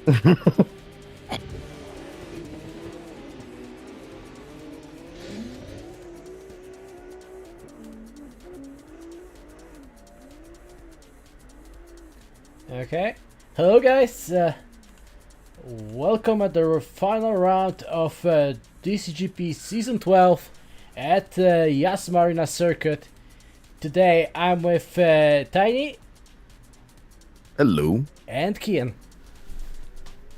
Okay. Hello guys, welcome at the final round of DCGP Season 12 at Yas Marina Circuit. Today I'm with Tiny. Hello. And Kian.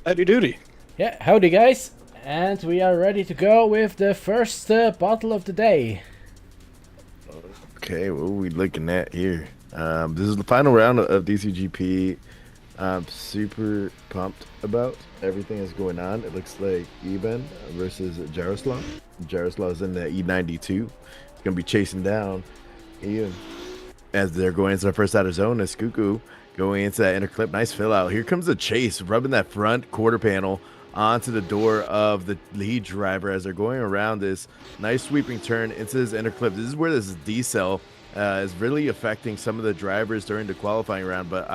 Howdy doody. Yeah, howdy guys. And we are ready to go with the first battle of the day. Okay, what are we looking at here? This is the final round of DCGP. I'm super pumped about everything that's going on. It looks like Eben versus Jaroslav. Jaroslav is in the E92. He's going to be chasing down Ian as they're going into the first outer zone. As Kuku going into that inner clip. Nice fill out. Here comes the chase, rubbing that front quarter panel onto the door of the lead driver as they're going around this nice sweeping turn into this inner clip. This is where this decel is really affecting some of the drivers during the qualifying round, but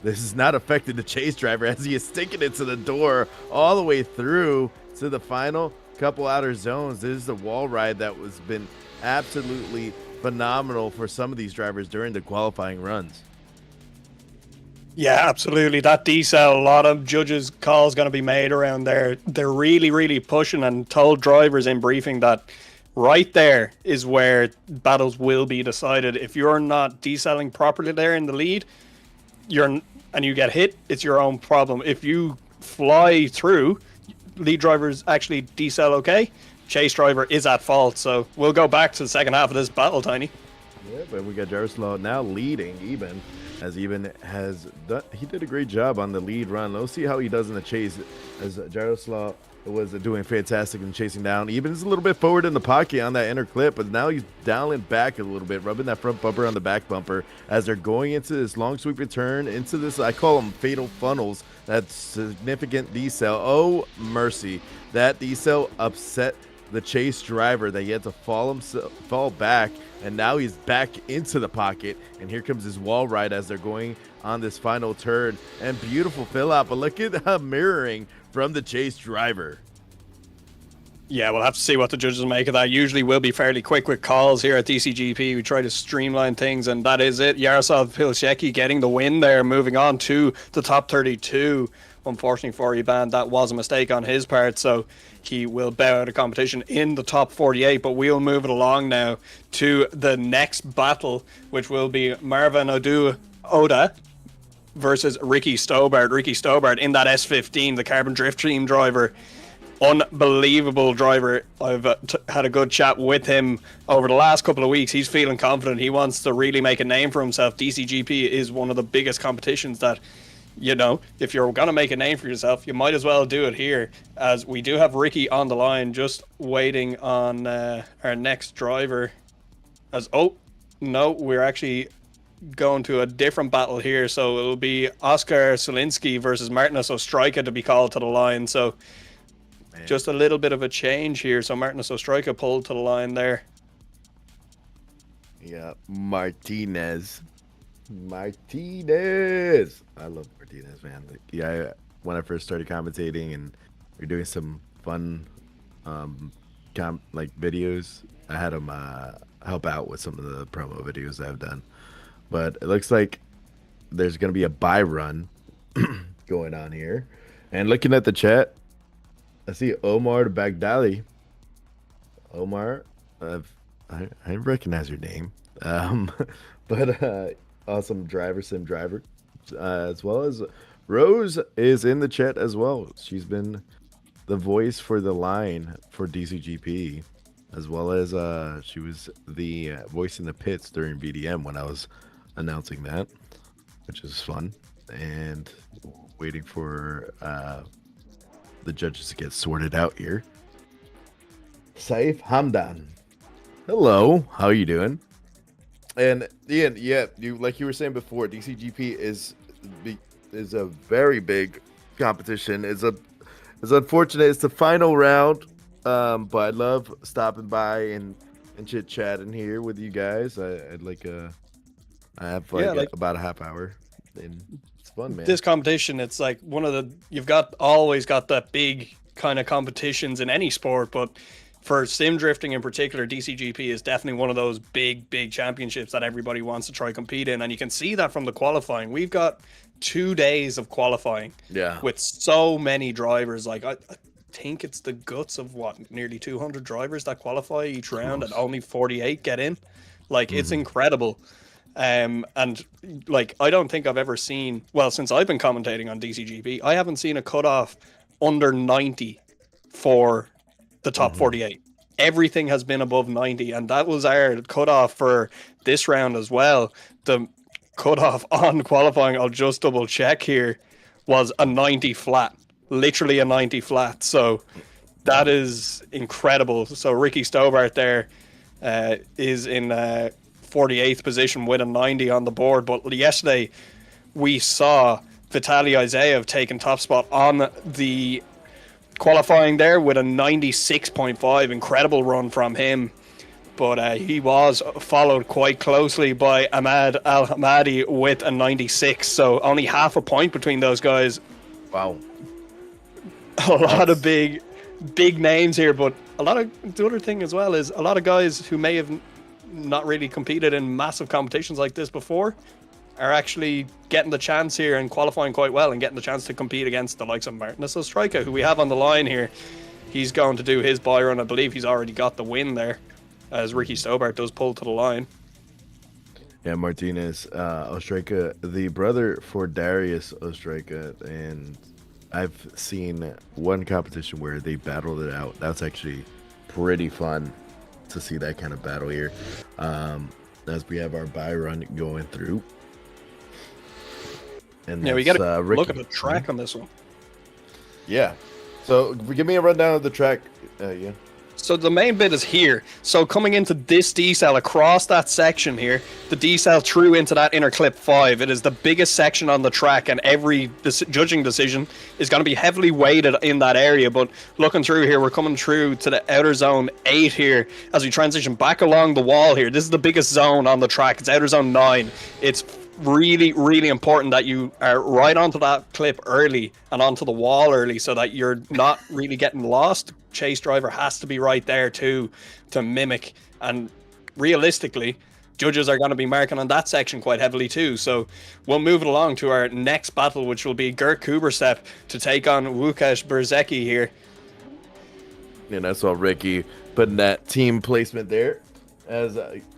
this is not affecting the chase driver as he is sticking it to the door all the way through to the final couple outer zones. This is the wall ride that was been absolutely phenomenal for some of these drivers during the qualifying runs. Yeah, absolutely. That decel, a lot of judges' calls going to be made around there. They're really, really pushing and told drivers in briefing that right there is where battles will be decided. If you're not decelling properly there in the lead, and you get hit, it's your own problem. If you fly through, lead drivers actually decel okay. Chase driver is at fault. So we'll go back to the second half of this battle, Tiny. Yeah, but we got Jaroslav now leading Eben, as Eben has done. He did a great job on the lead run. Let's see how he does in the chase, as Jaroslav was doing fantastic in chasing down. Eben's a little bit forward in the pocket on that inner clip, but now he's dialing back a little bit, rubbing that front bumper on the back bumper as they're going into this long sweeping turn, into this, I call them fatal funnels, that significant decel. Oh, mercy. That decel upset the chase driver that he had to fall back, and now he's back into the pocket, and here comes his wall ride as they're going on this final turn, and beautiful fill out, but look at the mirroring from the chase driver. Yeah, we'll have to see what the judges make of that. Usually we'll be fairly quick with calls here at DCGP. We try to streamline things, and that is it. Yaroslav Pilshecki getting the win there, moving on to the top 32. Unfortunately for Iban, that was a mistake on his part, so he will bow out of competition in the top 48, but we'll move it along now to the next battle, which will be Marvin Oda versus Ricky Stobart. Ricky Stobart in that S15, the Carbon Drift Team driver. Unbelievable driver. I've had a good chat with him over the last couple of weeks. He's feeling confident. He wants to really make a name for himself. DCGP is one of the biggest competitions that, you know, if you're going to make a name for yourself, you might as well do it here, as we do have Ricky on the line, just waiting on our next driver. Oh, no, we're actually going to a different battle here, so it'll be Oscar Solinsky versus Martinas Ostrojka to be called to the line. So just a little bit of a change here. So Martinas Ostrojka pulled to the line there. Yeah, Martinez. I love Martinez, man. Yeah, when I first started commentating and we're doing some fun videos, I had him help out with some of the promo videos that I've done. But it looks like there's going to be a buy run going on here. And looking at the chat, I see Omar Baghdali. Omar, I recognize your name. But awesome sim driver. As well as Rose is in the chat as well. She's been the voice for the line for DCGP, as well as she was the voice in the pits during BDM when I was announcing that, which is fun. And waiting for the judges to get sorted out here. Saif Hamdan. Hello, how are you doing? And Ian, yeah, you like you were saying before, DCGP is a very big competition. It's unfortunate it's the final round, but I love stopping by and chit chatting here with you guys. I have about a half hour, and it's fun, man. This competition, it's like you've always got that big kind of competitions in any sport, but for sim drifting in particular, DCGP is definitely one of those big championships that everybody wants to try compete in, and you can see that from the qualifying. We've got 2 days of qualifying, with so many drivers. Like I think it's the guts of nearly 200 drivers that qualify each round, and only 48 get in. Like it's incredible. And like I don't think I've ever seen, well, since I've been commentating on DCGP, I haven't seen a cutoff under 90 for the top 48. Everything has been above 90, and that was our cutoff for this round as well. The cutoff on qualifying, I'll just double check here, was a 90 flat, literally a 90 flat. So that is incredible. So Ricky Stobart there is in 48th position with a 90 on the board. But yesterday we saw Vitaly Isaev taking top spot on the qualifying there with a 96.5. Incredible run from him. But he was followed quite closely by Ahmad Al-Hamadi with a 96. So only half a point between those guys. Wow. A lot of big names here, but a lot of the other thing as well is a lot of guys who may have not really competed in massive competitions like this before are actually getting the chance here and qualifying quite well and getting the chance to compete against the likes of Martinez Ostrika, who we have on the line here. He's going to do his buy run. I believe he's already got the win there, as Ricky Stobart does pull to the line. Yeah, Martinez Ostrika, the brother for Darius Ostrika, and I've seen one competition where they battled it out. That's actually pretty fun to see that kind of battle here. As we have our buy run going through. And yeah, we got to look at the track on this one. Yeah. So give me a rundown of the track. Yeah. So the main bit is here. So coming into this decel across that section here, the decel through into that inner clip 5. It is the biggest section on the track, and every judging decision is going to be heavily weighted in that area. But looking through here, we're coming through to the outer zone 8 here as we transition back along the wall here. This is the biggest zone on the track. It's outer zone 9. It's really important that you are right onto that clip early and onto the wall early so that you're not really getting lost. Chase driver has to be right there too to mimic, and realistically judges are going to be marking on that section quite heavily too. So we'll move it along to our next battle, which will be Gert Kuberstep to take on Łukasz Berzecki here. And I saw Ricky putting that team placement there as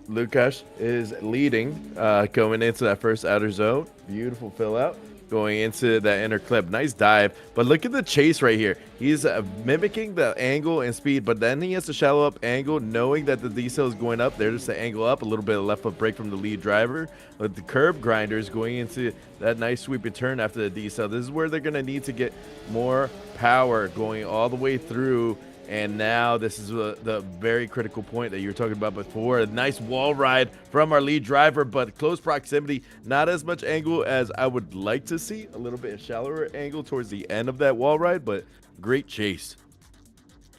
Łukasz is leading, going into that first outer zone. Beautiful fill out, going into that inner clip. Nice dive, but look at the chase right here. He's mimicking the angle and speed, but then he has to shallow up angle, knowing that the decel is going up. There's the angle up, a little bit of left foot brake from the lead driver. With the curb grinders going into that nice sweeping turn after the decel. This is where they're going to need to get more power going all the way through. And now this is the very critical point that you were talking about before. A nice wall ride from our lead driver, but close proximity. Not as much angle as I would like to see. A little bit shallower angle towards the end of that wall ride, but great chase.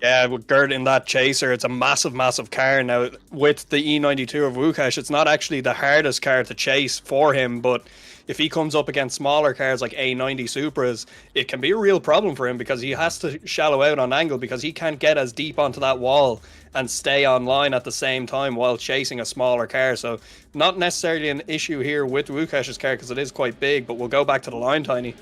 Yeah, with Gert in that chaser, it's a massive car. Now, with the E92 of Łukasz, it's not actually the hardest car to chase for him, but if he comes up against smaller cars like A90 Supras, it can be a real problem for him because he has to shallow out on angle because he can't get as deep onto that wall and stay online at the same time while chasing a smaller car. So not necessarily an issue here with Łukasz's car because it is quite big, but we'll go back to the line, Tiny.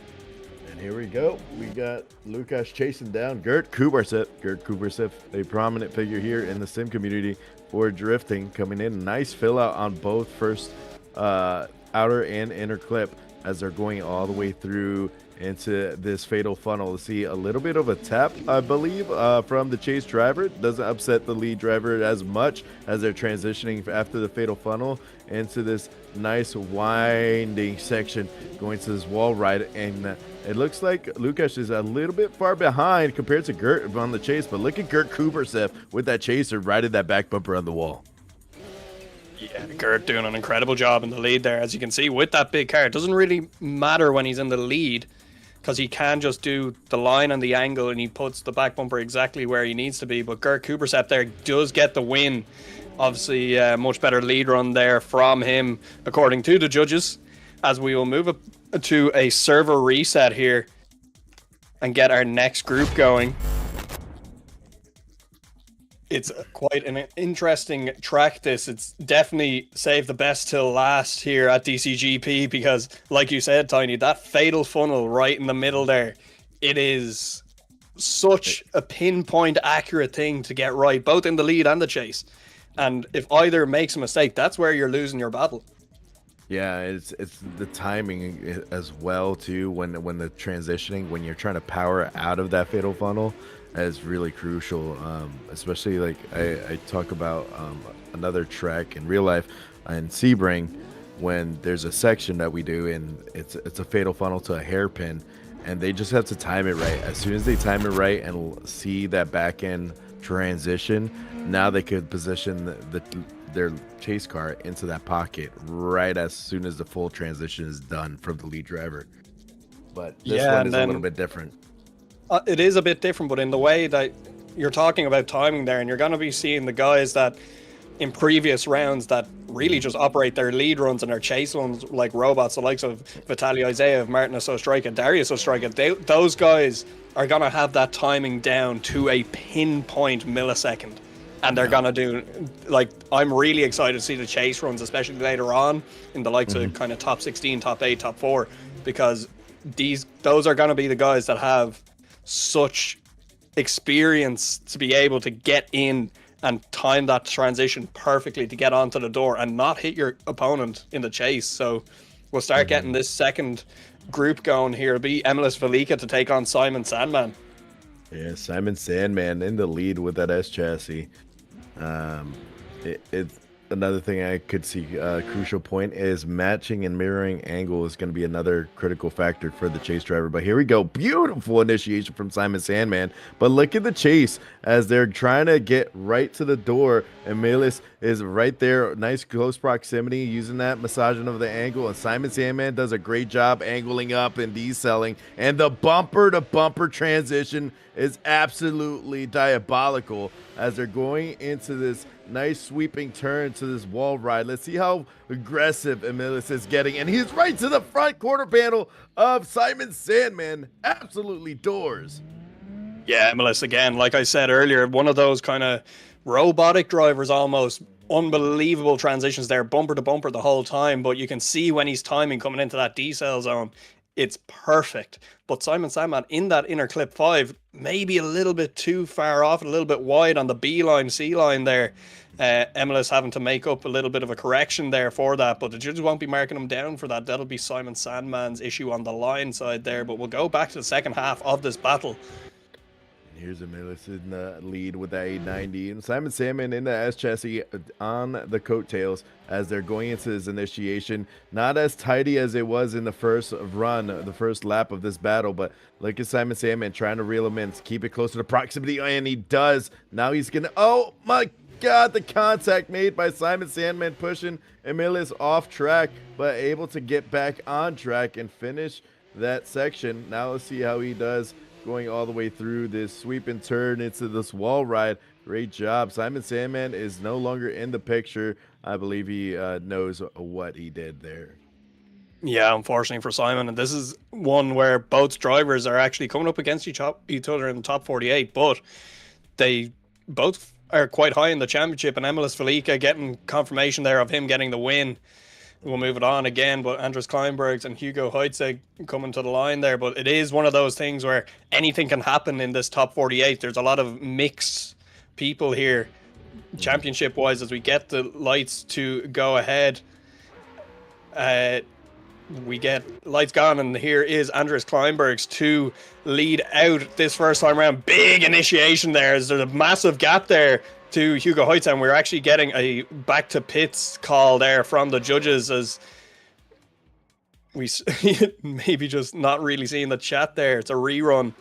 And here we go. We got Łukasz chasing down Gert Kuberstep. Gert Kuberstep, a prominent figure here in the sim community for drifting, coming in. Nice fill out on both first outer and inner clip as they're going all the way through into this fatal funnel. To see a little bit of a tap, I believe, from the chase driver. Doesn't upset the lead driver as much as they're transitioning after the fatal funnel into this nice winding section going to this wall ride. And it looks like Łukasz is a little bit far behind compared to Gert on the chase, but look at Gert Kuberstep with that chaser right at that back bumper on the wall. Yeah, Gert doing an incredible job in the lead there. As you can see, with that big car, it doesn't really matter when he's in the lead because he can just do the line and the angle and he puts the back bumper exactly where he needs to be. But Gert Kuberstep there does get the win. Obviously, much better lead run there from him, according to the judges. as we will move up to a server reset here and get our next group going. It's quite an interesting track, this. It's definitely saved the best till last here at DCGP because, like you said, Tiny, that fatal funnel right in the middle there, it is such a pinpoint accurate thing to get right, both in the lead and the chase. And if either makes a mistake, that's where you're losing your battle. Yeah, it's the timing as well too. When the transitioning, when you're trying to power out of that fatal funnel, is really crucial. Especially like I talk about another track in real life in Sebring, when there's a section that we do and it's a fatal funnel to a hairpin, and they just have to time it right. As soon as they time it right and see that back end transition, now they could position their chase car into that pocket right as soon as the full transition is done from the lead driver. But this one is a little bit different. It is a bit different, but in the way that you're talking about timing there, and you're going to be seeing the guys that in previous rounds that really just operate their lead runs and their chase runs like robots, the likes of Vitaly Isaiah, Martin Ostrika, Darius Ostrika, those guys are going to have that timing down to a pinpoint millisecond. And they're going to do, like, I'm really excited to see the chase runs, especially later on in the likes of kind of top 16, top 8, top 4, because those are going to be the guys that have such experience to be able to get in and time that transition perfectly to get onto the door and not hit your opponent in the chase. So we'll start getting this second group going here. It'll be Emilis Velika to take on Simon Sandman. Yeah, Simon Sandman in the lead with that S chassis. It's another thing I could see. Crucial point is matching and mirroring angle is going to be another critical factor for the chase driver. But here we go, beautiful initiation from Simon Sandman. But look at the chase as they're trying to get right to the door. Emilis is right there, nice close proximity, using that massaging of the angle. And Simon Sandman does a great job angling up and decelling. And the bumper to bumper transition is absolutely diabolical as they're going into this nice sweeping turn to this wall ride. Let's see how aggressive Emilis is getting. And he's right to the front quarter panel of Simon Sandman. Absolutely doors. Yeah, Emilis, again, like I said earlier, one of those kind of robotic drivers almost. Unbelievable transitions there, bumper to bumper the whole time. But you can see when he's timing coming into that decel zone, it's perfect. But Simon Sandman in that inner clip 5, maybe a little bit too far off, a little bit wide on the B line, C line there. Emilis having to make up a little bit of a correction there for that, but the judges won't be marking him down for that. That'll be Simon Sandman's issue on the line side there. But we'll go back to the second half of this battle. Here's Emilis in the lead with that 890, and Simon Sandman in the S chassis on the coattails as they're going into his initiation. Not as tidy as it was in the first run, the first lap of this battle, but look at Simon Sandman trying to reel him in, keep it closer to proximity, and he does. Now he's gonna, oh my God, the contact made by Simon Sandman pushing Emilis off track, but able to get back on track and finish that section. Now let's see how he does going all the way through this sweep and turn into this wall ride. Great job. Simon Sandman is no longer in the picture. I believe he knows what he did there. Yeah, unfortunately for Simon, and this is one where both drivers are actually coming up against each other in the top 48, but they both are quite high in the championship, and Emilis Velika getting confirmation there of him getting the win. We'll move it on again, but Andres Kleinbergs and Hugo Heitze coming to the line there. But it is one of those things where anything can happen in this top 48. There's a lot of mixed people here, championship-wise, as we get the lights to go ahead. We get lights gone, and here is Andres Kleinbergs to lead out this first time around. Big initiation there. There's a massive gap there to Hugo Heitz, and we're actually getting a back to pits call there from the judges as we maybe just not really seeing the chat there. It's a rerun.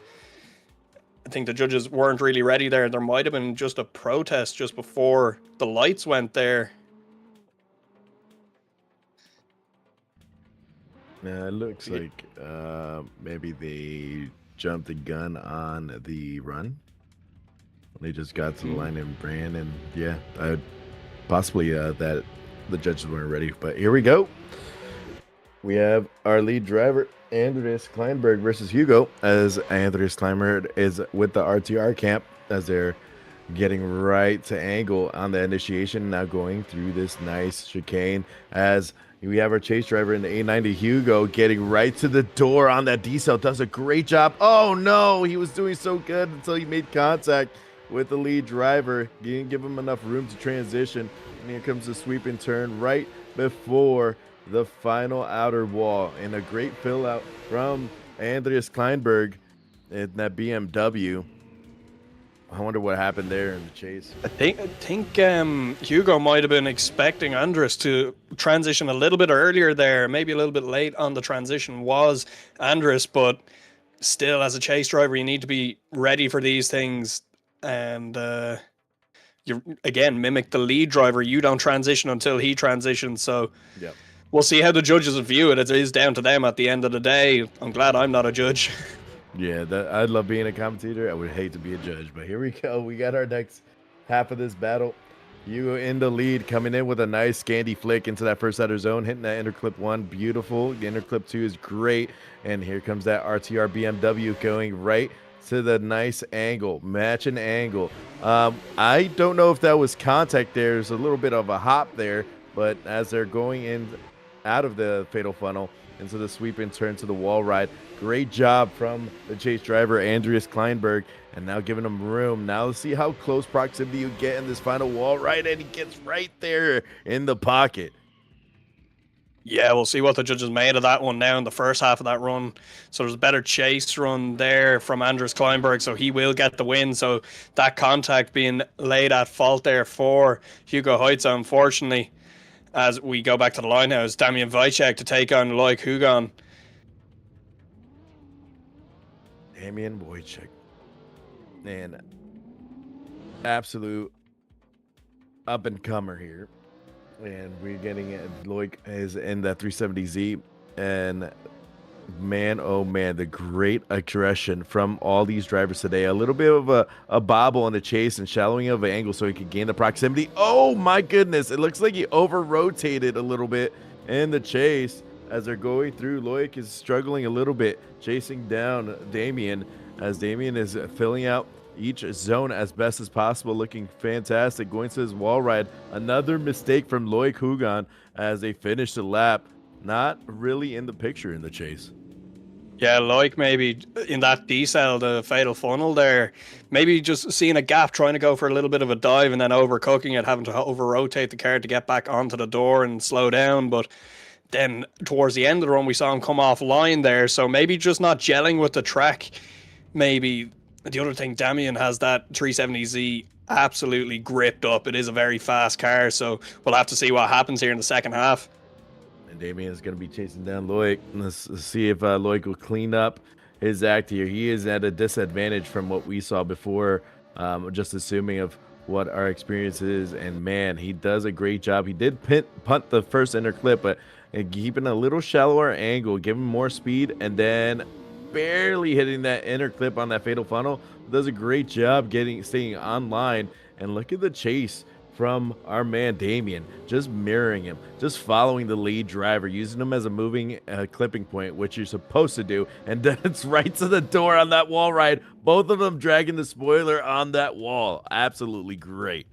I think the judges weren't really ready there. There might have been just a protest just before the lights went there. Yeah, it looks like maybe they jumped the gun on the run. They just got to the line and ran, and yeah, possibly that the judges weren't ready. But here we go. we have our lead driver, Andreas Kleinberg versus Hugo, as Andreas Kleinberg is with the RTR camp as they're getting right to angle on the initiation, now going through this nice chicane as we have our chase driver in the A90, Hugo, getting right to the door on that decel. Does a great job. Oh no, he was doing so good until he made contact with the lead driver. Didn't give him enough room to transition. And here comes the sweep and turn right before the final outer wall. And a great fill out from Andreas Kleinberg in that BMW. I wonder what happened there in the chase. I think Hugo might have been expecting Andres to transition a little bit earlier there, maybe a little bit late on the transition was Andres, but still, as a chase driver, you need to be ready for these things. And you again mimic the lead driver. You don't transition until he transitions. So yep. We'll see how the judges view it. It is down to them at the end of the day. I'm glad I'm not a judge. Yeah, I'd love being a commentator. I would hate to be a judge, but here we go. We got our next half of this battle. You in the lead, coming in with a nice Scandi flick into that first outer zone, hitting that interclip 1, beautiful. The interclip 2 is great, and here comes that RTR BMW going right to the nice angle, matching angle. I don't know if that was contact there. There's a little bit of a hop there, but as they're going in out of the fatal funnel into the sweep and turn to the wall ride, great job from the chase driver, Andreas Kleinberg, and now giving him room. Now let's see how close proximity you get in this final wall ride, and he gets right there in the pocket. Yeah, we'll see what the judges made of that one now in the first half of that run. So there's a better chase run there from Andreas Kleinberg, so he will get the win. So that contact being laid at fault there for Hugo Heitza, unfortunately. As we go back to the line now, is Damian Wojciech to take on Loic Hugon. Damian Wojciech. Man, absolute up-and-comer here. And we're getting it. Loic is in that 370Z. And man, oh man, the great aggression from all these drivers today. A little bit of a bobble in the chase and shallowing of an angle so he could gain the proximity. Oh my goodness, it looks like he over-rotated a little bit in the chase as they're going through. Loic is struggling a little bit, chasing down Damian as Damian is filling out each zone as best as possible, looking fantastic, going to his wall ride. Another mistake from Loic Hugon as they finish the lap. Not really in the picture in the chase. Yeah, Loic maybe in that decel, the fatal funnel there, maybe just seeing a gap, trying to go for a little bit of a dive and then overcooking it, having to over-rotate the car to get back onto the door and slow down. But then towards the end of the run, we saw him come offline there. So maybe just not gelling with the track. Maybe the other thing, Damian has that 370Z absolutely gripped up. It is a very fast car, so we'll have to see what happens here in the second half. And Damian is going to be chasing down Loic. Let's see if Loic will clean up his act here. He is at a disadvantage from what we saw before, just assuming of what our experience is. And man, he does a great job. He did punt the first interclip, but keeping a little shallower angle, giving more speed, and then barely hitting that interclip on that fatal funnel. Does a great job staying online. And look at the chase from our man Damian, just mirroring him, just following the lead driver, using him as a moving clipping point, which you're supposed to do. And then it's right to the door on that wall ride. Both of them dragging the spoiler on that wall. Absolutely great.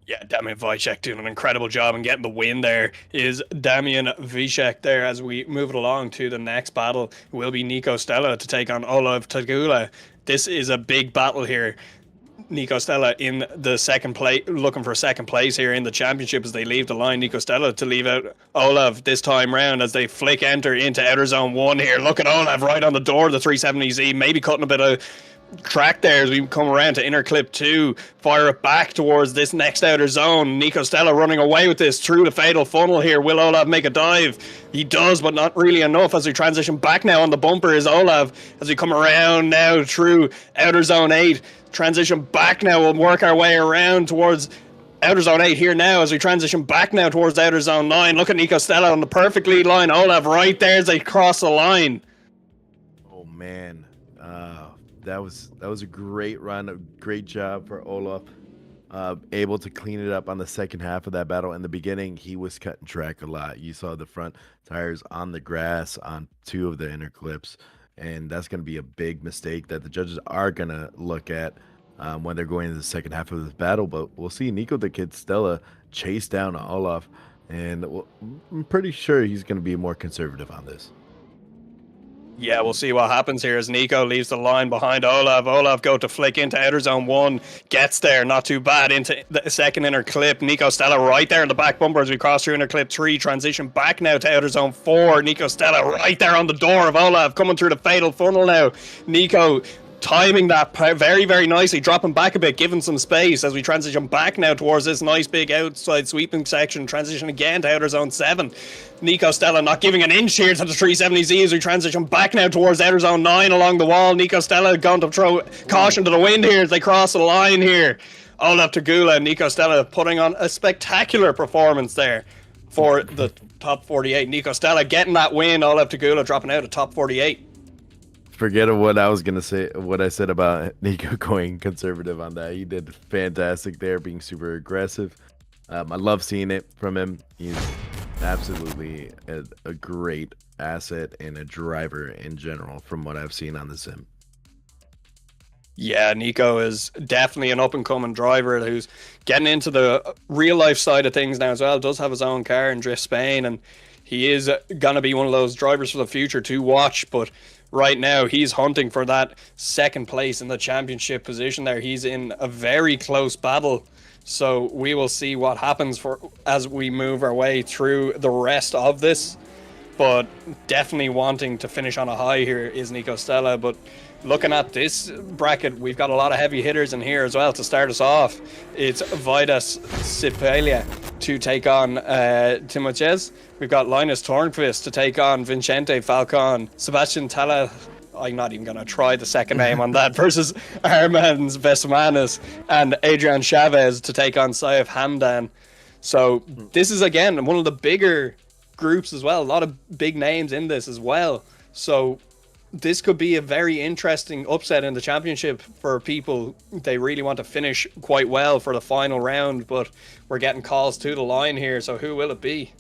Yeah, Damian Wojciech doing an incredible job and getting the win there is Damian Wojciech there. As we move it along to the next battle, it will be Nico Stella to take on Olav Tagula. This is a big battle here. Nico Stella in the second place, looking for second place here in the championship as they leave the line. Nico Stella to leave out Olav this time round as they flick enter into outer zone 1 here. Look at Olav right on the door of the 370Z, maybe cutting a bit of track there as we come around to inner clip 2, fire it back towards this next outer zone. Nico Stella running away with this through the fatal funnel here. Will Olav make a dive? He does, but not really enough as we transition back now on the bumper is Olav as we come around now through outer zone 8. Transition back now, we'll work our way around towards outer zone 8 here now as we transition back now towards outer zone 9. Look at Nico Stella on the perfect lead line. Olav right there as they cross the line. Oh man, that was a great run, a great job for Olaf. able to clean it up on the second half of that battle. In the beginning, he was cutting track a lot. You saw the front tires on the grass on 2 of the inner clips, and that's going to be a big mistake that the judges are going to look at when they're going into the second half of this battle. But we'll see Nico the Kid Stella chase down Olaf, and I'm pretty sure he's going to be more conservative on this. Yeah, we'll see what happens here as Nico leaves the line behind Olaf. Olaf go to flick into outer zone 1, gets there, not too bad, into the second inner clip. Nico Stella right there in the back bumper as we cross through inner clip 3, transition back now to outer zone 4. Nico Stella right there on the door of Olaf, coming through the fatal funnel now. Nico timing that very, very nicely, dropping back a bit, giving some space as we transition back now towards this nice big outside sweeping section. Transition again to outer zone 7. Nico Stella not giving an inch here to the 370Z as we transition back now towards outer zone 9 along the wall. Nico Stella going to throw caution to the wind here as they cross the line here. Olaf Tagula and Nico Stella putting on a spectacular performance there for the top 48. Nico Stella getting that win. Olaf Tagula dropping out of top 48. Forget what I was gonna say. What I said about Nico going conservative on that. He did fantastic there, being super aggressive. I love seeing it from him. He's absolutely a great asset and a driver in general, from what I've seen on the sim. Yeah, Nico is definitely an up-and-coming driver who's getting into the real-life side of things now as well. Does have his own car in Drift Spain, and he is gonna be one of those drivers for the future to watch. But right now, he's hunting for that second place in the championship position there. He's in a very close battle. So we will see what happens as we move our way through the rest of this. But definitely wanting to finish on a high here is Nico Stella. But looking at this bracket, we've got a lot of heavy hitters in here as well to start us off. It's Vidas Sipalia to take on Timochez. We've got Linus Tornqvist to take on Vincente Falcon. Sebastian Tala, I'm not even going to try the second name on that, versus Armand Vesmanis and Adrian Chavez to take on Saif Hamdan. So this is, again, one of the bigger groups as well. A lot of big names in this as well. So this could be a very interesting upset in the championship for people. They really want to finish quite well for the final round, but we're getting calls to the line here. So who will it be?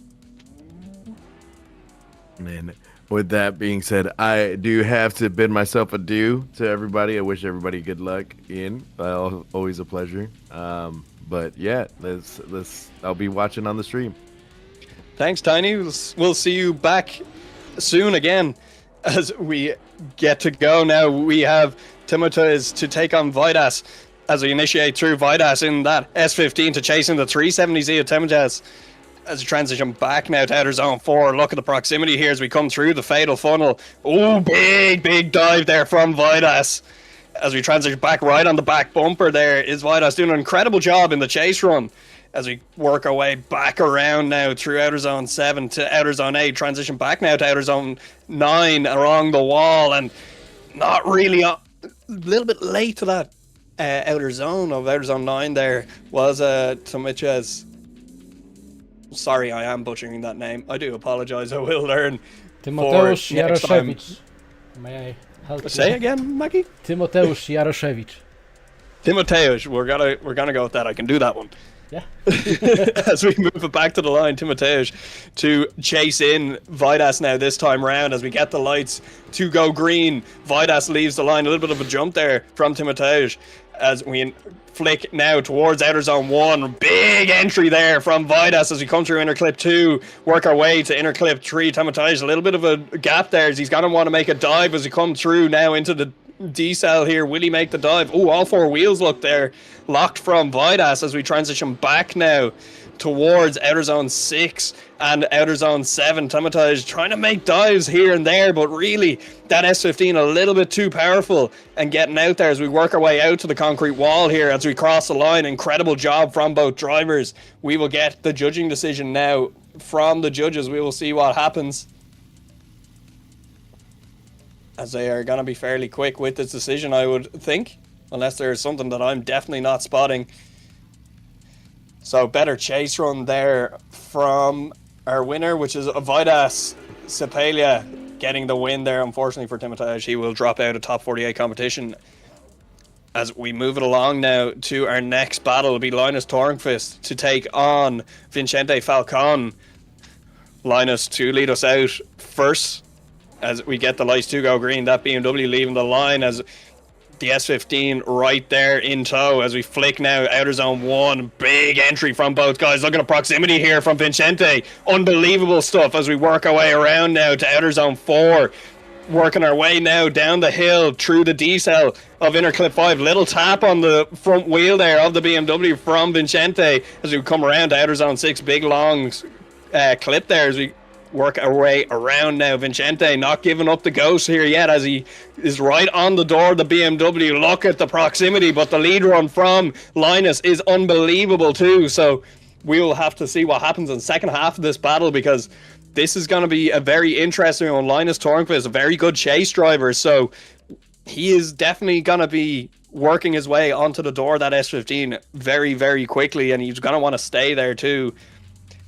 And with that being said, I do have to bid myself adieu to everybody. I wish everybody good luck in. Always a pleasure. But yeah, I'll be watching on the stream. Thanks, Tiny. We'll see you back soon again as we get to go now. We have Timotez to take on Vidas as we initiate through Vidas in that S15 to chasing the 370Z of Timotez. As we transition back now to outer zone 4, look at the proximity here as we come through the fatal funnel. Oh, big dive there from Vidas. As we transition back right on the back bumper there is Vidas doing an incredible job in the chase run. As we work our way back around now through outer zone 7 to outer zone 8, transition back now to outer zone 9 along the wall, and not really a little bit late to that outer zone 9 there was Tomichez. Sorry, I am butchering that name. I do apologize. I will learn. Timoteusz Jaroszewicz. May I help you? Say again, Mackie? Timoteusz Jaroszewicz. Timoteusz, we're gonna go with that. I can do that one. Yeah. As we move it back to the line, Timoteusz to chase in Vidas now this time round as we get the lights to go green. Vidas leaves the line. A little bit of a jump there from Timoteusz as we flick now towards outer zone 1. Big entry there from Vidas as we come through inner clip 2, work our way to inner clip 3. Timoteusz, a little bit of a gap there as he's going to want to make a dive as we come through now into the D-cell here. Will he make the dive? Oh, all 4 wheels look there locked from Vidas as we transition back now towards outer zone 6 and outer zone 7. Timoteusz trying to make dives here and there, but really that S15 a little bit too powerful and getting out there as we work our way out to the concrete wall here as we cross the line. Incredible job from both drivers. We will get the judging decision now from the judges. We will see what happens, as they are going to be fairly quick with this decision, I would think, unless there's something that I'm definitely not spotting. So better chase run there from our winner, which is Vidas Sipalia, getting the win there. Unfortunately for Timoteusz, he will drop out of top 48 competition. As we move it along now to our next battle, will be Linus Tornqvist to take on Vincente Falcon. Linus to lead us out first as we get the lights to go green. That BMW leaving the line as the S15 right there in tow as we flick now outer zone 1. Big entry from both guys. Look at the proximity here from Vincente. Unbelievable stuff as we work our way around now to outer zone 4. Working our way now down the hill through the D-cell of inner clip 5. Little tap on the front wheel there of the BMW from Vincente as we come around to outer zone 6. Big long clip there as we work our way around now. Vincente not giving up the ghost here yet as he is right on the door of the BMW. Look at the proximity, but the lead run from Linus is unbelievable too. So we will have to see what happens in the second half of this battle, because this is going to be a very interesting one. Linus Tornqvist, a very good chase driver, so he is definitely going to be working his way onto the door of that S15 very, very quickly, and he's going to want to stay there too.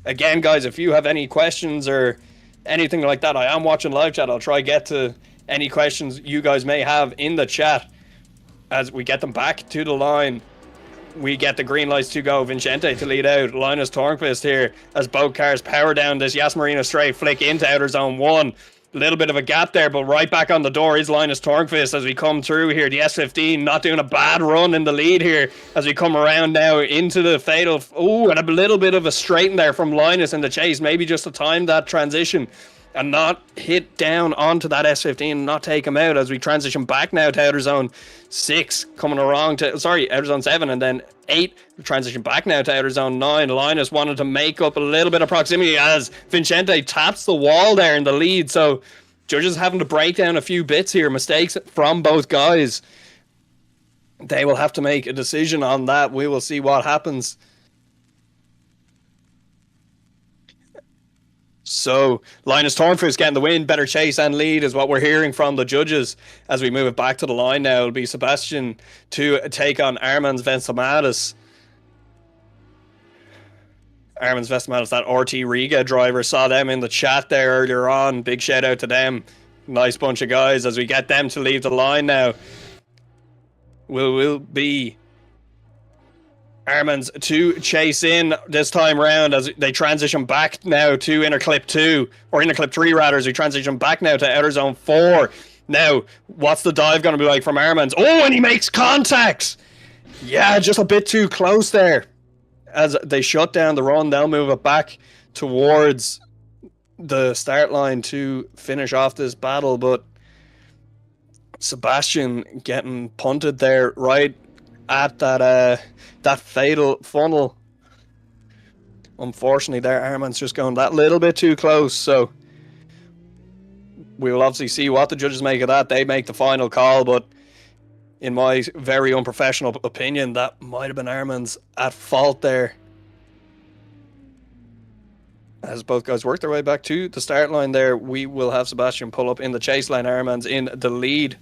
Again, guys, if you have any questions or anything like that, I am watching live chat. I'll try get to any questions you guys may have in the chat as we get them back to the line. We get the green lights to go. Vincente to lead out. Linus Tornqvist here as both cars power down this Yas Marina straight, flick into outer zone 1. A little bit of a gap there, but right back on the door is Linus Tornqvist as we come through here. The S15 not doing a bad run in the lead here as we come around now into the fatal. Oh, and a little bit of a straighten there from Linus in the chase. Maybe just to time that transition and not hit down onto that S15 and not take him out as we transition back now to outer zone 6, coming around to, outer zone 7 and then 8, transition back now to outer zone 9. Linus wanted to make up a little bit of proximity as Vincente taps the wall there in the lead, so judges having to break down a few bits here, mistakes from both guys. They will have to make a decision on that. We will see what happens. So Linus Tornqvist getting the win, better chase and lead is what we're hearing from the judges. As we move it back to the line now, it'll be Sebastian to take on Armand Vestamatis. Armand Vestamatis, that RT Riga driver, saw them in the chat there earlier on. Big shout out to them. Nice bunch of guys as we get them to leave the line now. Will be Armands to chase in this time round as they transition back now to inner clip 2, or inner clip 3 rather, as we transition back now to outer zone 4. Now, what's the dive going to be like from Armands? Oh, and he makes contact! Yeah, just a bit too close there. As they shut down the run, they'll move it back towards the start line to finish off this battle, but Sebastian getting punted there right at that fatal funnel. Unfortunately there, Armand's just going that little bit too close, so we will obviously see what the judges make of that. They make the final call, but in my very unprofessional opinion, that might have been Armand's at fault there. As both guys work their way back to the start line there, we will have Sebastian pull up in the chase line. Armand's in the lead.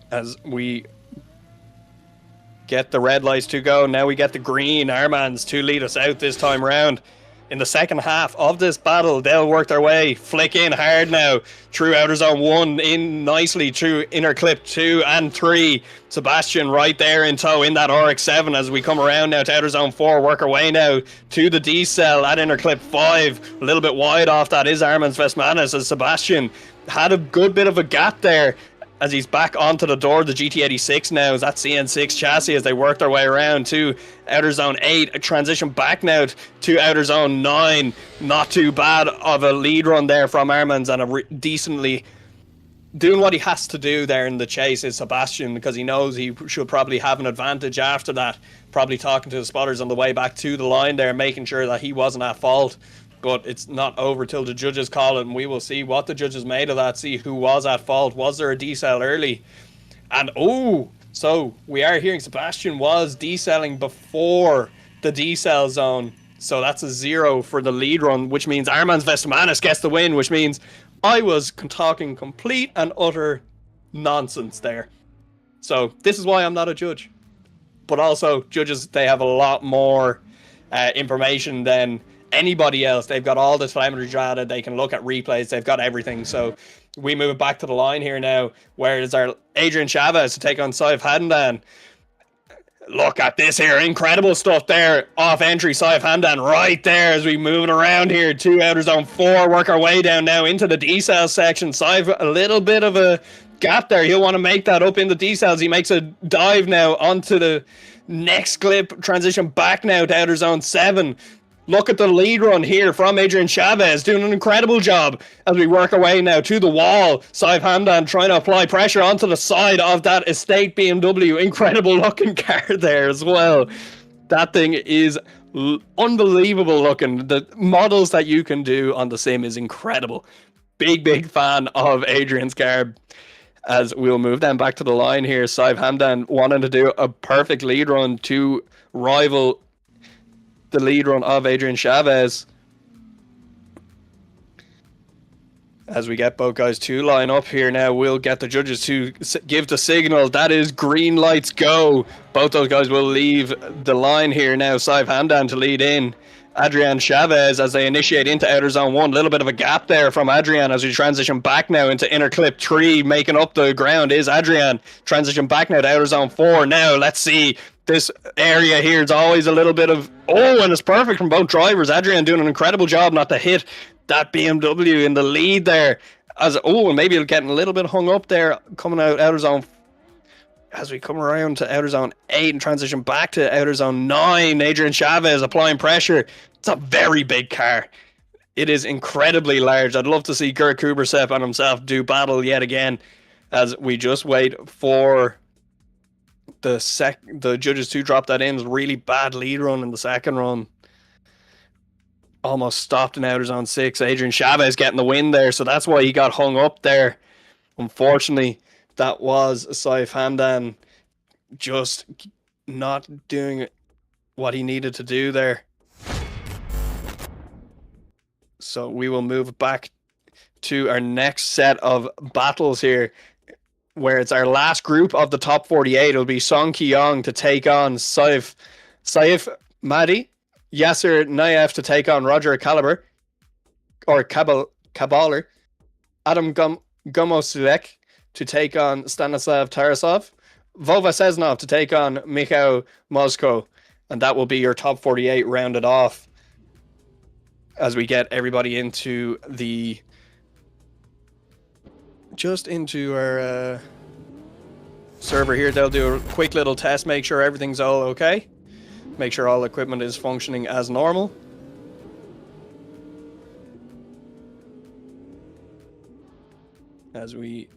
As we get the red lights to go, now we get the green. Armand's to lead us out this time round. In the second half of this battle, they'll work their way, flick in hard now through outer zone 1, in nicely through inner clip 2 and 3. Sebastian right there in tow in that RX-7 as we come around now to outer zone 4, work our way now to the D-cell at inner clip 5. A little bit wide off that is Armand Vestmanis, as Sebastian had a good bit of a gap there as he's back onto the door. The GT86 now is that CN6 chassis as they work their way around to outer zone 8. A transition back now to outer zone 9. Not too bad of a lead run there from Armands, and a decently doing what he has to do there in the chase is Sebastian, because he knows he should probably have an advantage after that. Probably talking to the spotters on the way back to the line there, making sure that he wasn't at fault. But it's not over till the judges call it, and we will see what the judges made of that, see who was at fault. Was there a decel early? And so we are hearing Sebastian was decelling before the decel zone. So that's a 0 for the lead run, which means Armand Vestmanis gets the win, which means I was talking complete and utter nonsense there. So this is why I'm not a judge. But also, judges, they have a lot more information than anybody else. They've got all the telemetry data. They can look at replays. They've got everything. So we move it back to the line here now, where it's our Adrian Chavez to take on Saif Handan. Look at this here. Incredible stuff there. Off entry, Saif Handan right there as we move it around here. 2 outer zone 4. Work our way down now into the D-cell section. Saif, a little bit of a gap there. He'll want to make that up in the D-cells. He makes a dive now onto the next clip. Transition back now to outer zone 7. Look at the lead run here from Adrian Chavez, doing an incredible job as we work our way now to the wall. Saif Hamdan trying to apply pressure onto the side of that estate BMW. Incredible looking car there as well. That thing is unbelievable looking. The models that you can do on the sim is incredible. Big fan of Adrian's car. As we'll move them back to the line here. Saif Hamdan wanting to do a perfect lead run to rival the lead run of Adrian Chavez. As we get both guys to line up here now, we'll get the judges to give the signal. That is green lights go. Both those guys will leave the line here now. Saif Hamdan to lead in. Adrian Chavez as they initiate into outer zone 1. A little bit of a gap there from Adrian as we transition back now into inner clip 3. Making up the ground is Adrian. Transition back now to outer zone 4. Now let's see. This area here is always a little bit of... Oh, and it's perfect from both drivers. Adrian doing an incredible job not to hit that BMW in the lead there. And maybe getting a little bit hung up there coming out outer zone. As we come around to outer zone 8 and transition back to outer zone 9. Adrian Chavez applying pressure. It's a very big car. It is incredibly large. I'd love to see Gert Kubersep and himself do battle yet again. As we just wait for the judges to drop that in. Really bad lead run in the second run. Almost stopped in outer zone 6. Adrian Chavez getting the win there, so that's why he got hung up there. Unfortunately, that was Saif Hamdan just not doing what he needed to do there. So we will move back to our next set of battles here, where it's our last group of the top 48. It'll be Song Ki-young to take on Saif Madi, Yasser Nayev to take on Roger Caliber, or Kabaler, Adam Gomosilek to take on Stanislav Tarasov, Vova Seznov to take on Mikhail Mosko, and that will be your top 48 rounded off as we get everybody into the... just into our server here. They'll do a quick little test, make sure everything's all okay, make sure all equipment is functioning as normal. As we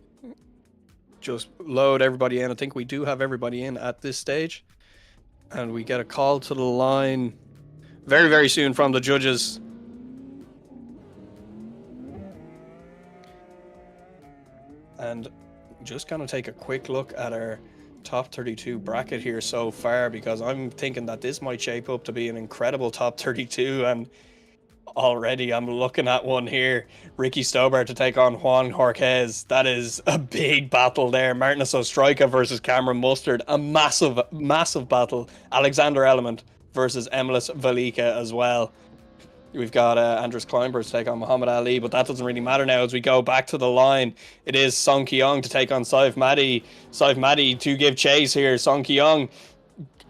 just load everybody in. I think we do have everybody in at this stage, and we get a call to the line very soon from the judges. And just gonna take a quick look at our top 32 bracket here so far, because I'm thinking that this might shape up to be an incredible top 32, and already I'm looking at one here. Ricky Stobar to take on Juan Jorquez. That is a big battle there. Martinez Ostrojka versus Cameron Mustard. A massive battle. Alexander Element versus Emilis Velika as well. We've got Andres Kleinberg to take on Muhammad Ali, but that doesn't really matter now as we go back to the line. It is Song Ki-young to take on Saif Madi. Saif Madi to give chase here. Song Ki-young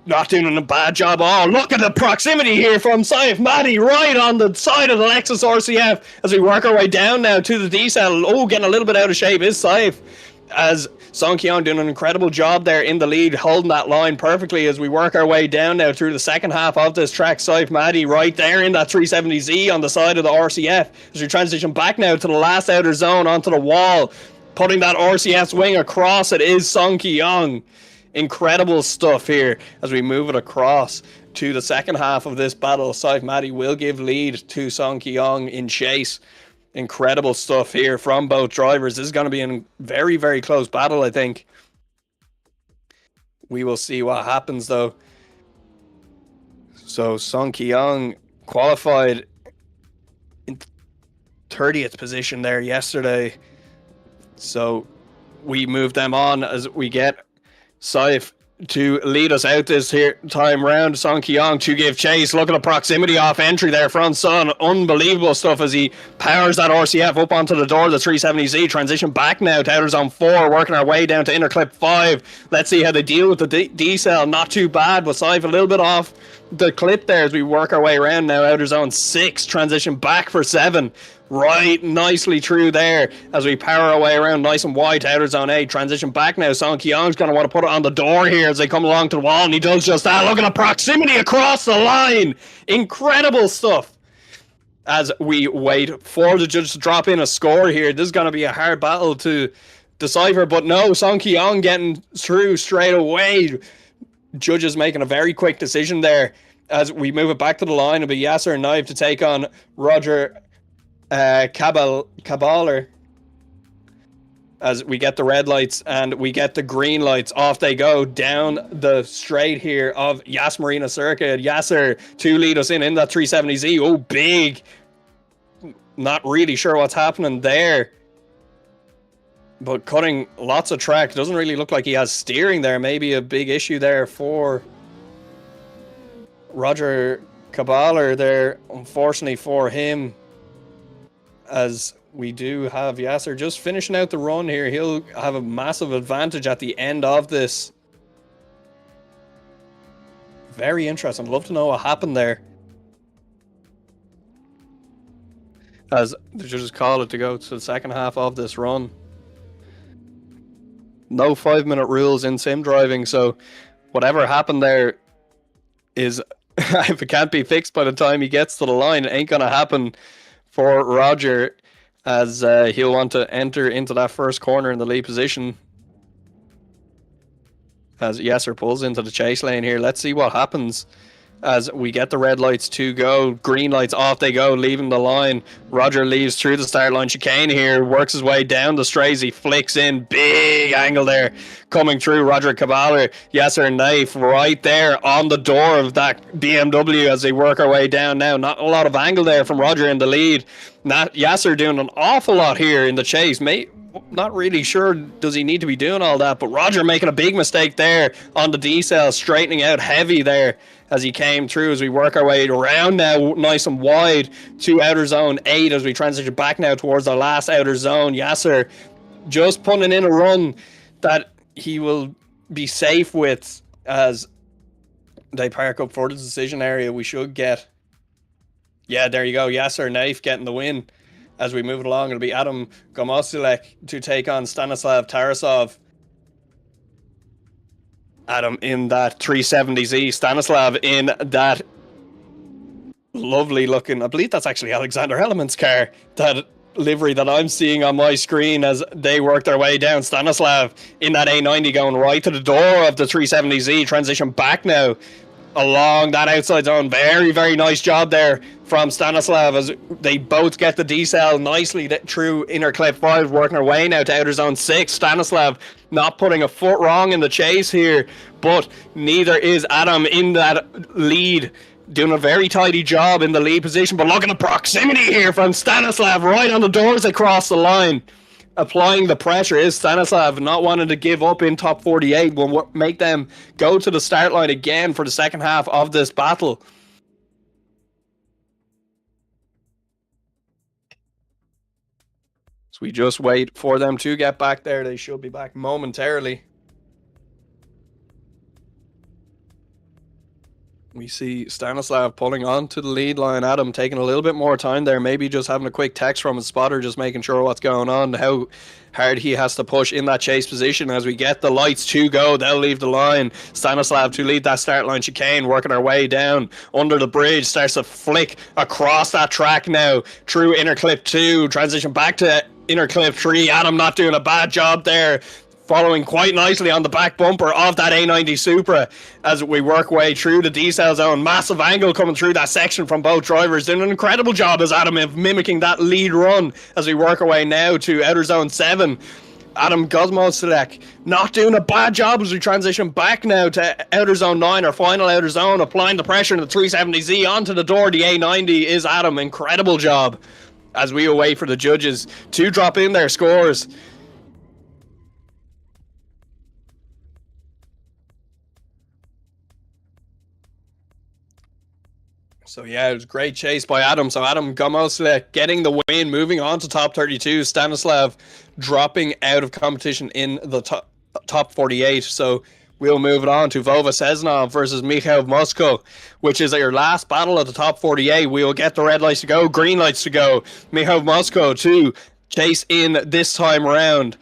not doing a bad job. Oh, look at the proximity here from Saif Madi right on the side of the Lexus RCF as we work our way down now to the D-cell. Oh, getting a little bit out of shape is Saif, as Song Ki-young doing an incredible job there in the lead, holding that line perfectly as we work our way down now through the second half of this track. Saif Madi right there in that 370Z on the side of the RCF as we transition back now to the last outer zone onto the wall, putting that RCF swing across. It is Song Ki-young. Incredible stuff here as we move it across to the second half of this battle. Saif Madi will give lead to Song Ki-young in chase. Incredible stuff here from both drivers. This is going to be a very close battle, I think. We will see what happens though. So Song Ki-young qualified in 30th position there yesterday. So we move them on as we get Saif to lead us out this here time round. Song Kyong to give chase. Look at the proximity off entry there from Son. Unbelievable stuff as he powers that RCF up onto the door of the 370Z. Transition back now to outer zone 4, working our way down to inner clip 5. Let's see how they deal with the D-cell. Not too bad, but Sive a little bit off the clip there as we work our way around now. Outer zone 6, transition back for 7. Right, nicely through there as we power our way around nice and wide to outer zone 8. Transition back now. Song Kyong's going to want to put it on the door here as they come along to the wall, and he does just that. Look at the proximity across the line. Incredible stuff. As we wait for the judge to drop in a score here. This is going to be a hard battle to decipher, but no, Song Kyong getting through straight away. Judges making a very quick decision there as we move it back to the line. It'll be Yasser and Knife to take on Roger Caballer as we get the red lights and we get the green lights. Off they go down the straight here of Yas Marina circuit. Yasser to lead us in that 370Z. Oh, big. Not really sure what's happening there, but cutting lots of track. Doesn't really look like he has steering there. Maybe a big issue there for Roger Caballer there, unfortunately for him, as we do have Yasser just finishing out the run here. He'll have a massive advantage at the end of this. Very interesting. Love to know what happened there, as the judges call it to go to the second half of this run. No 5-minute rules in sim driving, so whatever happened there is, if it can't be fixed by the time he gets to the line, it ain't gonna happen for Roger, as he'll want to enter into that first corner in the lead position. As Yasser pulls into the chase lane here. Let's see what happens as we get the red lights to go. Green lights, off they go, leaving the line. Roger leaves through the start line chicane here, works his way down the straights. He flicks in, big angle there coming through. Roger Caballer, Yasser Knife right there on the door of that BMW as they work our way down now. Not a lot of angle there from Roger in the lead. Not Yasser doing an awful lot here in the chase. Not really sure does he need to be doing all that, but Roger making a big mistake there on the D-cell, straightening out heavy there as he came through, as we work our way around now nice and wide to outer zone 8 as we transition back now towards our last outer zone. Yasser just putting in a run that he will be safe with as they park up for the decision area. We should get, yeah, there you go, Yasser Knife getting the win. As we move it along, it'll be Adam Gomosilek to take on Stanislav Tarasov. Adam in that 370Z, Stanislav in that lovely looking, I believe that's actually Alexander Element's car, that livery that I'm seeing on my screen as they work their way down. Stanislav in that A90 going right to the door of the 370Z, transition back now along that outside zone. Very, very nice job there from Stanislav as they both get the D-cell nicely through inner clip 5, working our way now to outer zone 6. Stanislav not putting a foot wrong in the chase here, but neither is Adam in that lead, doing a very tidy job in the lead position. But look at the proximity here from Stanislav right on the doors across the line. Applying the pressure is Stanislav, not wanting to give up in top 48 will make them go to the start line again for the second half of this battle. So we just wait for them to get back there. They should be back momentarily. We see Stanislav pulling on to the lead line. Adam taking a little bit more time there, maybe just having a quick text from his spotter, just making sure what's going on, how hard he has to push in that chase position. As we get the lights to go, they'll leave the line. Stanislav to lead that start line chicane, working our way down under the bridge, starts to flick across that track now through inner clip 2, transition back to inner clip 3. Adam not doing a bad job there, following quite nicely on the back bumper of that A90 Supra as we work way through the D-cell zone. Massive angle coming through that section from both drivers. Doing an incredible job as Adam of mimicking that lead run as we work our way now to outer zone 7. Adam Gosmosilek not doing a bad job as we transition back now to outer zone 9, our final outer zone, applying the pressure in the 370Z onto the door. The A90 is Adam. Incredible job as we await for the judges to drop in their scores. So yeah, it was a great chase by Adam. So Adam Gomosle getting the win, moving on to top 32. Stanislav dropping out of competition in the top 48. So we'll move it on to Vova Seznov versus Mikhail Mosko, which is your last battle of the top 48. We will get the red lights to go, green lights to go. Mikhail Mosko to chase in this time around.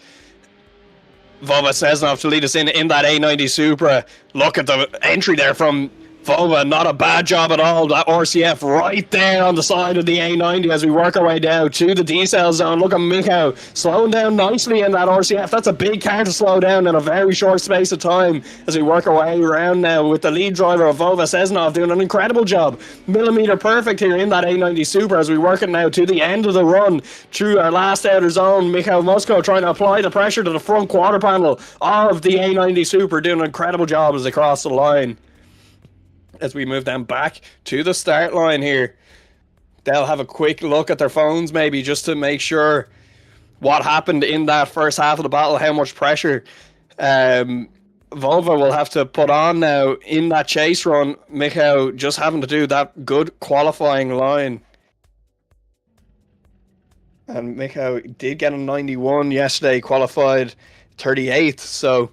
Vova Seznov to lead us in that A90 Supra. Look at the entry there from Vova, not a bad job at all. That RCF right there on the side of the A90 as we work our way down to the D-cell zone. Look at Mikhail slowing down nicely in that RCF. That's a big car to slow down in a very short space of time as we work our way around now with the lead driver of Vova Seznov doing an incredible job. Millimeter perfect here in that A90 Super as we work it now to the end of the run through our last outer zone. Mikhail Mosko trying to apply the pressure to the front quarter panel of the A90 Super, doing an incredible job as they cross the line. As we move them back to the start line here, they'll have a quick look at their phones maybe just to make sure what happened in that first half of the battle, how much pressure Vova will have to put on now in that chase run. Mikhail just having to do that good qualifying line. And Mikhail did get a 91 yesterday, qualified 38th, so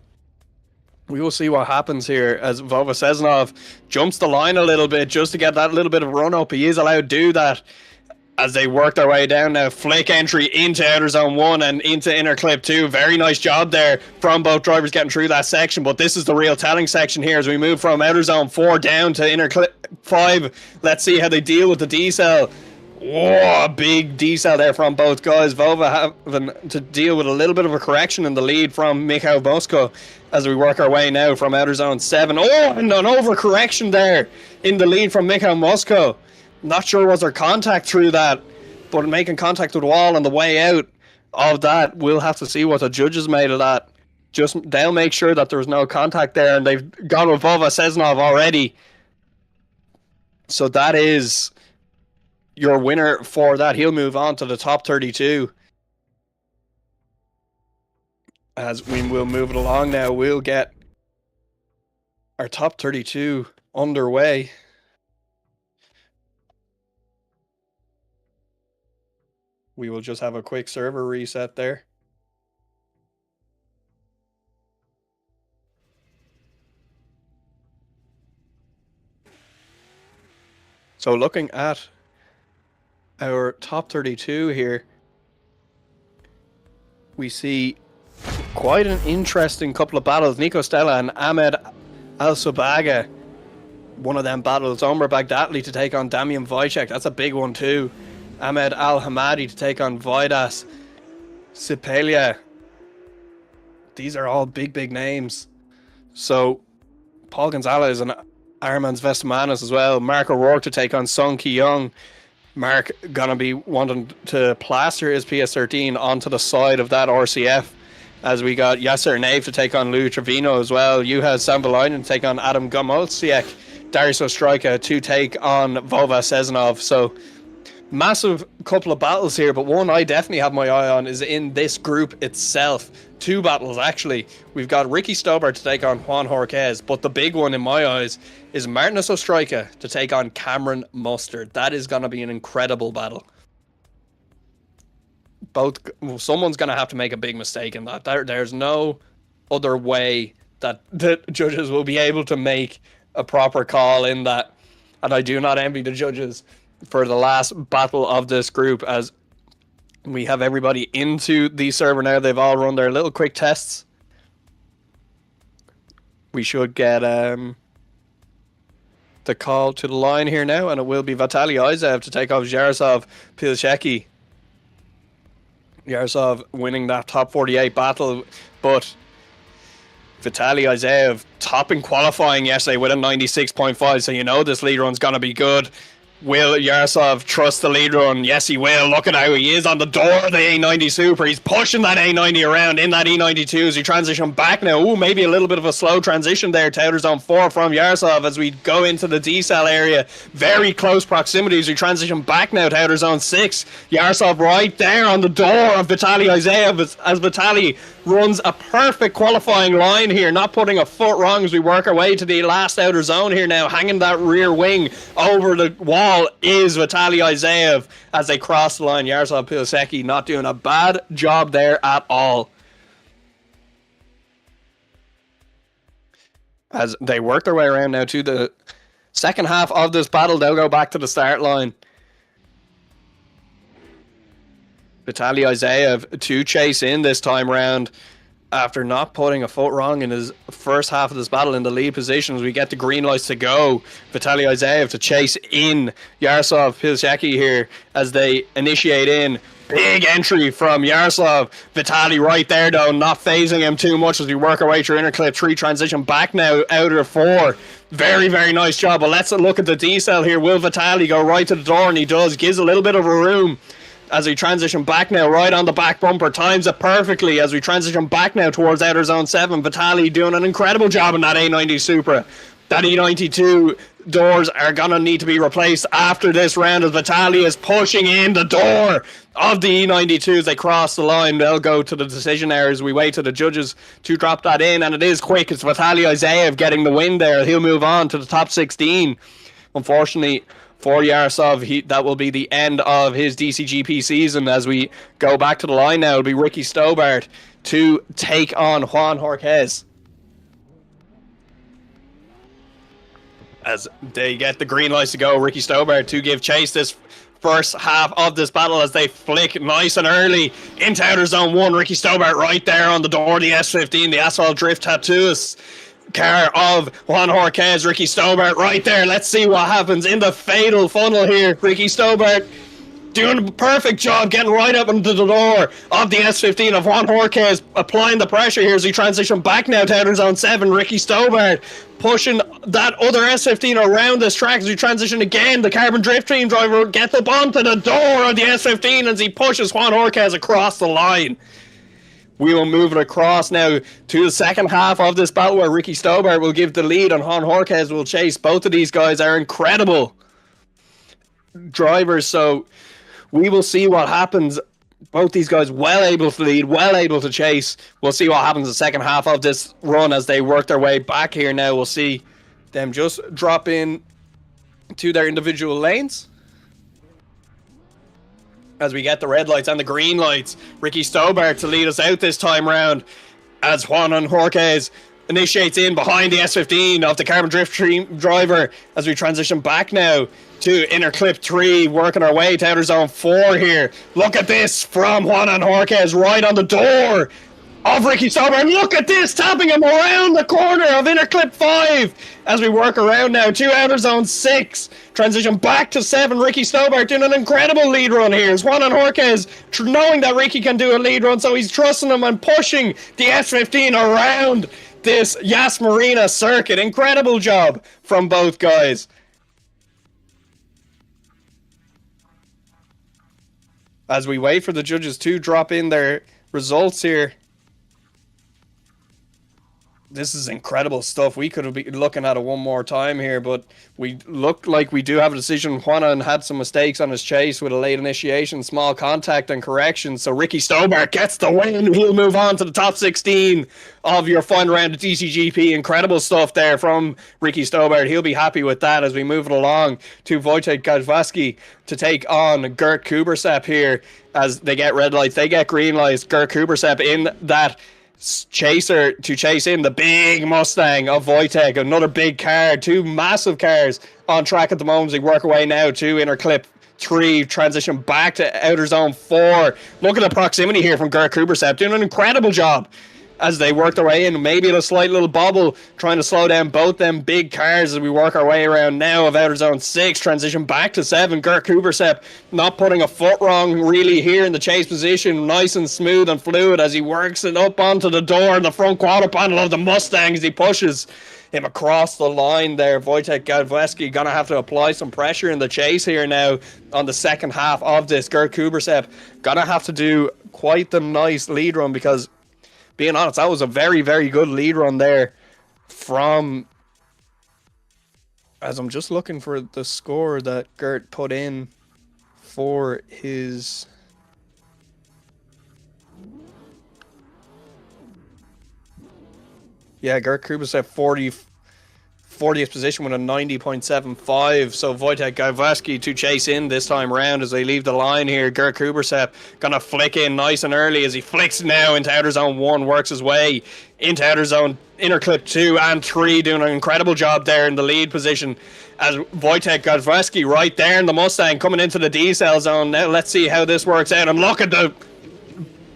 we will see what happens here as Vova Seznov jumps the line a little bit just to get that little bit of run up. He is allowed to do that as they work their way down now. Flick entry into outer zone 1 and into inner clip 2. Very nice job there from both drivers getting through that section, but this is the real telling section here as we move from outer zone 4 down to inner clip 5. Let's see how they deal with the D-cell. Whoa, a big D-cell there from both guys. Vova having to deal with a little bit of a correction in the lead from Mikhail Mosko as we work our way now from outer zone 7. Oh, and an overcorrection there in the lead from Mikhail Mosko. Not sure was there contact through that, but making contact with the wall on the way out of that, we'll have to see what the judges made of that. Just they'll make sure that there was no contact there, and they've gone with Vova Seznov already. So that is your winner for that. He'll move on to the top 32. As we will move it along now, we'll get our top 32 underway. We will just have a quick server reset there. So looking at our top 32 here, we see quite an interesting couple of battles. Nico Stella and Ahmed Al-Subaga. One of them battles. Omer Bagdatli to take on Damian Wojciech. That's a big one too. Ahmed Al-Hamadi to take on Vidas Sipelia. These are all big names. So Paul Gonzalez and Armand Vestamanis as well. Mark O'Rourke to take on Sung Ki-young. Mark gonna be wanting to plaster his PS13 onto the side of that RCF. As we got Yasser Nave to take on Lou Trevino as well. Juha Sambalainen to take on Adam Gomolsiek. Darius Ostrojka to take on Vova Seznov. So massive couple of battles here, but one I definitely have my eye on is in this group itself. Two battles actually. We've got Ricky Stobar to take on Juan Jorquez, but the big one in my eyes is Martinus Ostrojka to take on Cameron Mustard. That is going to be an incredible battle. Someone's going to have to make a big mistake in that. There's no other way that the judges will be able to make a proper call in that. And I do not envy the judges for the last battle of this group as we have everybody into the server now. They've all run their little quick tests. We should get the call to the line here now, and it will be Vitaly Izev to take off Jarosław Pilszecki. Jarosław winning that top 48 battle, but Vitaly Izev topping qualifying yesterday with a 96.5, so you know this lead run's gonna be good. Will Yarosov trust the lead run? Yes, he will. Look at how he is on the door of the A90 Super. He's pushing that A90 around in that E92 as he transition back now. Ooh, maybe a little bit of a slow transition there to outer zone 4 from Yarosov as we go into the D-cell area. Very close proximity as we transition back now to outer zone 6. Yarosov right there on the door of Vitaly Izeev as Vitaly runs a perfect qualifying line here, not putting a foot wrong as we work our way to the last outer zone here now, hanging that rear wing over the wall all is Vitaly Isaev as they cross the line. Yaroslav Pilasecki not doing a bad job there at all. As they work their way around now to the second half of this battle, they'll go back to the start line. Vitaly Isaev to chase in this time round after not putting a foot wrong in his first half of this battle in the lead position. As we get the green lights to go, Vitaly Isaev to chase in Yaroslav Pilasecki here as they initiate in. Big entry from Yaroslav. Vitaly right there though, not phasing him too much as we work our way through inner clip 3, transition back now, outer 4. Very, very nice job. But let's look at the D-cell here. Will Vitaly go right to the door? And he does. Gives a little bit of a room as we transition back now, right on the back bumper. Times it perfectly as we transition back now towards outer zone 7. Vitaly doing an incredible job in that A90 Supra. That E92 doors are going to need to be replaced after this round as Vitaly is pushing in the door of the E92 as they cross the line. They'll go to the decision areas. We wait to the judges to drop that in, and it is quick. It's Vitaly Isaev getting the win there. He'll move on to the top 16. Unfortunately for Yaroslav, that will be the end of his DCGP season. As we go back to the line now, it'll be Ricky Stobart to take on Juan Jorquez. As they get the green lights to go, Ricky Stobart to give chase this first half of this battle as they flick nice and early into outer zone 1. Ricky Stobart right there on the door, the S15, the asphalt drift tattoos car of Juan Jorquez. Ricky Stobart right there. Let's see what happens in the fatal funnel here. Ricky Stobart doing a perfect job getting right up into the door of the S15 of Juan Jorquez, applying the pressure here as he transition back now to outer zone 7. Ricky Stobart pushing that other S15 around this track as we transition again. The Carbon Drift Team driver gets up onto the door of the S15 as he pushes Juan Jorquez across the line. We will move it across now to the second half of this battle where Ricky Stobart will give the lead and Juan Jorquez will chase. Both of these guys are incredible drivers, so we will see what happens. Both these guys well able to lead, well able to chase. We'll see what happens in the second half of this run as they work their way back here now. We'll see them just drop in to their individual lanes as we get the red lights and the green lights. Ricky Stobart to lead us out this time round as Juan Jorquez initiates in behind the S15 of the Carbon Drift Team driver as we transition back now to inner clip 3, working our way to outer zone 4 here. Look at this from Juan Jorquez right on the door of Ricky Stobart. Look at this, tapping him around the corner of inner clip 5 as we work around now to outer zone 6. Transition back to 7. Ricky Stobart doing an incredible lead run here. It's Juan Jorquez knowing that Ricky can do a lead run, so he's trusting him and pushing the S15 around this Yas Marina circuit. Incredible job from both guys. As we wait for the judges to drop in their results here. This is incredible stuff. We could have been looking at it one more time here, but we look like we do have a decision. Juan had some mistakes on his chase with a late initiation, small contact and correction. So Ricky Stobart gets the win. He'll move on to the top 16 of your final round of DCGP. Incredible stuff there from Ricky Stobart. He'll be happy with that as we move it along to Wojtek Gajewski to take on Gert Kubersep here as they get red lights. They get green lights. Gert Kubersep in that chaser to chase in the big Mustang of Wojtek. Another big car, 2 massive cars on track at the moment. They work away now to inner clip 3, transition back to outer zone 4. Look at the proximity here from Gert Kubersep, doing an incredible job as they work their way in. Maybe a slight little bobble trying to slow down both them big cars as we work our way around now of outer zone 6. Transition back to 7. Gert Kubersep not putting a foot wrong really here in the chase position. Nice and smooth and fluid as he works it up onto the door in the front quarter panel of the Mustang as he pushes him across the line there. Wojtek Gajewski gonna have to apply some pressure in the chase here now on the second half of this. Gert Kubersep gonna have to do quite the nice lead run because, being honest, that was a very, very good lead run there from, as I'm just looking for the score that Gert put in for his Gert Kubersep 40 40th position with a 90.75. So Wojtek Gajewski to chase in this time round as they leave the line here. Gert Kubersep gonna flick in nice and early as he flicks now into outer zone 1, works his way into outer zone inner clip 2 and 3, doing an incredible job there in the lead position as Wojtek Gajewski right there in the Mustang coming into the D-cell zone. Now let's see how this works out, and look at the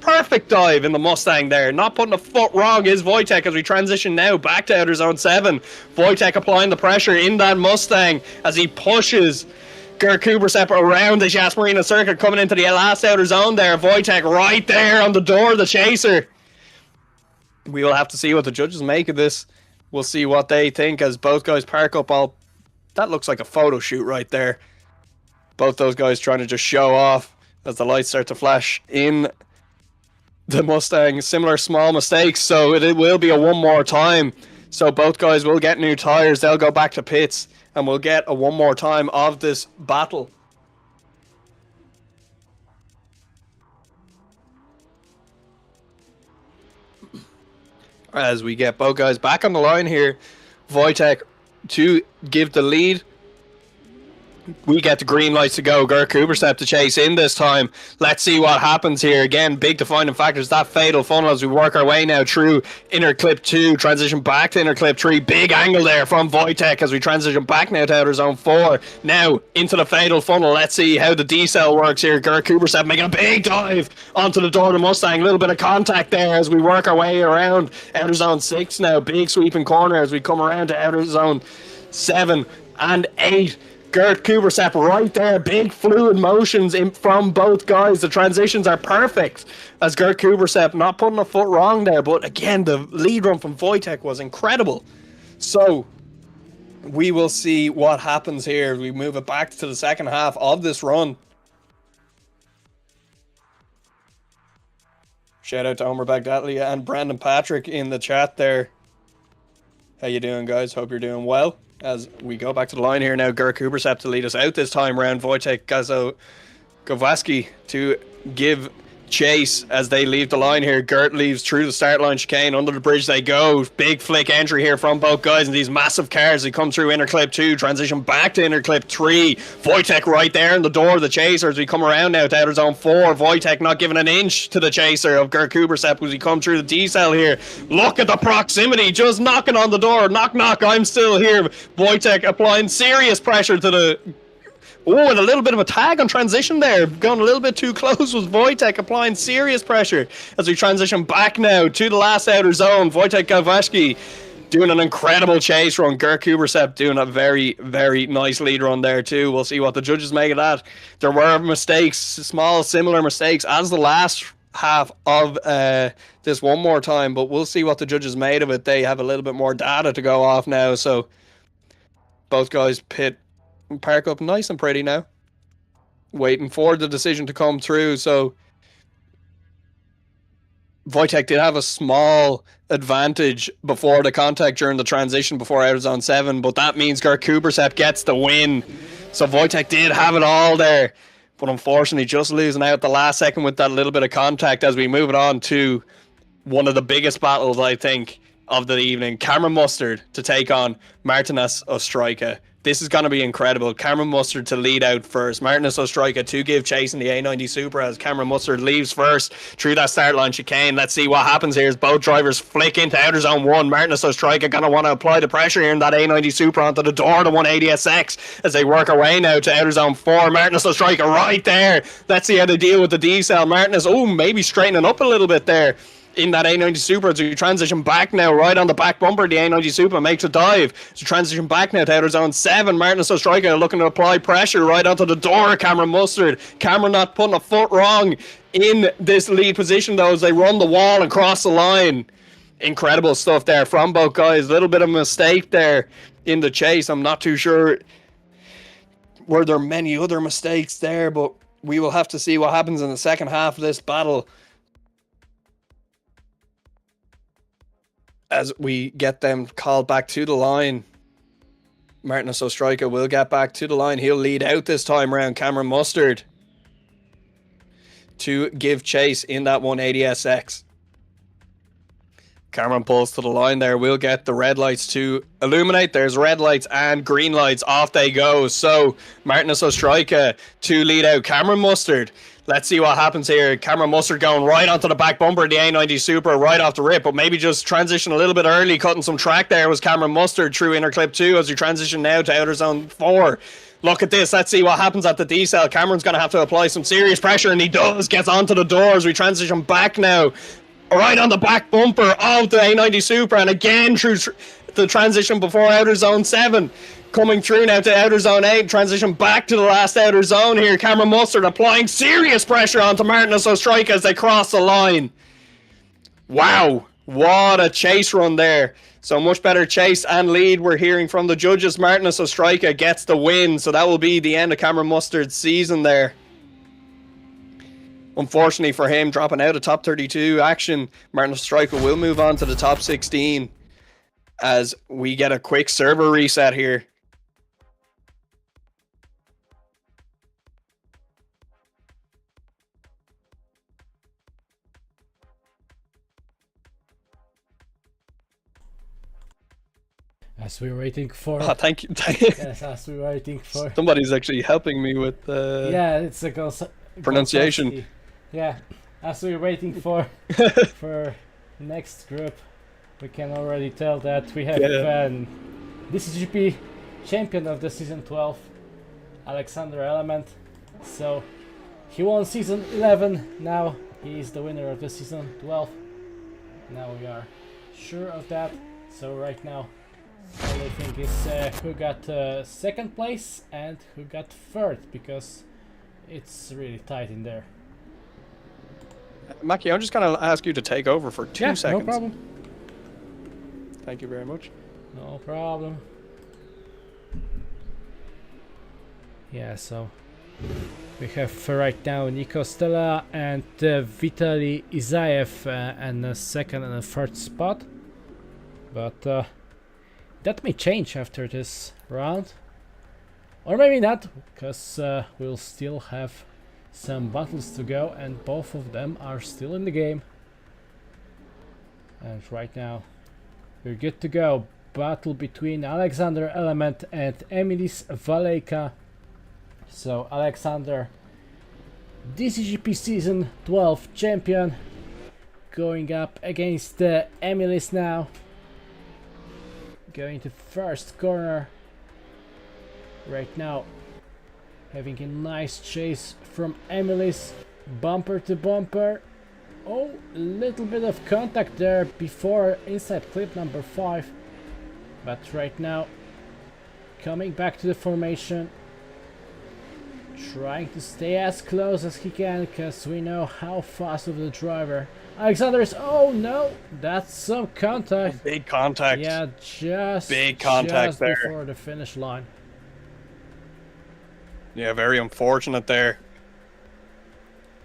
perfect dive in the Mustang there. Not putting a foot wrong is Wojtek as we transition now back to outer zone 7. Wojtek applying the pressure in that Mustang as he pushes Gert Kubersep around the Yas Marina circuit, coming into the last outer zone there. Wojtek right there on the door of the chaser. We will have to see what the judges make of this. We'll see what they think as both guys park up. That looks like a photo shoot right there. Both those guys trying to just show off as the lights start to flash in the Mustang. Similar small mistakes, so it will be a one more time. So both guys will get new tires. They'll go back to pits, and we'll get a one more time of this battle. As we get both guys back on the line here, Wojtek to give the lead. We get the green lights to go. Gert Kubersep to chase in this time. Let's see what happens here. Again, big defining factors, that fatal funnel as we work our way now through inner clip 2, transition back to inner clip 3. Big angle there from Wojtek as we transition back now to outer zone 4. Now into the fatal funnel. Let's see how the D-cell works here. Gert Kubersep making a big dive onto the door of the Mustang. A little bit of contact there as we work our way around outer zone 6 now. Big sweeping corner as we come around to outer zone 7 and 8. Gert Kubersep right there, big fluid motions from both guys. The transitions are perfect as Gert Kubersep not putting a foot wrong there, but again, the lead run from Wojtek was incredible. So we will see what happens here. We move it back to the second half of this run. Shout out to Omer Bagdadli and Brandon Patrick in the chat there. How you doing, guys? Hope you're doing well. As we go back to the line here now, Gert Kubersep to lead us out this time round. Wojtek Gajewski to give chase as they leave the line here. Gert leaves through the start line chicane. Under the bridge they go. Big flick entry here from both guys in these massive cars. They come through inner clip 2, transition back to inner clip 3. Wojtek right there in the door of the chaser as we come around now to outer zone 4. Wojtek not giving an inch to the chaser of Gert Kubersep as we come through the D-cell here. Look at the proximity, just knocking on the door. Knock, knock, I'm still here. Wojtek applying serious pressure to the... Oh, and a little bit of a tag on transition there. Going a little bit too close was Wojtek applying serious pressure as we transition back now to the last outer zone. Wojtek Gajewski doing an incredible chase run. Gert Kubersep doing a very, very nice lead run there too. We'll see what the judges make of that. There were mistakes, small similar mistakes as the last half of this one more time, but we'll see what the judges made of it. They have a little bit more data to go off now, so both guys park up nice and pretty now, waiting for the decision to come through. So Wojtek did have a small advantage before the contact during the transition before outer zone 7, but that means Gert Kubersep gets the win. So Wojtek did have it all there, but unfortunately just losing out the last second with that little bit of contact as we move it on to one of the biggest battles, I think, of the evening. Cameron Mustard to take on Martinez Ostrojka. This is going to be incredible. Cameron Mustard to lead out first. Martinez Ostrojka to give chase in the A90 Supra as Cameron Mustard leaves first through that start line chicane. Let's see what happens here as both drivers flick into outer zone 1. Martinez Ostrojka going to want to apply the pressure here in that A90 Supra onto the door of the 180SX as they work our way now to outer zone 4. Martinez Ostrojka right there. Let's see how they deal with the D-cell. Martinez, maybe straightening up a little bit there in that A90 Supra as we transition back now right on the back bumper. The A90 Supra makes a dive to transition back now to outer zone 7. Martinez Ostrojka looking to apply pressure right onto the door of Cameron Mustard. Cameron not putting a foot wrong in this lead position though as they run the wall and cross the line. Incredible stuff there from both guys. A little bit of a mistake there in the chase. I'm not too sure were there many other mistakes there, but we will have to see what happens in the second half of this battle as we get them called back to the line. Martinez Ostrojka will get back to the line. He'll lead out this time round. Cameron Mustard to give chase in that 180SX. Cameron pulls to the line there. We'll get the red lights to illuminate. There's red lights and green lights. Off they go. So Martinez Ostrojka to lead out Cameron Mustard. Let's see what happens here. Cameron Mustard going right onto the back bumper of the A90 Super right off the rip, but maybe just transition a little bit early, cutting some track there was Cameron Mustard through inner clip 2 as we transition now to outer zone 4. Look at this. Let's see what happens at the D-cell. Cameron's going to have to apply some serious pressure, and he does. Gets onto the doors. We transition back now. Right on the back bumper of the A90 Super, and again through the transition before outer zone 7. Coming through now to outer zone 8, transition back to the last outer zone here. Cameron Mustard applying serious pressure onto Martinez Ostrojka as they cross the line. Wow, what a chase run there. So much better chase and lead we're hearing from the judges. Martinez Ostrojka gets the win, so that will be the end of Cameron Mustard's season there. Unfortunately for him, dropping out of top 32 action, Martinez Ostrojka will move on to the top 16 as we get a quick server reset here. As we're waiting for... Oh, thank you. Yes, as we're waiting for... Somebody's actually helping me with yeah, it's a pronunciation. Yeah, as we're waiting for for next group, we can already tell that we have DCGP champion of the season 12, Alexander Element. So he won season 11, now he is the winner of the season 12. Now we are sure of that. So right now all I think is who got second place and who got third, because it's really tight in there. Mackie, I'm just going to ask you to take over for 2 seconds. No problem. Thank you very much. No problem. Yeah, so we have right now Nico Stella and Vitaly Isaev and a second and a third spot. But that may change after this round. Or maybe not, because we'll still have some battles to go and both of them are still in the game. And right now we're good to go. Battle between Alexander Element and Emilis Valejka. So Alexander, DCGP season 12 champion, going up against Emilis now. Going to first corner. Right now having a nice chase from Emilis, bumper to bumper. Oh, a little bit of contact there before inside clip number 5, but right now coming back to the formation, trying to stay as close as he can, because we know how fast of the driver Alexander is. Oh no, that's some contact. Big contact. Yeah, just big contact just there before the finish line. Yeah, very unfortunate there.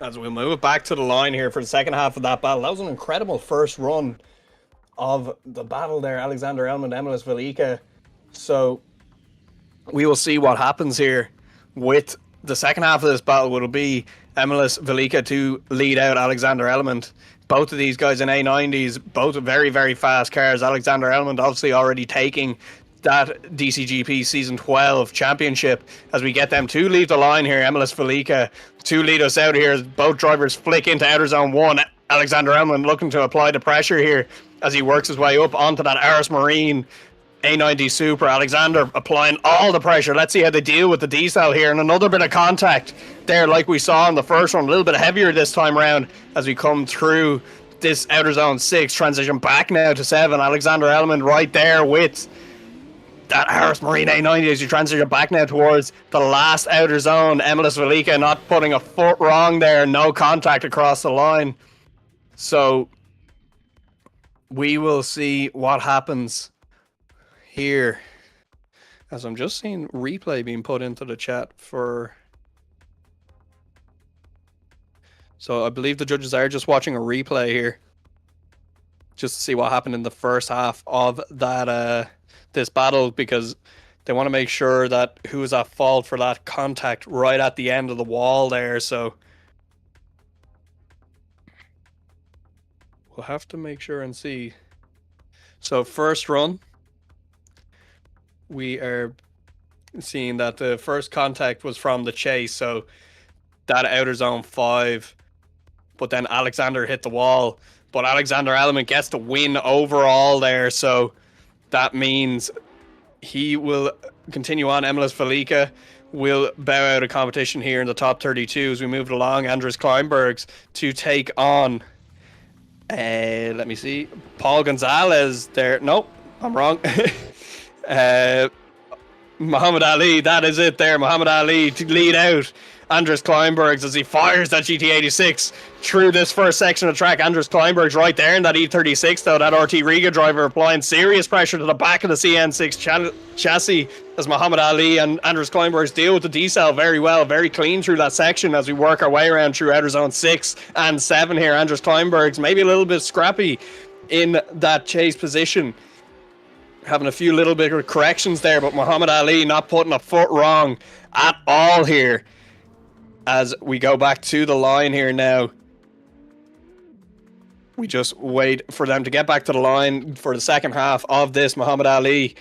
As we move it back to the line here for the second half of that battle. That was an incredible first run of the battle there, Alexander Element, Emilis Valejka. So we will see what happens here with the second half of this battle. Will be Emilis Valejka to lead out Alexander Element. Both of these guys in A90s, both very, very fast cars. Alexander Element obviously already taking that DCGP Season 12 championship as we get them to leave the line here. Emilis Valejka to lead us out here as both drivers flick into outer zone 1. Alexander Element looking to apply the pressure here as he works his way up onto that Yas Marina A90 Super. Alexander applying all the pressure. Let's see how they deal with the D-cell here, and another bit of contact there like we saw in the first one, a little bit heavier this time around as we come through this outer zone 6, transition back now to 7. Alexander Element right there with that Yas Marina A90 as you transition back now towards the last outer zone. Emilis Valejka not putting a foot wrong there, no contact across the line. So we will see what happens here, as I'm just seeing replay being put into the chat for... So I believe the judges are just watching a replay here just to see what happened in the first half of that this battle, because they want to make sure that who is at fault for that contact right at the end of the wall there. So we'll have to make sure and see So first run, we are seeing that the first contact was from the chase, so that outer zone 5, but then Alexander hit the wall, but Alexander Element gets the win overall there, so that means he will continue on. Emilis Felica will bow out of competition here in the top 32 as we move along. Andres Kleinbergs to take on, let me see, Paul Gonzalez there. Nope, I'm wrong. Muhammad Ali, that is it there. Muhammad Ali to lead out Andres Kleinbergs as he fires that GT86 through this first section of track. Andres Kleinbergs right there in that E36 though, that RT Riga driver applying serious pressure to the back of the CN6 chassis as Muhammad Ali and Andres Kleinbergs deal with the decel very well, very clean through that section as we work our way around through outer zone 6 and 7 here. Andres Kleinbergs maybe a little bit scrappy in that chase position, having a few little bit of corrections there, but Muhammad Ali not putting a foot wrong at all here as we go back to the line here now. We just wait for them to get back to the line for the second half of this. Muhammad Ali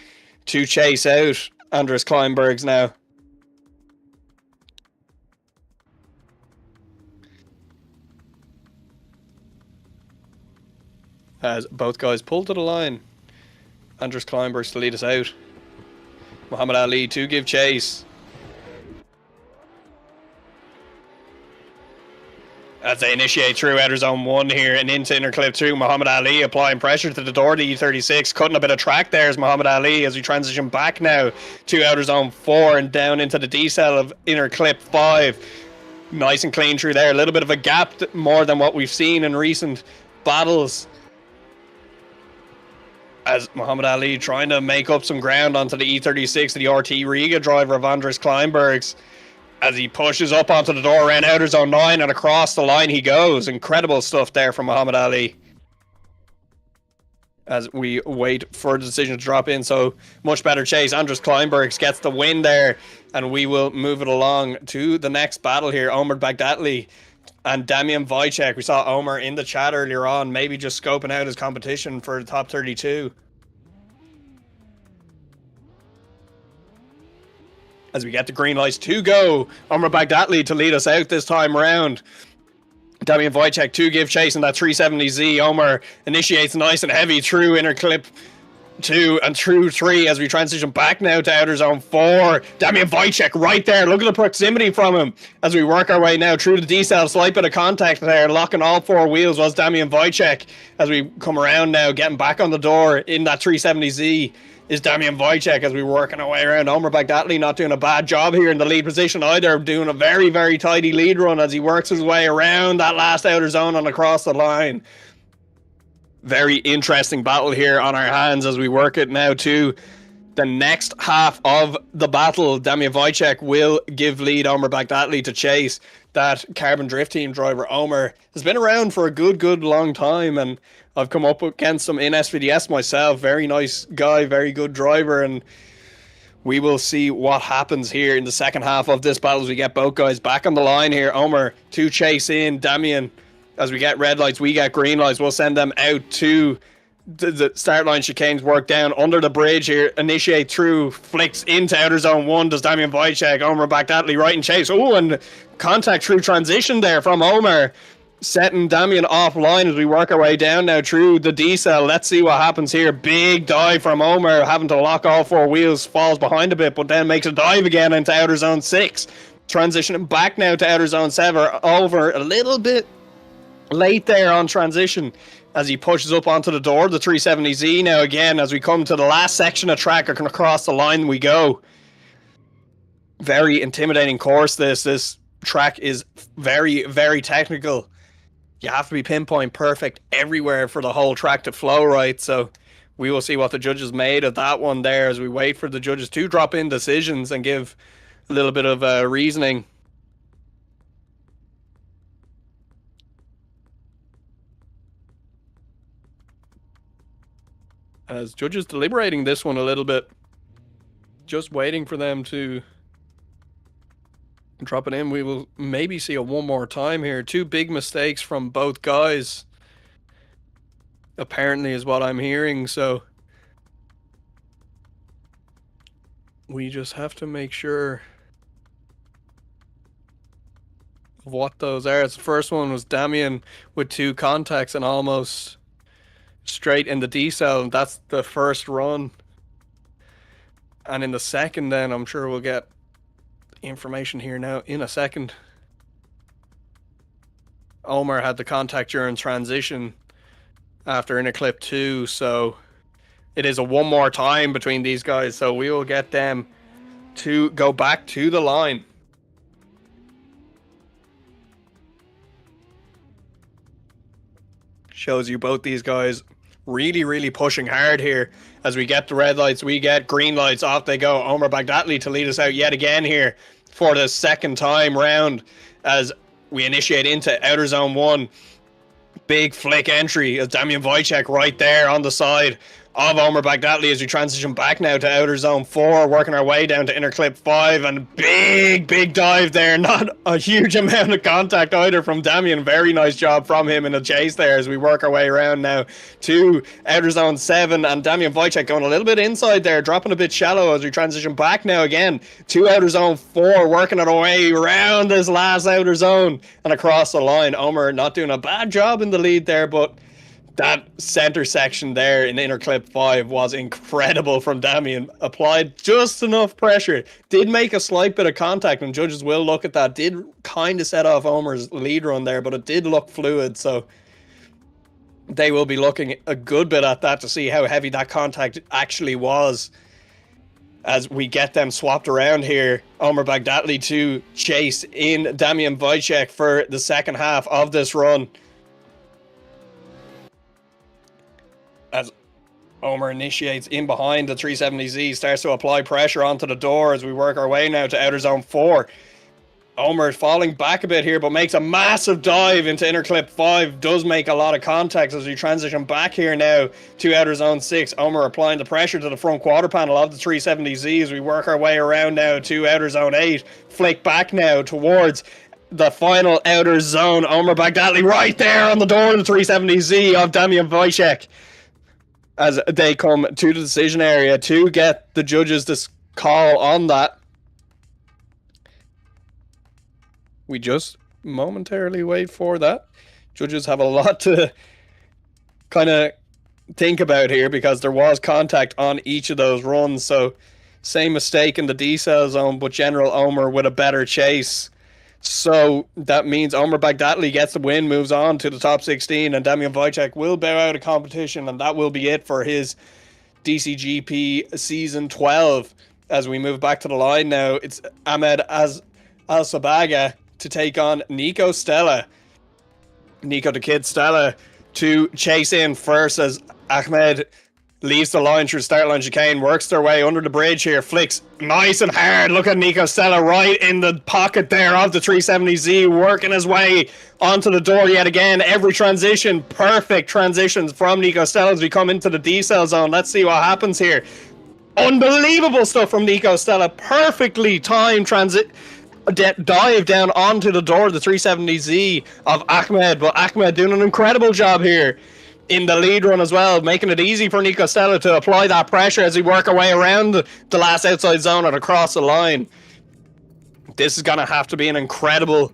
to chase out Andres Kleinbergs now. As both guys pull to the line. Andres Kleinbergs to lead us out. Muhammad Ali to give chase. As they initiate through outer zone 1 here and into inner clip 2, Muhammad Ali applying pressure to the door to E36, cutting a bit of track there is Muhammad Ali as we transition back now to outer zone 4 and down into the decel of inner clip 5. Nice and clean through there, a little bit of a gap more than what we've seen in recent battles, as Muhammad Ali trying to make up some ground onto the E36, the RT Riga driver of Andres Kleinbergs, as he pushes up onto the door around outer zone 9 and across the line he goes. Incredible stuff there from Muhammad Ali as we wait for the decision to drop in. So much better chase. Andres Kleinbergs gets the win there, and we will move it along to the next battle here. Omer Bagdatli and Damian Wojciech. We saw Omer in the chat earlier on, maybe just scoping out his competition for the top 32. As we get the green lights to go, Omer Bagdatli to lead us out this time around. Damian Wojciech to give chase in that 370Z. Omer initiates nice and heavy through inner clip 2 and through 3 as we transition back now to outer zone 4. Damian Wojciech right there. Look at the proximity from him as we work our way now through the decel. Slight bit of contact there. Locking all 4 wheels was Damian Wojciech as we come around now, getting back on the door in that 370Z. Is Damian Wojciech as we working our way around. Omer Bagdatli not doing a bad job here in the lead position either, doing a very, very tidy lead run as he works his way around that last outer zone and across the line. Very interesting battle here on our hands as we work it now to the next half of the battle. Damian Wojciech will give lead Omer Bagdatli to chase that Carbon Drift Team driver. Omer has been around for a good long time, and I've come up against him in SVDS myself. Very nice guy, very good driver, and we will see what happens here in the second half of this battle as we get both guys back on the line here. Omer to chase in Damian. As we get red lights, we get green lights. We'll send them out to the start line chicanes, work down under the bridge here, initiate through, flicks into outer zone 1, does Damian Wojciech. Omer Bagdatli right in chase. Oh, and contact through transition there from Omer, setting Damian offline as we work our way down now through the decel. Let's see what happens here. Big dive from Omer, having to lock all 4 wheels, falls behind a bit, but then makes a dive again into outer zone 6. Transitioning back now to outer zone 7, over a little bit late there on transition as he pushes up onto the door, the 370Z now again as we come to the last section of track and across the line we go. Very intimidating course this track is very, very technical. You have to be pinpoint perfect everywhere for the whole track to flow right, so we will see what the judges made of that one there as we wait for the judges to drop in decisions and give a little bit of reasoning. As judges deliberating this one a little bit, just waiting for them to drop it in. We will maybe see it one more time here. 2 big mistakes from both guys, apparently, is what I'm hearing. So We just have to make sure of what those are. The first one was Damien with 2 contacts and almost straight in the decel. That's the first run. And in the second, then I'm sure we'll get information here now in a second. Omer had the contact during transition after inner clip 2, so it is a one more time between these guys, so we will get them to go back to the line. Shows you both these guys really pushing hard here. As we get the red lights, we get green lights, off they go. Omer Baghdadi to lead us out yet again here for the second time round as we initiate into outer zone 1. Big flick entry as Damian Wojciech right there on the side of Omer Baghdadi as we transition back now to outer zone 4, working our way down to inner clip 5, and big dive there. Not a huge amount of contact either from Damian. Very nice job from him in the chase there as we work our way around now to outer zone 7, and Damian Wojciech going a little bit inside there, dropping a bit shallow as we transition back now again to outer zone 4, working our way around this last outer zone and across the line. Omer not doing a bad job in the lead there, but that center section there in inner clip 5 was incredible from Damian. Applied just enough pressure. Did make a slight bit of contact, and judges will look at that. Did kind of set off Omer's lead run there, but it did look fluid, so they will be looking a good bit at that to see how heavy that contact actually was as we get them swapped around here. Omer Baghdadi to chase in Damian Wojciech for the second half of this run. As Omer initiates in behind the 370Z, starts to apply pressure onto the door as we work our way now to outer zone 4. Omer falling back a bit here, but makes a massive dive into inner clip 5. Does make a lot of contacts as we transition back here now to outer zone 6. Omer applying the pressure to the front quarter panel of the 370Z as we work our way around now to outer zone 8. Flick back now towards the final outer zone. Omer Baghdadi right there on the door of the 370Z of Damian Wojciech as they come to the decision area to get the judges this call on that. We just momentarily wait for that. Judges have a lot to kind of think about here because there was contact on each of those runs. So same mistake in the decel zone, but General Omer with a better chase. So that means Omer Baghdadi gets the win, moves on to the top 16, and Damian Wojciech will bow out of competition, and that will be it for his DCGP Season 12. As we move back to the line now, it's Ahmed Al-Sabaga to take on Nico Stella. Nico the Kid Stella to chase in first as Ahmed leaves the line through start line chicane, works their way under the bridge here, flicks nice and hard. Look at Nico Stella right in the pocket there of the 370Z, working his way onto the door yet again. Every transition, perfect transitions from Nico Stella as we come into the decel zone. Let's see what happens here. Unbelievable stuff from Nico Stella. Perfectly timed dive down onto the door of the 370Z of Ahmed, but Ahmed doing an incredible job here in the lead run as well, making it easy for Nico Stella to apply that pressure as we work our way around the last outside zone and across the line. This is going to have to be an incredible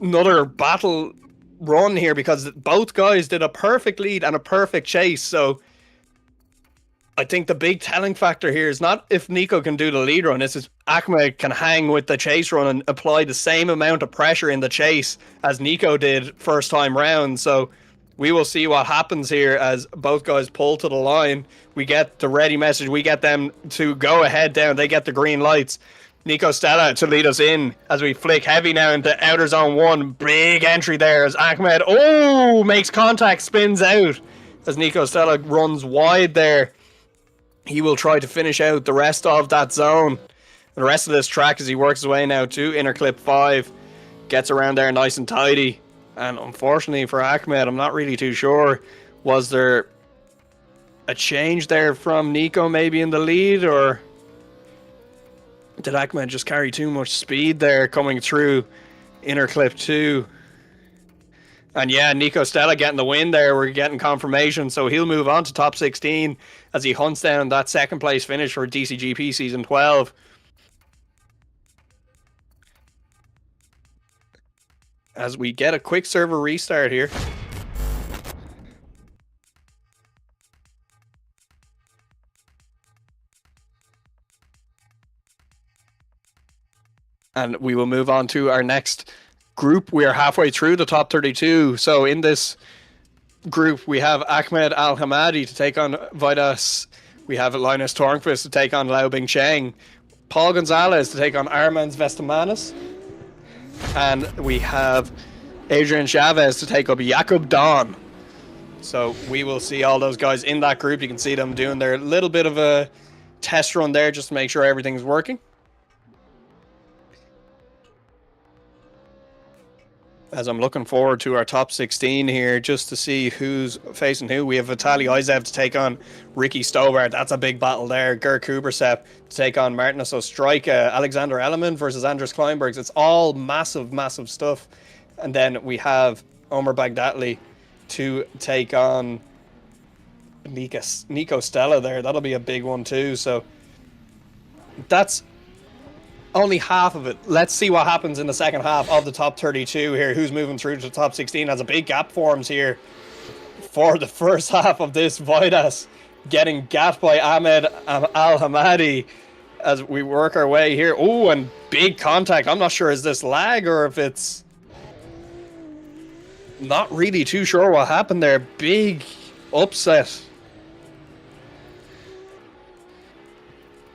another battle run here because both guys did a perfect lead and a perfect chase. So I think the big telling factor here is not if Nico can do the lead run, it's if Ahmed can hang with the chase run and apply the same amount of pressure in the chase as Nico did first time round. So we will see what happens here as both guys pull to the line. We get the ready message. We get them to go ahead down. They get the green lights. Nico Stella to lead us in as we flick heavy now into outer zone 1. Big entry there as Ahmed, makes contact, spins out as Nico Stella runs wide there. He will try to finish out the rest of that zone. The rest of this track as he works his way now to inner clip 5. Gets around there nice and tidy. And unfortunately for Ahmed, I'm not really too sure. Was there a change there from Nico maybe in the lead, or did Ahmed just carry too much speed there coming through inner clip 2? And yeah, Nico Stella getting the win there. We're getting confirmation. So he'll move on to top 16 as he hunts down that second place finish for DCGP Season 12. As we get a quick server restart here. And we will move on to our next group. We are halfway through the top 32. So in this group, we have Ahmed Al Hamadi to take on Vidas. We have Linus Tornquist to take on Lau Bing Cheng. Paul Gonzalez to take on Armand Vestamanis. And we have Adrian Chavez to take up Jakub Dawn. So we will see all those guys in that group. You can see them doing their little bit of a test run there just to make sure everything's working. As I'm looking forward to our top 16 here, just to see who's facing who. We have Vitaly Izev to take on Ricky Stobart. That's a big battle there. Ger Kubersep to take on Martinus Ostrojka. Alexander Elliman versus Andres Kleinbergs. It's all massive, massive stuff. And then we have Omer Bagdatli to take on Nico Stella there. That'll be a big one too. So that's only half of it. Let's see what happens in the second half of the top 32 here. Who's moving through to the top 16 as a big gap forms here for the first half of this. Vidas getting gapped by Ahmed Al Hamadi as we work our way here. Oh, and big contact. I'm not sure, is this lag or if it's... Not really too sure what happened there. Big upset.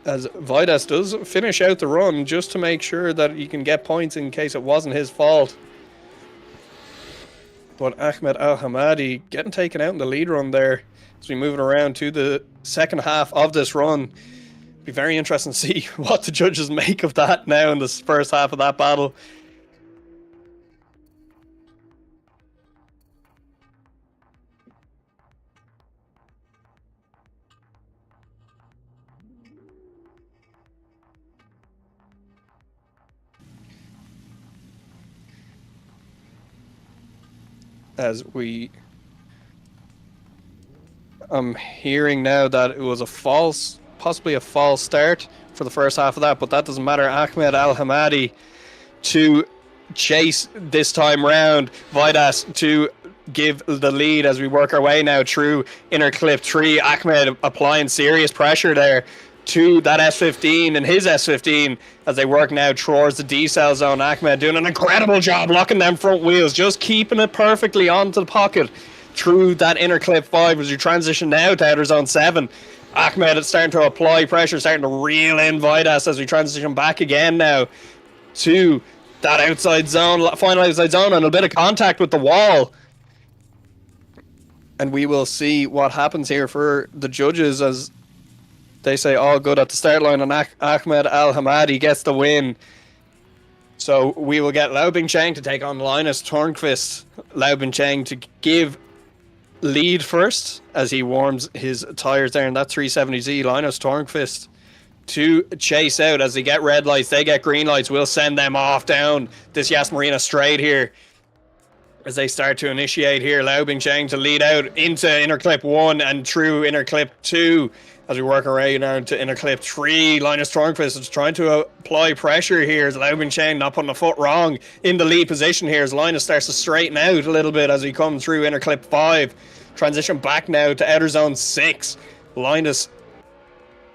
As Vidas does finish out the run just to make sure that he can get points in case it wasn't his fault. But Ahmed Al Hamadi getting taken out in the lead run there as we move it around to the second half of this run. Be very interesting to see what the judges make of that now in this first half of that battle. As I'm hearing now that it was possibly a false start for the first half of that, but that doesn't matter. Ahmed Al Hamadi to chase this time round. Vidas to give the lead as we work our way now through inner clip 3. Ahmed applying serious pressure there to that S15 and his S15 as they work now towards the D-cell zone. Ahmed doing an incredible job locking them front wheels, just keeping it perfectly onto the pocket through that inner clip 5 as you transition now to outer zone 7. Ahmed is starting to apply pressure, starting to reel in Vidas as we transition back again now to that outside zone, final outside zone, and a bit of contact with the wall. And we will see what happens here for the judges as they say all good at the start line, and Ahmed Al Hamadi gets the win. So we will get Lau Bing Cheng to take on Linus Tornquist. Lau Bing Cheng to give lead first as he warms his tires there in that 370Z. Linus Tornquist to chase out as they get red lights, they get green lights. We'll send them off down this Yas Marina straight here as they start to initiate here. Lau Bing Cheng to lead out into inner clip 1 and through inner clip 2 as we work our way now to inner clip 3. Linus Tornquist is trying to apply pressure here as Lau Bing Cheng not putting a foot wrong in the lead position here as Linus starts to straighten out a little bit as we come through inner clip 5. Transition back now to outer zone 6. Linus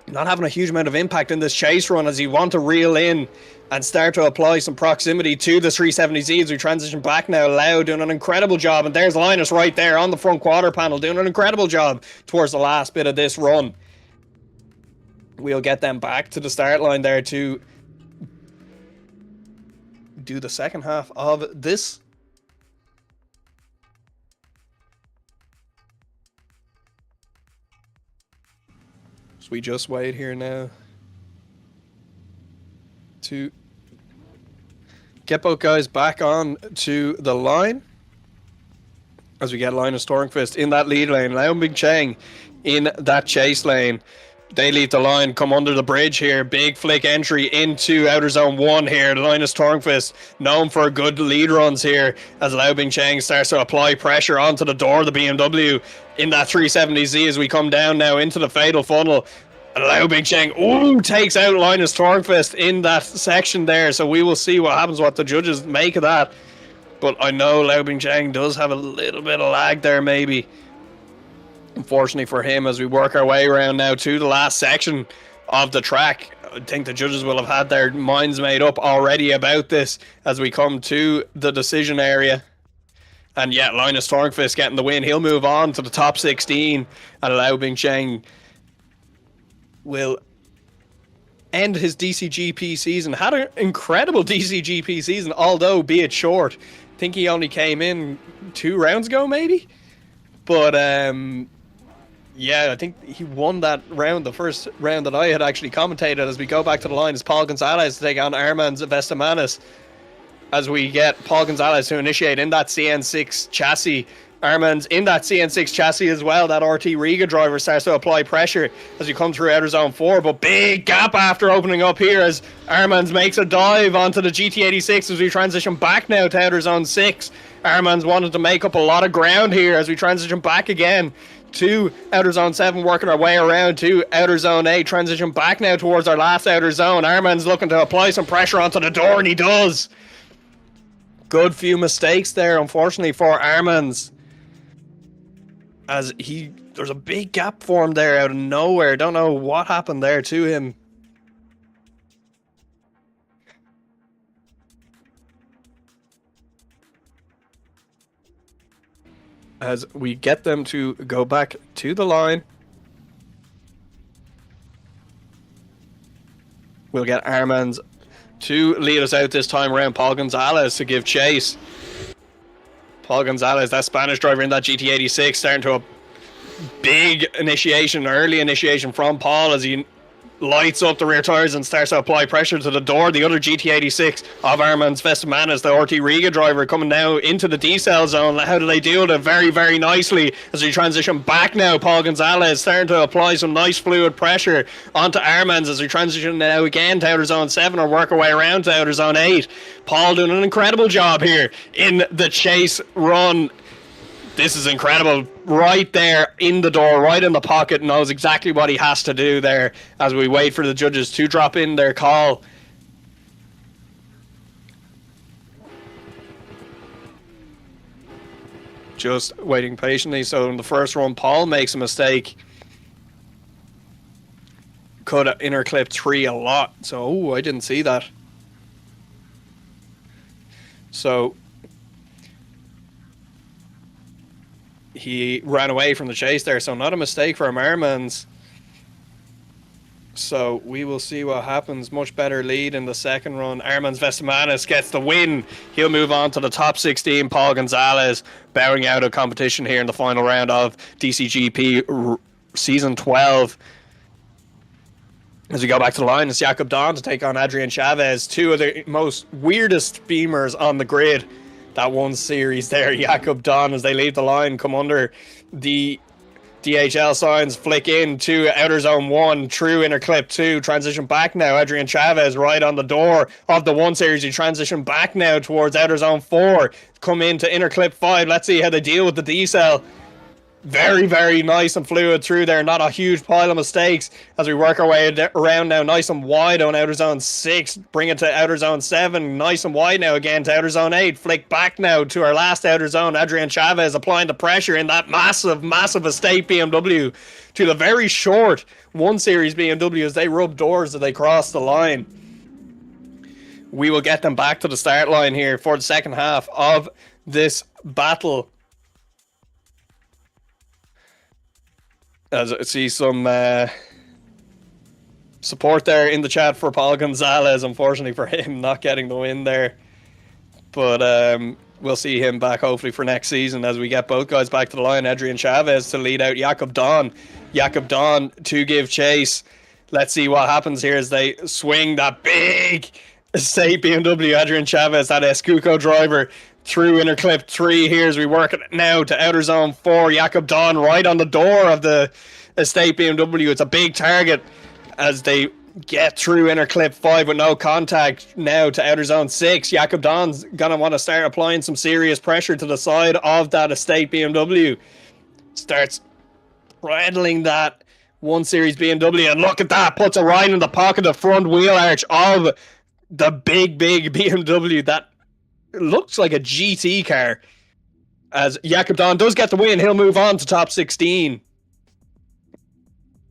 not having a huge amount of impact in this chase run as he want to reel in and start to apply some proximity to the 370Z as we transition back now. Lau doing an incredible job, and there's Linus right there on the front quarter panel doing an incredible job towards the last bit of this run. We'll get them back to the start line there to do the second half of this. So we just wait here now to get both guys back on to the line as we get Linus Tornquist in that lead lane, Lau Bing Cheng in that chase lane. They leave the line, come under the bridge here. Big flick entry into outer zone 1 here. Linus Tornqvist, known for good lead runs here, as Lau Bingcheng starts to apply pressure onto the door of the BMW in that 370Z as we come down now into the fatal funnel. And Lau Bingcheng, takes out Linus Tornqvist in that section there. So we will see what happens, what the judges make of that. But I know Lau Bingcheng does have a little bit of lag there, maybe. Unfortunately for him, as we work our way around now to the last section of the track, I think the judges will have had their minds made up already about this as we come to the decision area. And yeah, Linus Tornqvist getting the win. He'll move on to the top 16, and Lau Bingcheng will end his DCGP season. Had an incredible DCGP season, although be it short. I think he only came in 2 rounds ago, maybe? But, yeah, I think he won that round, the first round that I had actually commentated. As we go back to the line, is Paul Gonzalez to take on Armand Vestamanis. As we get Paul Gonzalez to initiate in that CN6 chassis. Armand's in that CN6 chassis as well. That RT Riga driver starts to apply pressure as you come through outer zone 4. But big gap after opening up here as Armand's makes a dive onto the GT86 as we transition back now to outer zone 6. Armand's wanted to make up a lot of ground here as we transition back again to outer zone 7, working our way around to outer zone 8, transition back now towards our last outer zone. Armand's looking to apply some pressure onto the door, and he does. Good few mistakes there, unfortunately, for Armand's, as there's a big gap formed there out of nowhere. Don't know what happened there to him. As we get them to go back to the line. We'll get Armand to lead us out this time around. Paul Gonzalez to give chase. Paul Gonzalez, that Spanish driver in that GT86, starting to a big initiation, early initiation from Paul as he lights up the rear tires and starts to apply pressure to the door. The other GT86 of Armand Vestamanis, the RT Riga driver, coming now into the D-cell zone. How do they deal with it? Very, very nicely as we transition back now. Paul Gonzalez starting to apply some nice fluid pressure onto Armand as we transition now again to outer zone 7 or work our way around to outer zone 8. Paul doing an incredible job here in the chase run. This is incredible. Right there in the door, right in the pocket, knows exactly what he has to do there as we wait for the judges to drop in their call. Just waiting patiently. So in the first run, Paul makes a mistake. Could have interclipped 3 a lot. So, I didn't see that. So he ran away from the chase there, so not a mistake for Armand's. So we will see what happens. Much better lead in the second run. Armand Vestamanis gets the win. He'll move on to the top 16. Paul Gonzalez bowing out of competition here in the final round of DCGP Season 12. As we go back to the line, it's Jakub Don to take on Adrian Chavez. 2 of the most weirdest beamers on the grid. That one series there, Jakub Don, as they leave the line, come under the DHL signs, flick in to outer zone 1, true interclip 2, transition back now. Adrian Chavez right on the door of the 1 series. You transition back now towards outer zone 4, come into interclip 5. Let's see how they deal with the D-cell. Very, very nice and fluid through there. Not a huge pile of mistakes as we work our way around now. Nice and wide on outer zone 6. Bring it to outer zone 7. Nice and wide now again to outer zone 8. Flick back now to our last outer zone. Adrian Chavez applying the pressure in that massive, massive estate BMW to the very short 1 series BMW as they rub doors as they cross the line. We will get them back to the start line here for the second half of this battle. As I see some support there in the chat for Paul Gonzalez, unfortunately for him not getting the win there. But we'll see him back hopefully for next season as we get both guys back to the line. Adrian Chavez to lead out Jakub Don. Jakub Don to give chase. Let's see what happens here as they swing that big estate BMW. Adrian Chavez, that Escuco driver, through interclip 3 here as we work it now to outer zone 4. Jakub Don right on the door of the Estate BMW. It's a big target as they get through inner clip 5 with no contact now to outer zone 6. Jakub Don's gonna want to start applying some serious pressure to the side of that Estate BMW. Starts rattling that 1 Series BMW, and look at that, puts it right in the pocket of the front wheel arch of the big BMW that looks like a GT car. As Jakub Don does get the win, he'll move on to top 16.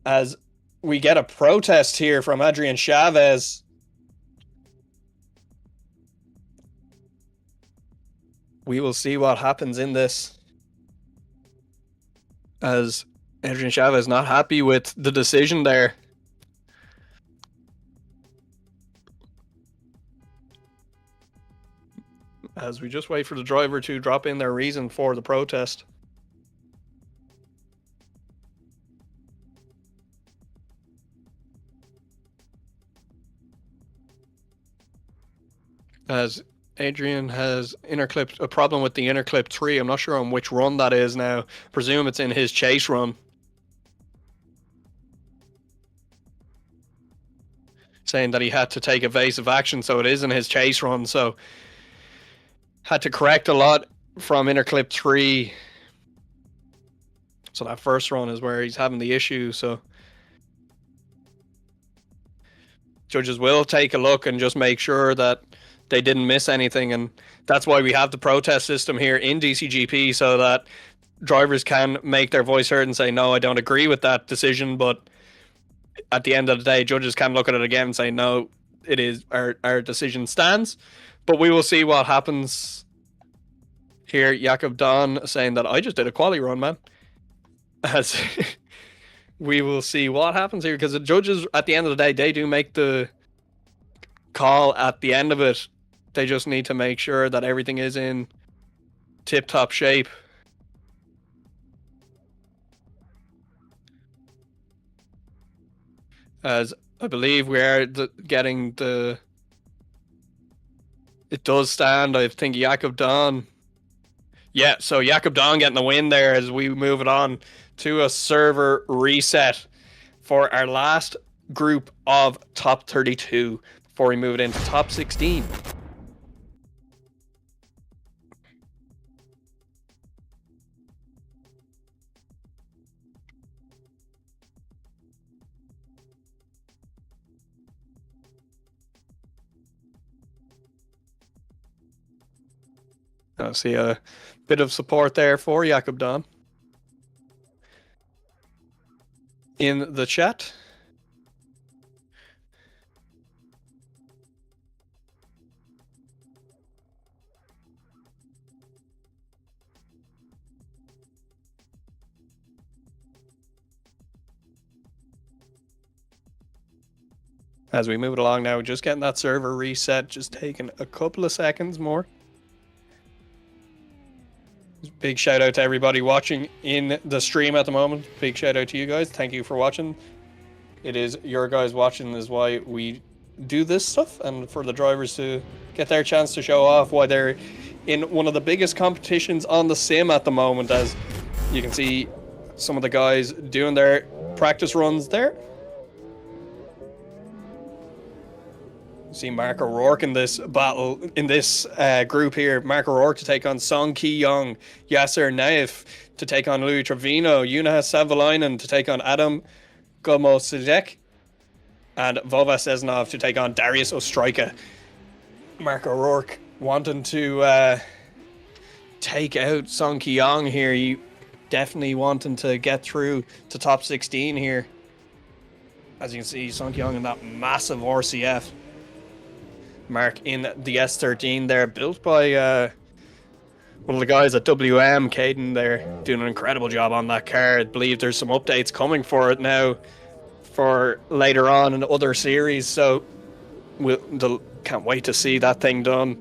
As we get a protest here from Adrian Chavez. We will see what happens in this. As Adrian Chavez not happy with the decision there. As we just wait for the driver to drop in their reason for the protest. As Adrian has interclipped a problem with the interclip 3. I'm not sure on which run that is now. Presume it's in his chase run. Saying that he had to take evasive action, so it is in his chase run. So had to correct a lot from interclip 3. So that first run is where he's having the issue. So judges will take a look and just make sure that they didn't miss anything, and that's why we have the protest system here in DCGP, so that drivers can make their voice heard and say, no, I don't agree with that decision, but at the end of the day, judges can look at it again and say, no, it is our decision stands. But we will see what happens here. Jakub Don saying that I just did a quali run, man. As we will see what happens here, because the judges, at the end of the day, they do make the call at the end of it. They just need to make sure that everything is in tip-top shape. As I believe we are getting the... It does stand, I think, Jakub Don. Yeah, so Jakub Don getting the win there as we move it on to a server reset for our last group of top 32 before we move it into top 16. I see a bit of support there for Jakub Don in the chat. As we move it along now, just getting that server reset, just taking a couple of seconds more. Big shout out to everybody watching in the stream at the moment. Big shout out to you guys. Thank you for watching. It is your guys watching is why we do this stuff, and for the drivers to get their chance to show off why they're in one of the biggest competitions on the sim at the moment. As you can see some of the guys doing their practice runs there. See Mark O'Rourke in this battle, in this group here. Mark O'Rourke to take on Song Ki-young, Yasser Naif to take on Louis Trevino, Yuna Savalainen to take on Adam Gomosidek, and Vova Seznov to take on Darius Ostrojka. Mark O'Rourke wanting to take out Song Ki-young here. He definitely wanting to get through to top 16 here. As you can see, Song Ki-young in that massive RCF. Mark in the S13 there, built by one of the guys at WM, Caden there, doing an incredible job on that car. I believe there's some updates coming for it now for later on in other series, so can't wait to see that thing done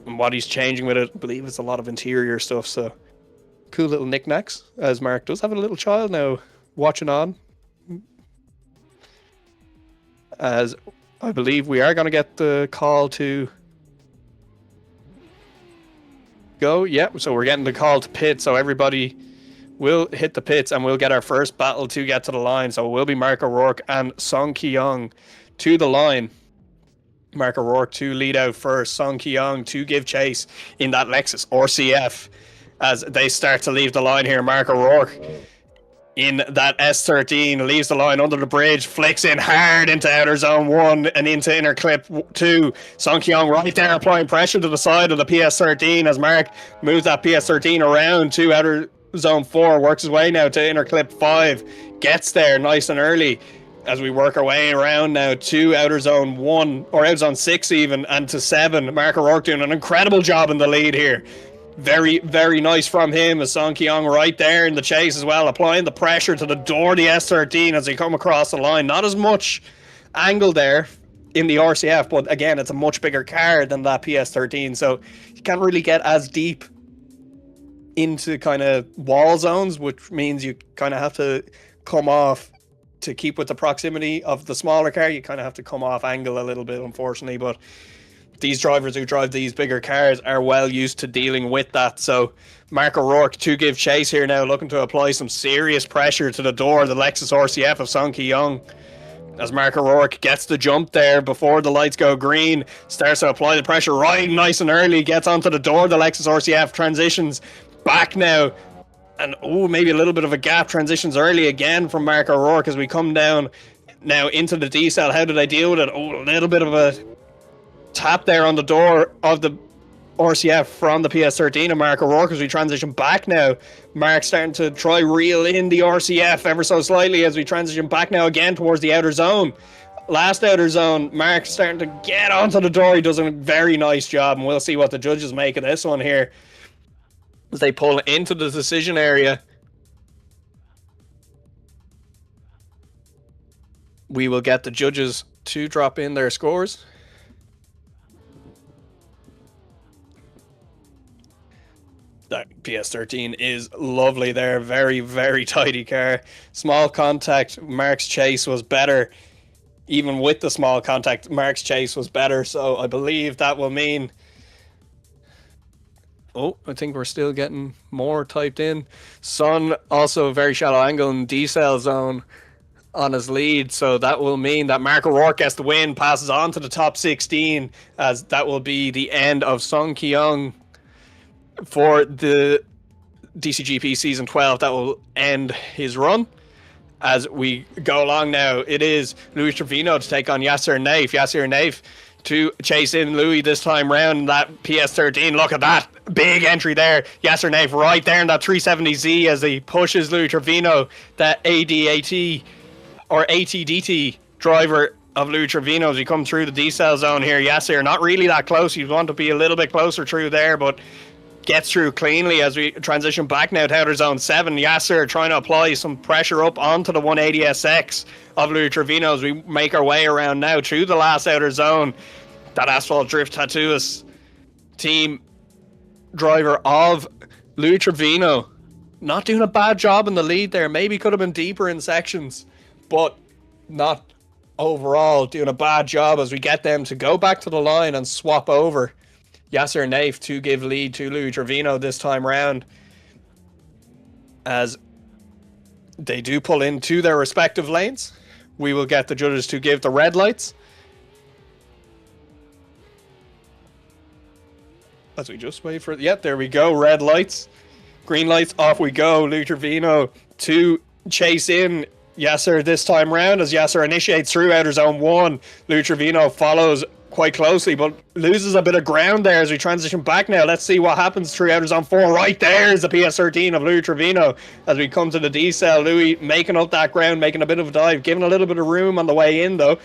and what he's changing with it. I believe it's a lot of interior stuff, so cool little knickknacks, as Mark does have a little child now watching on. As I believe we are going to get the call to go. Yeah, so we're getting the call to pit. So everybody will hit the pits and we'll get our first battle to get to the line. So it will be Mark O'Rourke and Song Ki-young to the line. Mark O'Rourke to lead out first. Song Ki-young to give chase in that Lexus RCF as they start to leave the line here. Mark O'Rourke in that S13 leaves the line under the bridge, flicks in hard into outer zone 1 and into inner clip 2. Song Ki-young right there applying pressure to the side of the PS13 as Mark moves that PS13 around to outer zone 4, works his way now to inner clip 5, gets there nice and early as we work our way around now to outer zone 1 or outer zone 6 even, and to 7. Mark O'Rourke doing an incredible job in the lead here. Very, very nice from him as Song Ki-young right there in the chase as well, applying the pressure to the door of the S13 as they come across the line. Not as much angle there in the RCF, but again, it's a much bigger car than that PS13, so you can't really get as deep into kind of wall zones, which means you kind of have to come off to keep with the proximity of the smaller car. You kind of have to come off angle a little bit, unfortunately, but these drivers who drive these bigger cars are well used to dealing with that. So Mark O'Rourke to give chase here now, looking to apply some serious pressure to the door, the Lexus RCF of Song Ki-young. As Mark O'Rourke gets the jump there before the lights go green, starts to apply the pressure right nice and early, gets onto the door, the Lexus RCF transitions back now. And maybe a little bit of a gap, transitions early again from Mark O'Rourke as we come down now into the D-cell. How do they deal with it? A little bit of a tap there on the door of the RCF from the PS13 and Mark O'Rourke as we transition back now. Mark starting to try reel in the RCF ever so slightly as we transition back now again towards the outer zone. Last outer zone, Mark starting to get onto the door. He does a very nice job, and we'll see what the judges make of this one here as they pull into the decision area. We will get the judges to drop in their scores. That PS13 is lovely there. Very, very tidy car. Small contact. Mark's chase was better. Even with the small contact, Mark's chase was better. So I believe that will mean... I think we're still getting more typed in. Sun also very shallow angle in D-cell zone on his lead. So that will mean that Mark O'Rourke gets the win, passes on to the top 16, as that will be the end of Song Ki-young for the DCGP Season 12. That will end his run. As we go along now, it is Louis Trevino to take on Yasser Naif. Yasser Naif to chase in Louis this time round in that PS13. Look at that big entry there. Yasser Naif right there in that 370Z as he pushes Louis Trevino, that ADAT or ATDT driver of Louis Trevino as we come through the D-cell zone here. Yasser not really that close. You'd want to be a little bit closer through there, but gets through cleanly as we transition back now to outer zone 7. Yasser trying to apply some pressure up onto the 180SX of Louis Trevino as we make our way around now through the last outer zone. That Asphalt Drift Tattoos team driver of Louis Trevino not doing a bad job in the lead there. Maybe could have been deeper in sections, but not overall doing a bad job as we get them to go back to the line and swap over. Yasser Naif to give lead to Louis Trevino this time round as they do pull into their respective lanes. We will get the judges to give the red lights as we just wait for... Yep, there we go. Red lights. Green lights. Off we go. Louis Trevino to chase in Yasser this time round as Yasser initiates through outer zone 1. Louis Trevino follows quite closely, but loses a bit of ground there as we transition back now. Let's see what happens through outer zone 4. Right there is the PS13 of Louis Trevino as we come to the D-cell. Louis making up that ground, making a bit of a dive, giving a little bit of room on the way in though,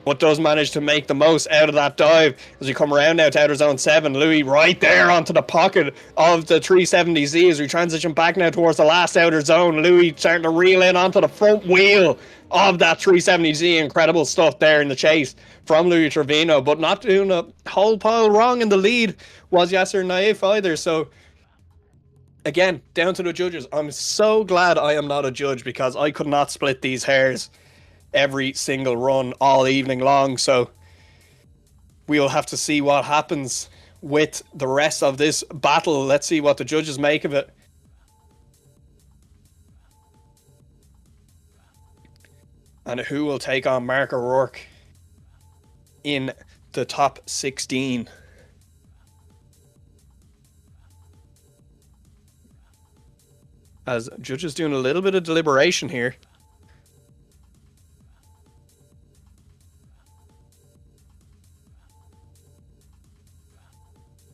but does manage to make the most out of that dive as we come around now to outer zone 7. Louis right there onto the pocket of the 370Z as we transition back now towards the last outer zone. Louis starting to reel in onto the front wheel of that 370Z. Incredible stuff there in the chase from Louis Trevino, but not doing a whole pile wrong in the lead was Yasser Naif either. So again, down to the judges. I'm so glad I am not a judge because I could not split these hairs every single run all evening long. So we'll have to see what happens with the rest of this battle. Let's see what the judges make of it. and who will take on Mark O'Rourke in the top 16. As judges doing a little bit of deliberation here.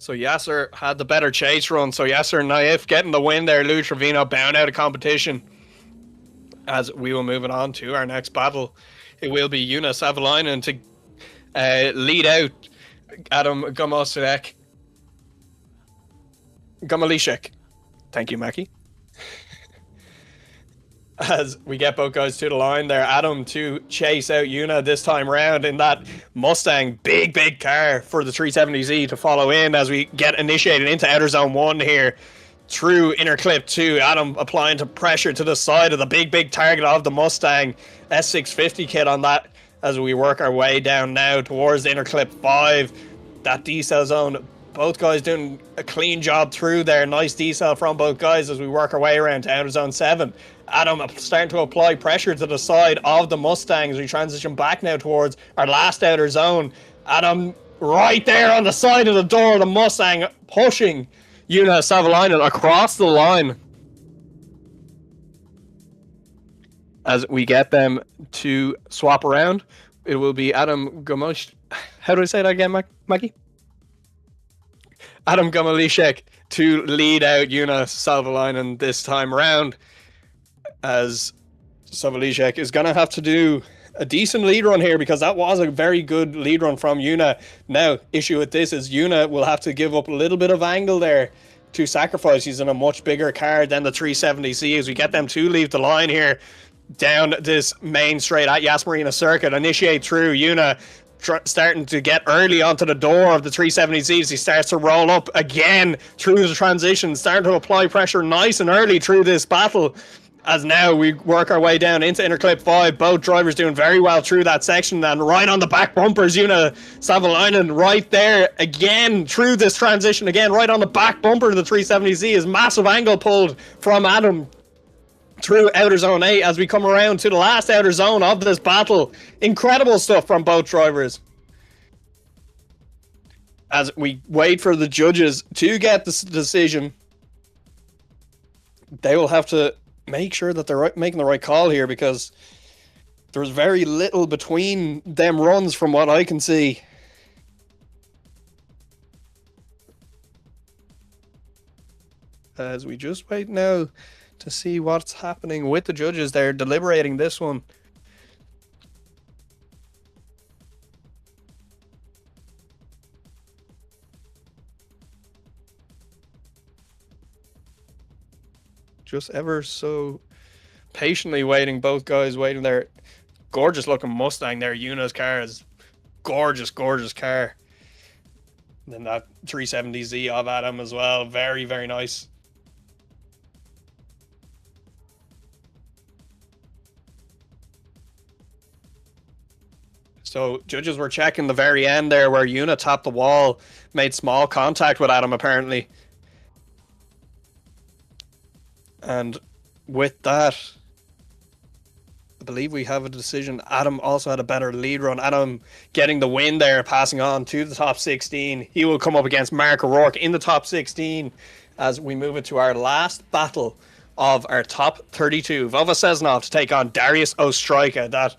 So Yasser had the better chase run. So Yasser and Naif getting the win there. Lou Trevino bound out of competition. As we will move it on to our next battle. It will be Yuna Savalainen to lead out Adam Gomalishek. Thank you, Mackie. As we get both guys to the line there, Adam to chase out Yuna this time round in that Mustang big car for the 370Z to follow in as we get initiated into outer zone 1 here through inner clip 2. Adam applying to pressure to the side of the big target of the Mustang S650 kit on that as we work our way down now towards the inner clip 5. That decel zone, both guys doing a clean job through there. Nice decel from both guys as we work our way around to outer zone 7. Adam starting to apply pressure to the side of the Mustang as we transition back now towards our last outer zone. Adam right there on the side of the door of the Mustang, pushing Yuna Savalainen across the line. As we get them to swap around, it will be Adam Gomalishek. How do I say that again, Maggie? Adam Gomalishek to lead out Yuna Savalainen this time around. As Savalainen is going to have to do a decent lead run here because that was a very good lead run from Yuna. Now, issue with this is Yuna will have to give up a little bit of angle there to sacrifice. He's in a much bigger car than the 370Z as we get them to leave the line here down this main straight at Yas Marina circuit. Initiate through Yuna starting to get early onto the door of the 370Z as he starts to roll up again through the transition, starting to apply pressure nice and early through this battle. As now we work our way down into inner clip 5, both drivers doing very well through that section, and right on the back bumpers, Yuna Savalainen right there again through this transition again, right on the back bumper of the 370Z is massive angle pulled from Adam through outer zone 8 as we come around to the last outer zone of this battle. Incredible stuff from both drivers. As we wait for the judges to get this decision, they will have to make sure that they're making the right call here because there's very little between them runs from what I can see. As we just wait now to see what's happening with the judges. They're deliberating this one. Just ever so patiently waiting, both guys waiting there. Gorgeous looking Mustang there. Yuna's car is gorgeous car. And then that 370Z of Adam as well. Very nice. So judges were checking the very end there where Yuna topped the wall, made small contact with Adam apparently. And with that, I believe we have a decision. Adam also had a better lead run. Adam getting the win there, passing on to the top 16. He will come up against Mark O'Rourke in the top 16 as we move it to our last battle of our top 32. Vova Sesnov to take on Darius Ostrojka. That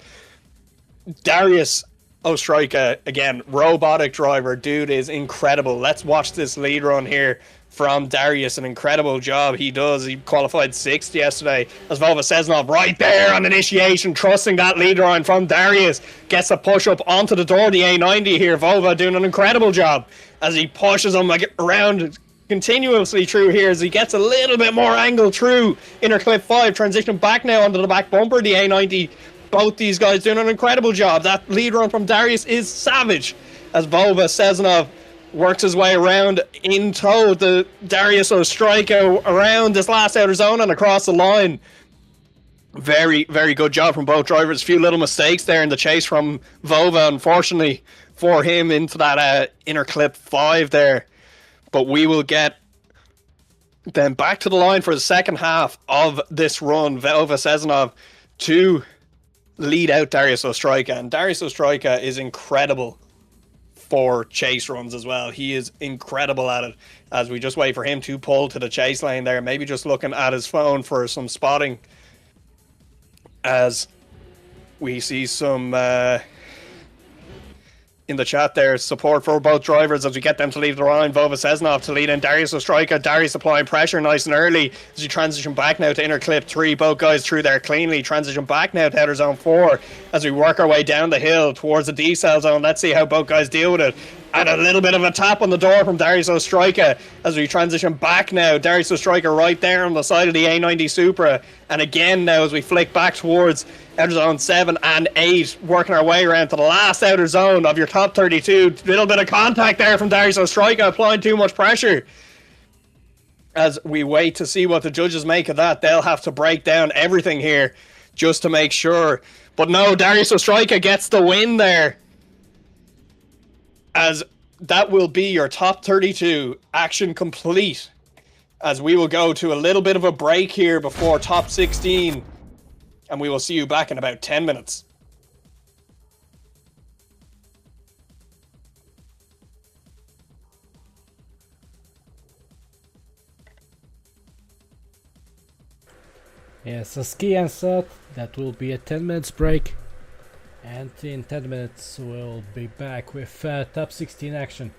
Darius Ostrojka, again, robotic driver. Dude is incredible. Let's watch this lead run here from Darius. An incredible job he does. He qualified 6th yesterday. As Vova Sesnov right there on initiation, trusting that lead run from Darius. Gets a push up onto the door of the A90 here. Vova doing an incredible job as he pushes him around continuously through here as he gets a little bit more angle through inner clip 5. Transitioning back now onto the back bumper of the A90. Both these guys doing an incredible job. That lead run from Darius is savage as Vova Sesnov works his way around in tow the Darius Ostrojka around this last outer zone and across the line. Very good job from both drivers. A few little mistakes there in the chase from Vova, unfortunately for him, into that inner clip 5 there. But we will get them back to the line for the second half of this run. Vova Sesnov to lead out Darius Ostrojka, and Darius Ostrojka is incredible for chase runs as well. He is incredible at it, as we just wait for him to pull to the chase lane there, maybe just looking at his phone for some spotting, as we see some in the chat there, support for both drivers as we get them to leave the line. Vova Seznov to lead in Darius Ostrojka. Darius applying pressure nice and early as we transition back now to inner clip 3. Both guys through there cleanly. Transition back now to outer zone 4 as we work our way down the hill towards the D-cell zone. Let's see how both guys deal with it. And a little bit of a tap on the door from Darius Ostrojka as we transition back now. Darius Ostrojka right there on the side of the A90 Supra. And again now as we flick back towards outer zone 7 and 8, working our way around to the last outer zone of your top 32. Little bit of contact there from Darius Ostrojka, applying too much pressure. As we wait to see what the judges make of that, they'll have to break down everything here just to make sure. But no, Darius Ostrojka gets the win there, as that will be your top 32 action complete, as we will go to a little bit of a break here before top 16, and we will see you back in about 10 minutes. Yeah, so ski and set, that will be a 10 minutes break, and in 10 minutes we'll be back with top 16 action.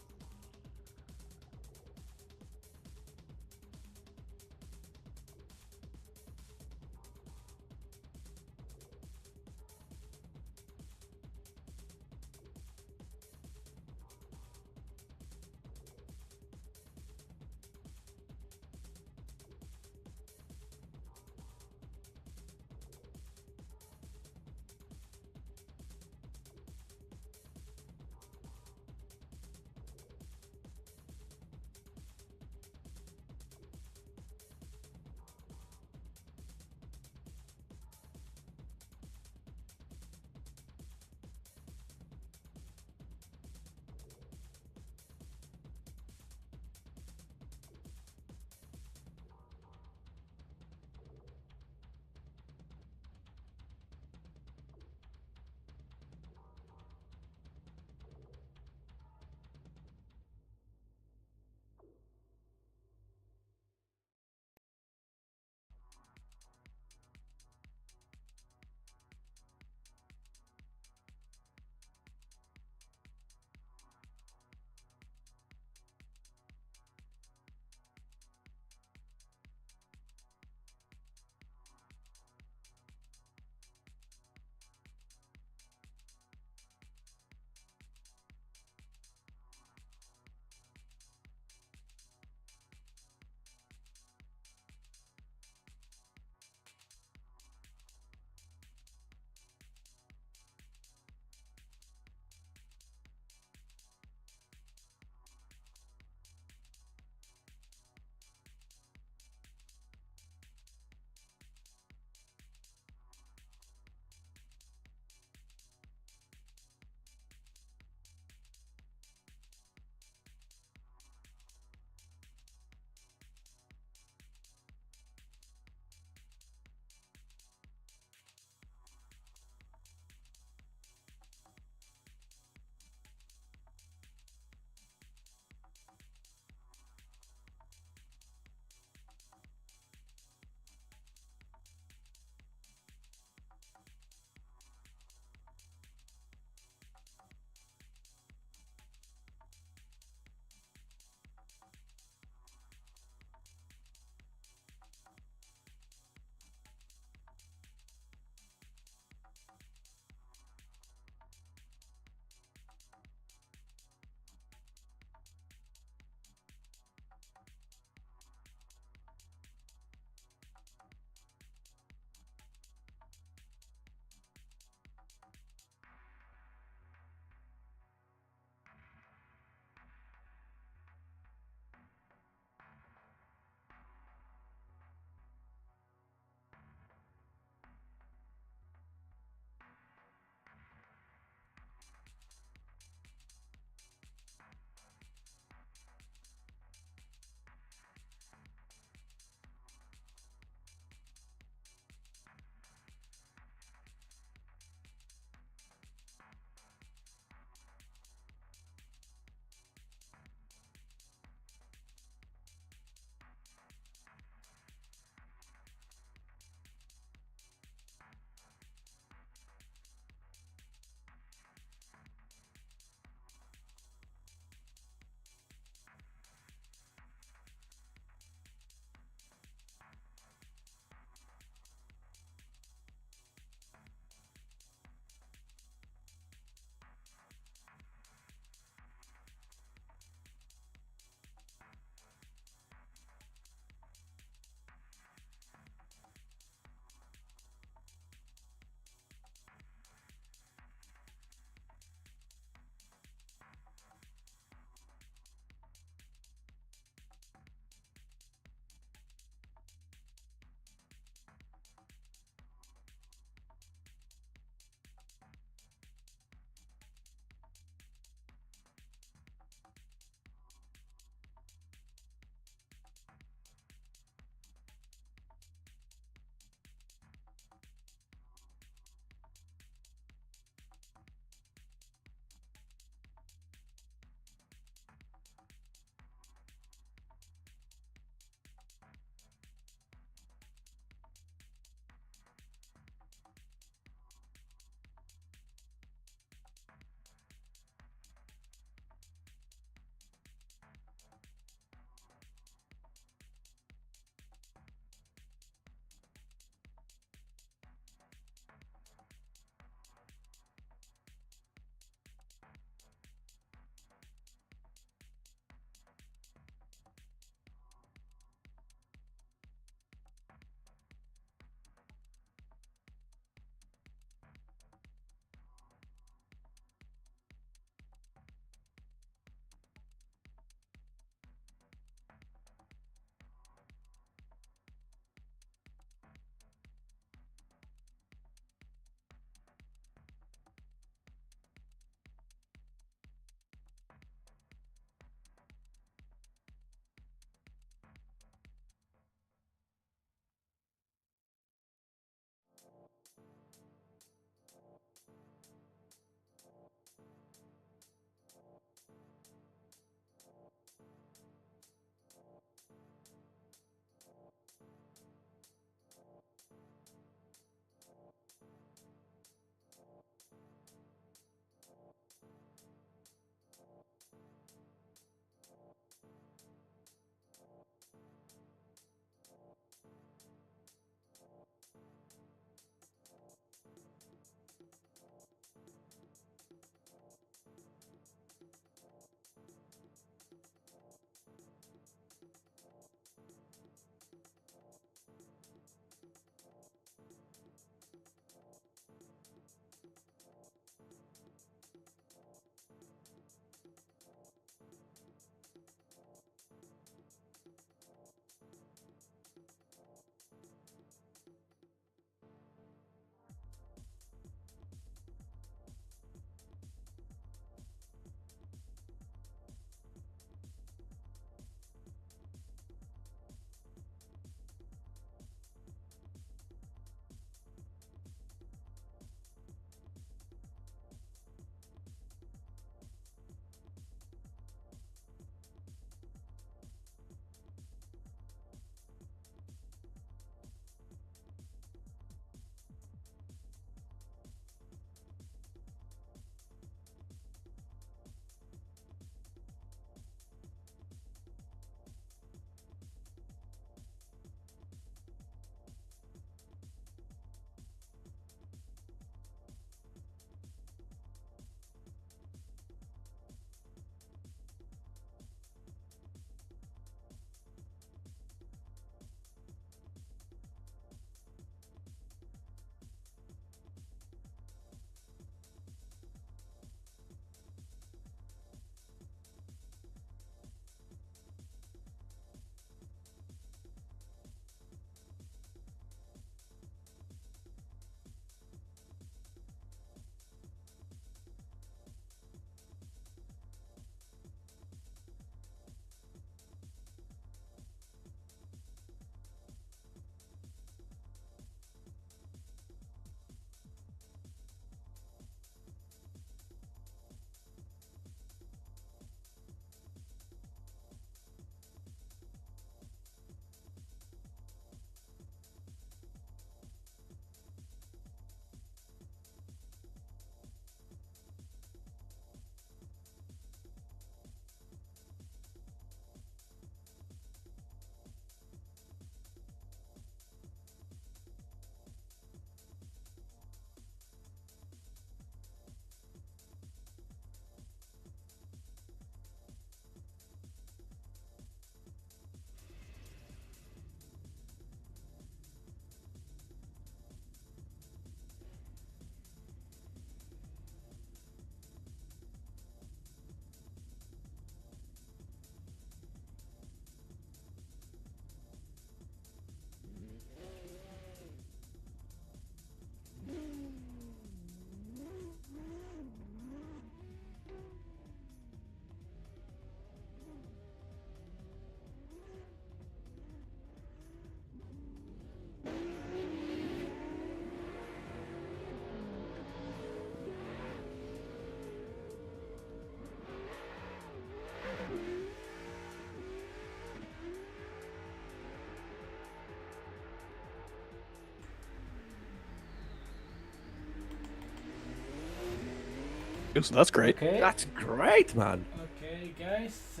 So that's great. Okay. That's great, man. Okay, guys.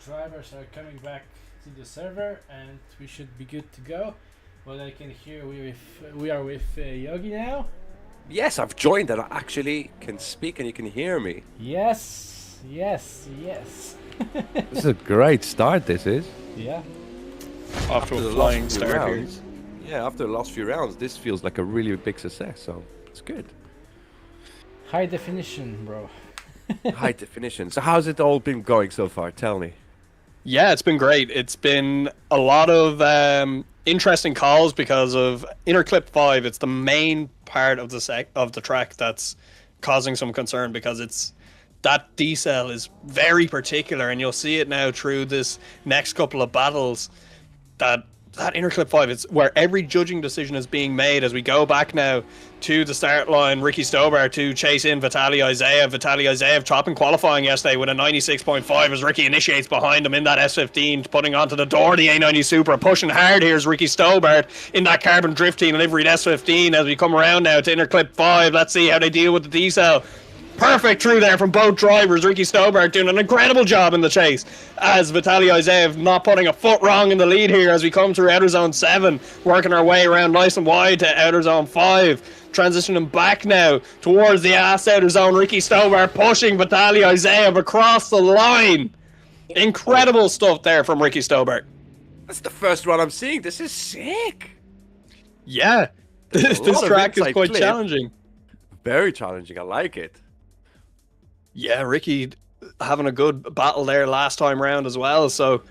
Drivers are coming back to the server, and we should be good to go. Well, I can hear we are with Yogi now. Yes, I've joined and I actually can speak and you can hear me. Yes. This is a great start, this is. Yeah. Off to After a the flying last few start here. rounds. Yeah, after the last few rounds, this feels like a really big success, so it's good. High definition, bro. High definition. So how's it all been going so far? Tell me. Yeah, it's been great. It's been a lot of interesting calls because of Interclip 5. It's the main part of the track that's causing some concern because it's that decel is very particular, and you'll see it now through this next couple of battles. That Interclip 5, it's where every judging decision is being made as we go back now to the start line. Ricky Stobar to chase in Vitaly Izaev. Vitaly Izaev topping qualifying yesterday with a 96.5 as Ricky initiates behind him in that S15, putting onto the door the A90 Supra. Pushing hard here is Ricky Stobart in that Carbon Drift Team liveried S15 as we come around now to Interclip 5. Let's see how they deal with the decel. Perfect through there from both drivers. Ricky Stobart doing an incredible job in the chase as Vitaly Izaev not putting a foot wrong in the lead here as we come through outer zone 7, working our way around nice and wide to outer zone 5, transitioning back now towards the last outer zone. Ricky Stobart pushing Vitaly Izaev across the line. Incredible stuff there from Ricky Stobart. That's the first run I'm seeing. This is sick. Yeah, this lot of track is inside quite clip. challenging. Very challenging. I like it. Yeah, Ricky having a good battle there last time round as well. So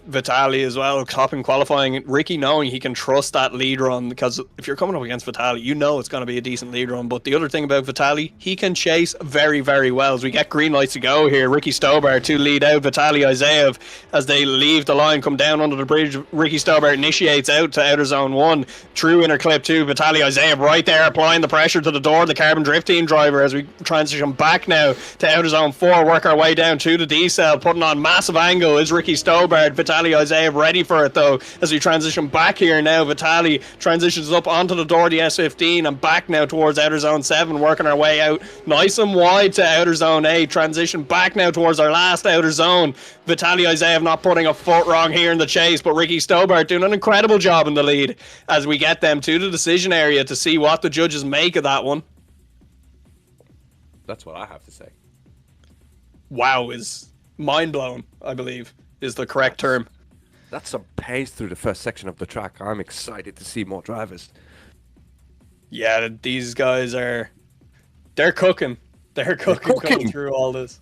Vitaly as well, topping qualifying. Ricky knowing he can trust that lead run, because if you're coming up against Vitaly, you know it's going to be a decent lead run. But the other thing about Vitaly, he can chase very, very well. As we get green lights to go here, Ricky Stobart to lead out Vitaly Izaev as they leave the line, come down under the bridge. Ricky Stobart initiates out to outer zone 1, through Interclip 2. Vitaly Izaev right there applying the pressure to the door, the Carbon Drift Team driver, as we transition back now to outer zone 4, work our way down to the decel, putting on massive angle is Ricky Stobart. Vitaly Izaev ready for it though as we transition back here now. Vitaly transitions up onto the door, the S15, and back now towards outer zone 7, working our way out nice and wide to outer zone 8. Transition back now towards our last outer zone. Vitaly Izaev not putting a foot wrong here in the chase, but Ricky Stobart doing an incredible job in the lead as we get them to the decision area to see what the judges make of that one. That's what I have to say. Wow is mind-blowing, I believe, is the correct term. That's some pace through the first section of the track. I'm excited to see more drivers. Yeah, these guys are... They're cooking. They're cooking going through all this.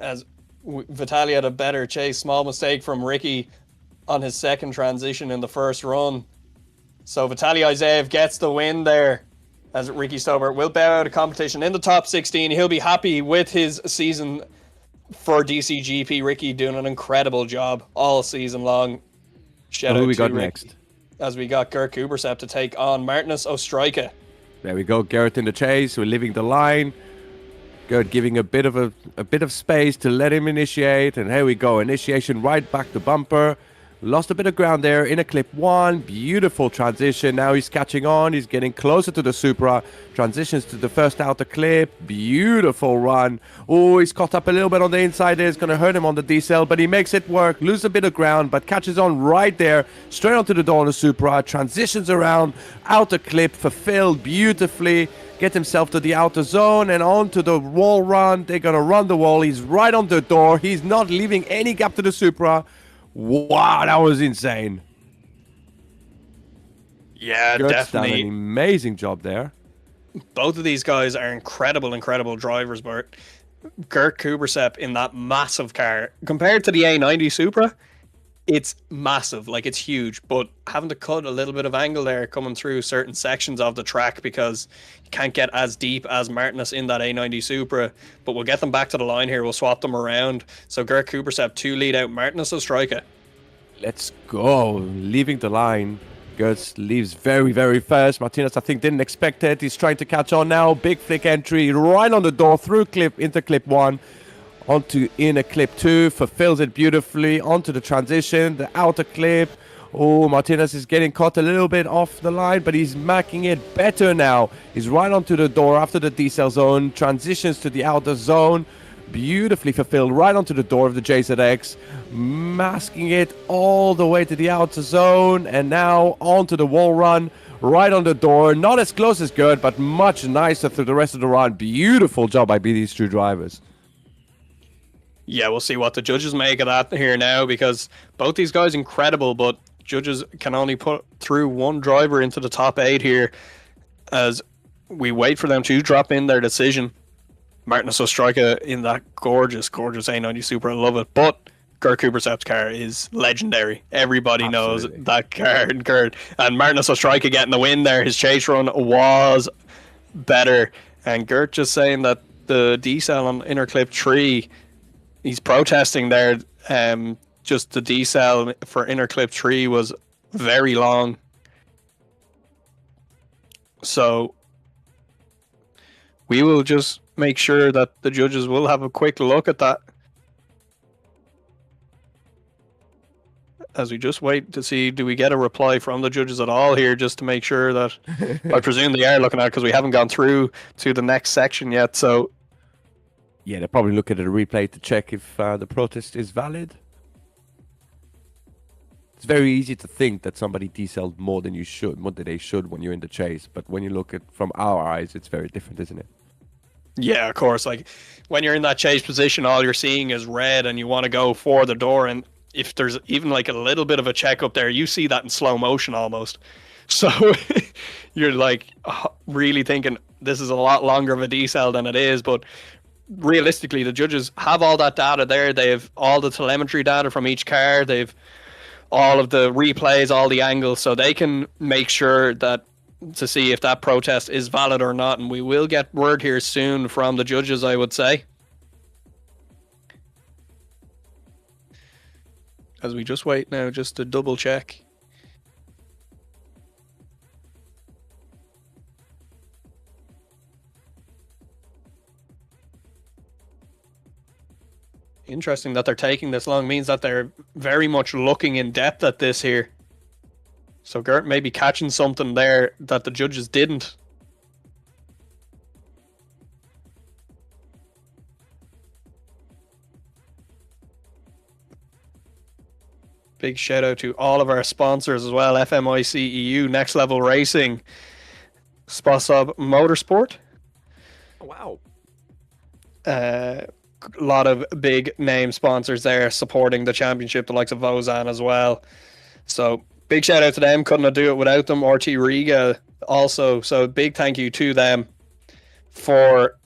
As Vitaly had a better chase. Small mistake from Ricky on his second transition in the first run. So Vitaly Izaev gets the win there, as Ricky Stobart will bow out of competition in the top 16. He'll be happy with his season for DCGP. Ricky doing an incredible job all season long. Shout out Who we to got Ricky, next? as we got Gert Kubersep to take on Martinus Ostrojka. There we go, Garrett in the chase. We're leaving the line. Garrett giving a bit of space to let him initiate, and here we go. Initiation right back to bumper. Lost a bit of ground there in a clip 1. Beautiful transition. Now he's catching on. He's getting closer to the Supra. Transitions to the first outer clip. Beautiful run. Oh, he's caught up a little bit on the inside there. It's going to hurt him on the decel, but he makes it work. Loses a bit of ground, but catches on right there. Straight onto the door on the Supra. Transitions around. Outer clip fulfilled beautifully. Get himself to the outer zone and onto the wall run. They're going to run the wall. He's right on the door. He's not leaving any gap to the Supra. Wow, that was insane. Yeah, Gert's done definitely. an amazing job there. Both of these guys are incredible drivers, but Gert Kubersep in that massive car, compared to the A90 Supra, it's massive, like it's huge, but having to cut a little bit of angle there coming through certain sections of the track because you can't get as deep as Martinus in that A90 Supra. But we'll get them back to the line here. We'll swap them around. So Gert Kubersep to lead out Martinus Ostrojka. Let's go. Leaving the line. Gertz leaves very, very fast. Martinez, I think, didn't expect it. He's trying to catch on now. Big flick entry right on the door through clip into clip 1. Onto inner clip 2, fulfills it beautifully. Onto the transition, the outer clip. Oh, Martinez is getting caught a little bit off the line, but he's making it better now. He's right onto the door after the decel zone, transitions to the outer zone. Beautifully fulfilled right onto the door of the JZX, masking it all the way to the outer zone, and now onto the wall run, right on the door. Not as close as good, but much nicer through the rest of the run. Beautiful job by these two drivers. Yeah, we'll see what the judges make of that here now, because both these guys incredible, but judges can only put through one driver into the top 8 here as we wait for them to drop in their decision. Martin Ostrika in that gorgeous A90 Super, I love it. But Gert Kubersep's car is legendary. Everybody Absolutely. knows that car. And Martin Ostrika getting the win there. His chase run was better. And Gert just saying that the decel on inner clip 3, he's protesting there. Just the decel for inner clip 3 was very long. So we will just make sure that the judges will have a quick look at that as we just wait to see, do we get a reply from the judges at all here, just to make sure that I presume they are looking at it, because we haven't gone through to the next section yet. So yeah, they'll probably look at a replay to check if the protest is valid. It's very easy to think that somebody decel'd more than they should when you're in the chase, but when you look at from our eyes, it's very different, isn't it? yeah, of course, like when you're in that chase position, all you're seeing is red and you want to go for the door, and if there's even like a little bit of a check up there, you see that in slow motion almost. So you're like really thinking this is a lot longer of a decel than it is, but realistically the judges have all that data there. They have all the telemetry data from each car, they've all of the replays, all the angles, so they can make sure that to see if that protest is valid or not, and we will get word here soon from the judges, I would say. As we just wait now just to double check. Interesting that they're taking this long, means that they're very much looking in depth at this here. So Gert may be catching something there that the judges didn't. Big shout out to all of our sponsors as well. FMIC EU, Next Level Racing, Sposob Motorsport. Wow. A lot of big name sponsors there supporting the championship, the likes of Vozan as well. So big shout out to them. Couldn't do it without them. RT Riga also. So big thank you to them for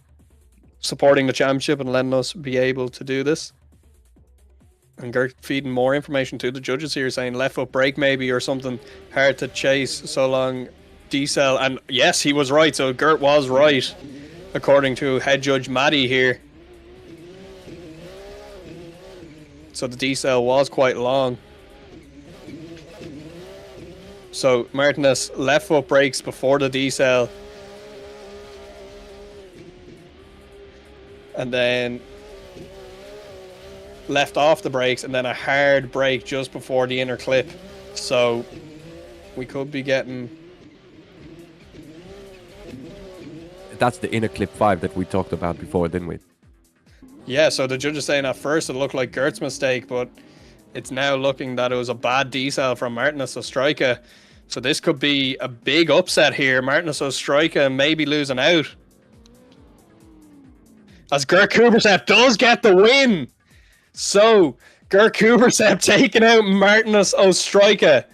supporting the championship and letting us be able to do this. And Gert feeding more information to the judges here, saying left foot brake maybe or something, hard to chase so long decel. And yes, he was right. So Gert was right, according to head judge Maddie here. So the decel was quite long. So Martinez left foot brakes before the decel. And then left off the brakes, and then a hard brake just before the inner clip. So we could be getting... That's the inner clip 5 that we talked about before, didn't we? Yeah, so the judge is saying at first it looked like Gert's mistake, but it's now looking that it was a bad decel from Martinez Ostrika. So this could be a big upset here. Martinez Ostrika may be losing out, as Gert Kubersep does get the win. So Gert Kubersep taking out Martinez Ostrika.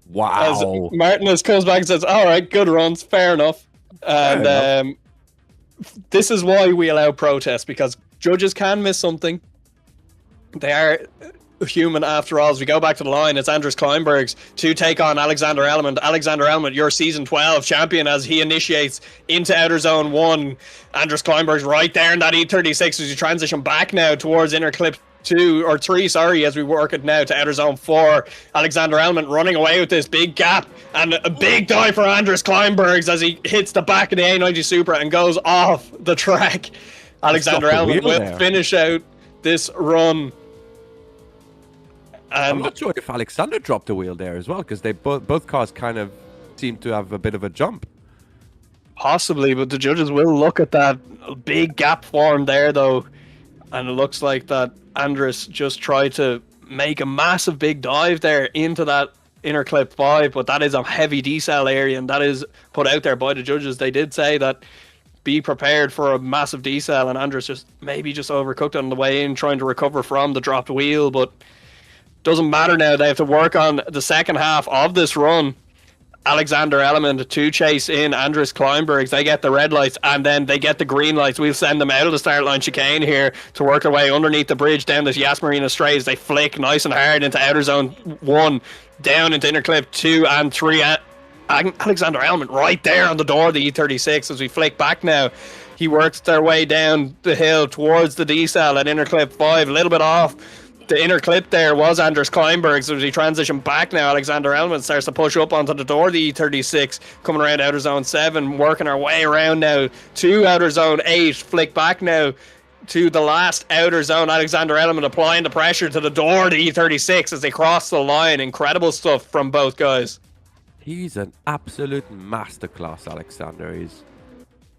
Wow. As Martinez comes back and says, all right, good runs, fair enough. And this is why we allow protests, because judges can miss something. They are human after all. As we go back to the line, it's Andres Kleinbergs to take on Alexander Element. Alexander Element, your season 12 champion, as he initiates into outer zone 1. Andres Kleinbergs right there in that E36 as you transition back now towards inner clip 2 or 3, sorry, as we work it now to outer zone 4. Alexander Element running away with this big gap, and a big dive for Andres Kleinbergs as he hits the back of the A90 Supra and goes off the track. Alexander Element will finish out this run I'm And not sure if Alexander dropped the wheel there as well, because they both cars kind of seem to have a bit of a jump. possibly, but the judges will look at that big gap formed there, though. And it looks like that Andres just tried to make a massive big dive there into that inner clip 5, but that is a heavy decel area, and that is put out there by the judges. They did say that be prepared for a massive decel, and Andres just maybe just overcooked on the way in, trying to recover from the dropped wheel, but doesn't matter now. They have to work on the second half of this run. Alexander Element to chase in Andres Kleinbergs. They get the red lights and then they get the green lights. We'll send them out of the start line chicane here to work their way underneath the bridge down this Yas Marina straight as they flick nice and hard into outer zone 1, down into inner clip 2 and 3. Alexander Element right there on the door of the E36 as we flick back now. He works their way down the hill towards the decel at inner clip 5, a little bit off. The inner clip there was Anders Kleinberg, so as we transition back now, Alexander Element starts to push up onto the door of the E36, coming around outer zone 7, working our way around now to outer zone 8, flick back now to the last outer zone. Alexander Element applying the pressure to the door of the E36 as they cross the line. Incredible stuff from both guys. He's an absolute masterclass, Alexander.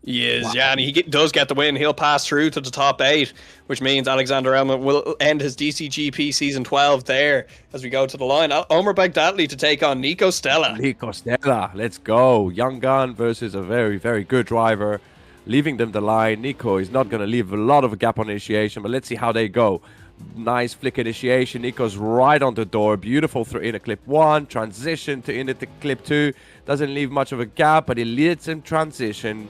He is, yeah, and he does get the win. He'll pass through to the top 8, which means Alexander Element will end his DCGP Season 12 there as we go to the line. Omer Baghdadli to take on Nico Stella. Nico Stella, let's go. Young gun versus a very, very good driver. Leaving them the line. Nico is not going to leave a lot of a gap on initiation, but let's see how they go. Nice flick initiation. Nico's right on the door. Beautiful through inner clip 1. Transition to inner clip 2. Doesn't leave much of a gap, but he leads in transition.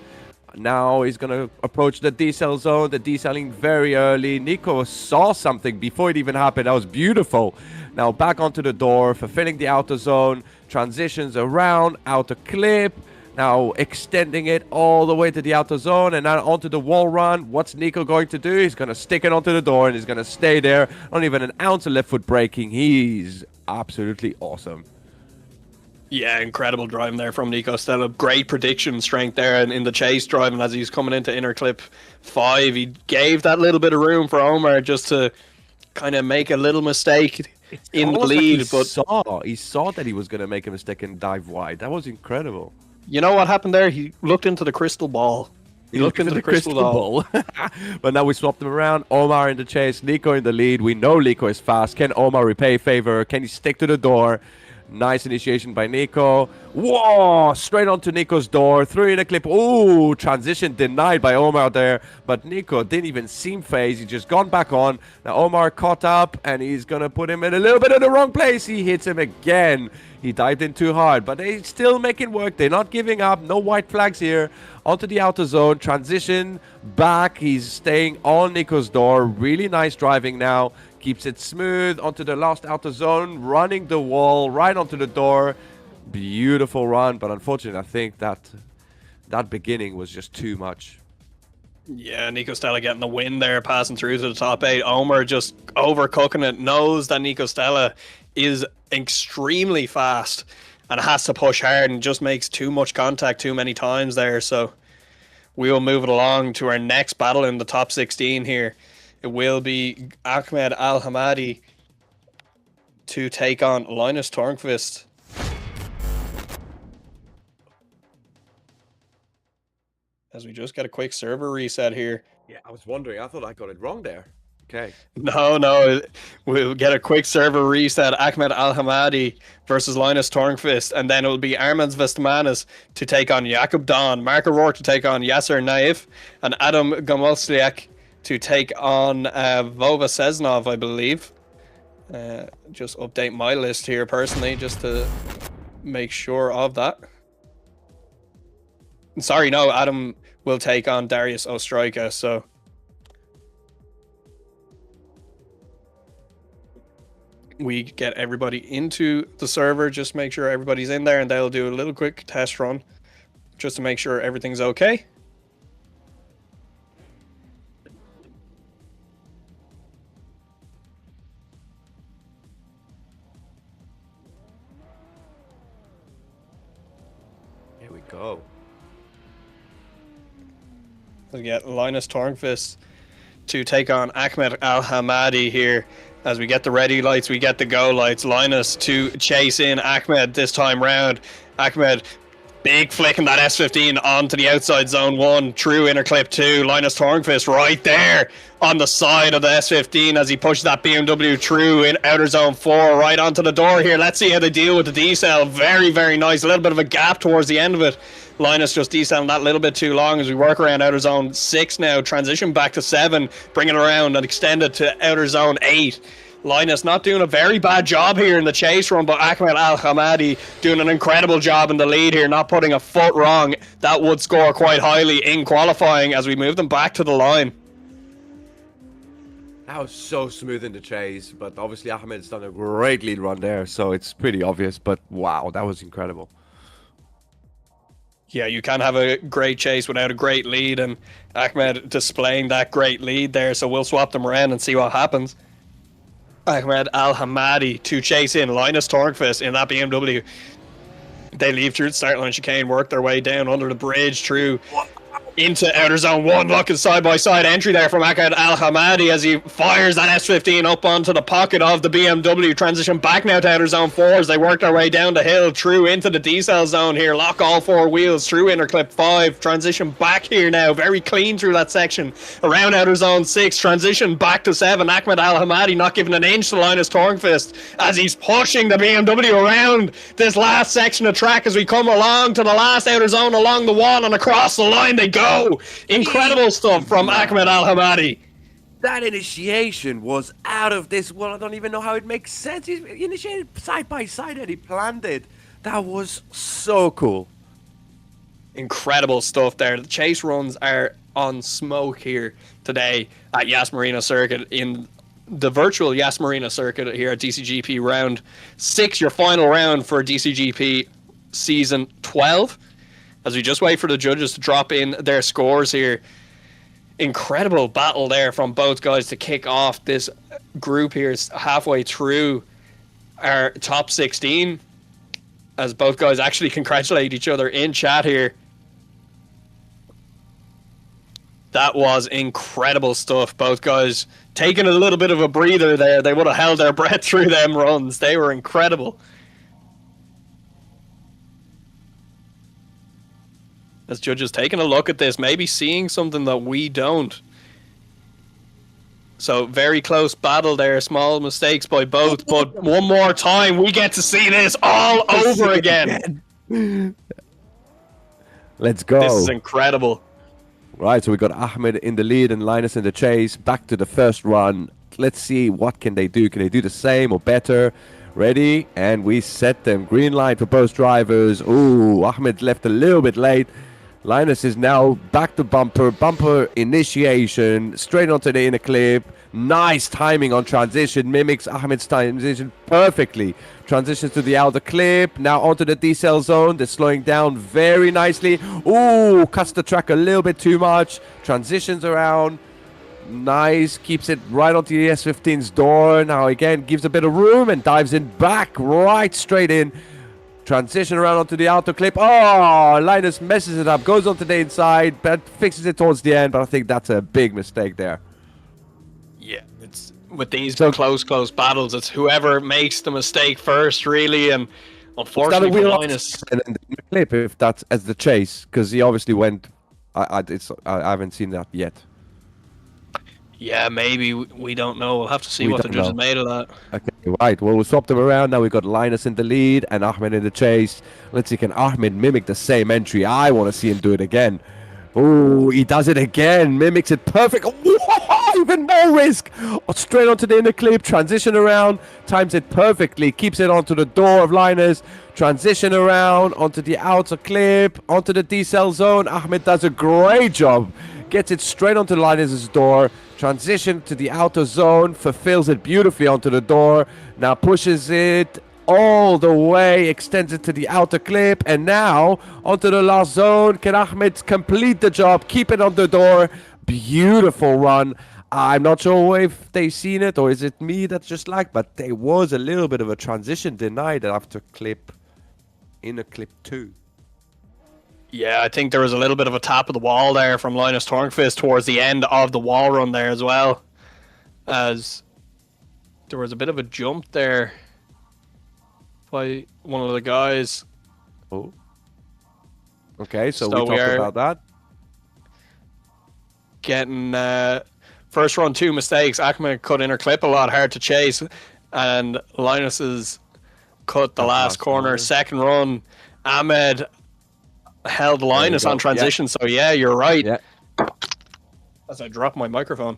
Now he's going to approach the decel zone. The decelling very early. Nico saw something before it even happened. That was beautiful. Now back onto the door, fulfilling the outer zone. Transitions around, outer clip. Now extending it all the way to the outer zone and now onto the wall run. What's Nico going to do? He's going to stick it onto the door and he's going to stay there. Not even an ounce of left foot braking. He's absolutely awesome. Yeah, incredible driving there from Nico Stella. Great prediction strength there in the chase driving as he's coming into inner clip 5. He gave that little bit of room for Omar just to kind of make a little mistake in the lead. Like he saw that he was going to make a mistake and dive wide. That was incredible. You know what happened there? He looked into the crystal ball. He looked into the crystal ball. But now we swap them around. Omar in the chase, Nico in the lead. We know Nico is fast. Can Omar repay favor? Can he stick to the door? Nice initiation by Nico. Whoa! Straight onto Nico's door. Through in a clip. Ooh! Transition denied by Omar there. But Nico didn't even seem phased. He just gone back on. Now Omar caught up and he's going to put him in a little bit of the wrong place. He hits him again. He dived in too hard. But they still make it work. They're not giving up. No white flags here. Onto the outer zone. Transition back. He's staying on Nico's door. Really nice driving now. Keeps it smooth onto the last outer zone, running the wall right onto the door. Beautiful run, but unfortunately, I think that beginning was just too much. Yeah, Nico Stella getting the win there, passing through to the top 8. Omer just overcooking it, knows that Nico Stella is extremely fast and has to push hard and just makes too much contact too many times there. So we will move it along to our next battle in the top 16 here. It will be Ahmed Al-Hamadi to take on Linus Tornqvist. As we just get a quick server reset here. Yeah, I was wondering. I thought I got it wrong there. Okay. No. We'll get a quick server reset. Ahmed Al-Hamadi versus Linus Tornqvist. And then it will be Armand Vestmanis to take on Jakub Don. Mark O'Rourke to take on Yasser Naif. And Adam Gomolsliak to take on Vova Seznov, I believe. Just update my list here personally, just to make sure of that. Sorry, no, Adam will take on Darius Ostrojka, so... we get everybody into the server, just make sure everybody's in there, and they'll do a little quick test run, just to make sure everything's okay. Go. We'll get Linus Tornqvist to take on Ahmed Al Hamadi here. As we get the ready lights, we get the go lights. Linus to chase in Ahmed this time round. Ahmed, big flick in that S15 onto the outside zone 1. True inner clip 2. Linus Tornqvist right there on the side of the S15 as he pushes that BMW True in outer zone 4 right onto the door here. Let's see how they deal with the decel. Very, very nice. A little bit of a gap towards the end of it. Linus just decelling that little bit too long as we work around outer zone 6 now. Transition back to 7. Bring it around and extend it to outer zone 8. Linus not doing a very bad job here in the chase run, but Ahmed Al Hamadi doing an incredible job in the lead here, not putting a foot wrong. That would score quite highly in qualifying as we move them back to the line. That was so smooth in the chase, but obviously Ahmed's done a great lead run there, so it's pretty obvious, but wow, that was incredible. Yeah, you can't have a great chase without a great lead, and Ahmed displaying that great lead there, so we'll swap them around and see what happens. Ahmed Al Hamadi to chase in Linus Tornqvist in that BMW. They leave through the start line chicane, work their way down under the bridge through into outer zone 1, looking side-by-side entry there from Ahmed Al Hamadi as he fires that S15 up onto the pocket of the BMW. Transition back now to outer zone 4 as they work their way down the hill, through into the decel zone here, lock all 4 wheels, through inner clip 5, transition back here now, very clean through that section, around outer zone 6, transition back to 7, Ahmed Al Hamadi not giving an inch to Linus Tornqvist as he's pushing the BMW around this last section of track as we come along to the last outer zone along the wall, and across the line they go. Incredible stuff from Ahmed Al Hamadi. That initiation was out of this world. I don't even know how it makes sense. He initiated side by side and he planned it. That was so cool. Incredible stuff there. The chase runs are on smoke here today at Yas Marina Circuit, in the virtual Yas Marina Circuit here at DCGP round 6, your final round for DCGP season 12. As we just wait for the judges to drop in their scores here. Incredible battle there from both guys to kick off this group here halfway through our top 16. As both guys actually congratulate each other in chat here. That was incredible stuff. Both guys taking a little bit of a breather there. They would have held their breath through them runs. They were incredible. As judges taking a look at this, maybe seeing something that we don't. So very close battle there, small mistakes by both, but one more time we get to see this all over again. Let's go. This is incredible. Right, so we got Ahmed in the lead and Linus in the chase. Back to the first run. Let's see what can they do. Can they do the same or better? Ready, and we set them. Green light for both drivers. Ooh, Ahmed left a little bit late. Linus is now back to bumper initiation, straight onto the inner clip. Nice timing on transition, mimics Ahmed's transition perfectly. Transitions to the outer clip, now onto the decel zone. They're slowing down very nicely. Ooh, cuts the track a little bit too much. Transitions around. Nice, keeps it right onto the S15's door. Now again, gives a bit of room and dives in back, right straight in. Transition around onto the outer clip. Oh, Linus messes it up, goes onto the inside, but fixes it towards the end. But I think that's a big mistake there. Yeah, it's with these close battles, it's whoever makes the mistake first, really. And unfortunately for Linus, and then the clip, if that's as the chase, because he obviously went. I haven't seen that yet. yeah, maybe we don't know. We'll have to see what the judges made of that. Okay, right. Well, we'll swap them around. Now we've got Linus in the lead and Ahmed in the chase. Let's see, can Ahmed mimic the same entry? I want to see him do it again. Oh, he does it again. Mimics it perfect. Oh, even more risk. Oh, straight onto the inner clip. Transition around. Times it perfectly. Keeps it onto the door of Linus. Transition around onto the outer clip. Onto the decel zone. Ahmed does a great job. Gets it straight onto Linus's door. Transition to the outer zone, fulfills it beautifully onto the door. Now pushes it all the way, extends it to the outer clip, and now onto the last zone. Can Ahmed complete the job, keep it on the door? Beautiful run. I'm not sure if they've seen it or is it me that's just like, but there was a little bit of a transition denied after clip, inner clip 2. Yeah, I think there was a little bit of a tap of the wall there from Linus Tornqvist towards the end of the wall run there as well, as there was a bit of a jump there by one of the guys. Oh. Okay, so we So we talked are- about that. Getting first run 2 mistakes. Ahmed cut inner clip a lot, hard to chase, and Linus has cut the That last last corner. corner. Second run, Ahmed held Linus go. on transition. So yeah, you're right. Yeah. As I drop my microphone,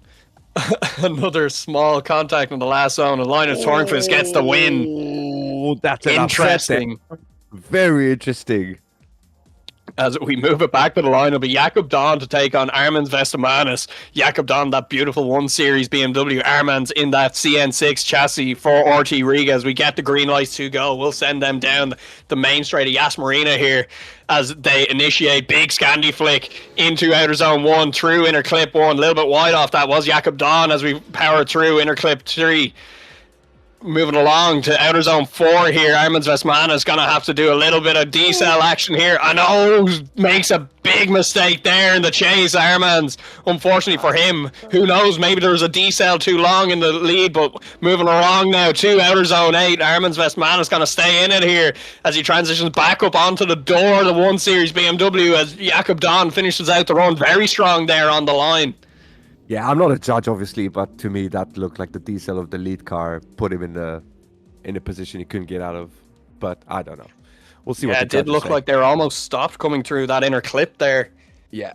another small contact in the last zone, and Linus Tornqvist gets the win. Oh, that's an upset there. Interesting. Very interesting. As we move it back to the line, it'll be Jakub Dawn to take on Armand Vestamanis. Jakub Dawn, that beautiful 1 Series BMW. Armand's in that CN6 chassis for RT Riga. As we get the green lights to go, we'll send them down the main straight of Yas Marina here as they initiate big Scandi flick into outer zone 1 through inner clip 1. A little bit wide off that was Jakub Dawn as we power through inner clip 3. Moving along to outer zone 4 here. Armand Vestman is going to have to do a little bit of decel action here. I know makes a big mistake there in the chase, Armand's. Unfortunately for him, who knows, maybe there was a decel too long in the lead, but moving along now to outer zone 8. Armand Vestman is going to stay in it here as he transitions back up onto the door of the 1 Series BMW as Jakub Dawn finishes out the run very strong there on the line. Yeah, I'm not a judge, obviously, but to me that looked like the diesel of the lead car put him in a position he couldn't get out of. But I don't know. We'll see what Yeah, the it did judges look say. like they were almost stopped coming through that inner clip there. Yeah.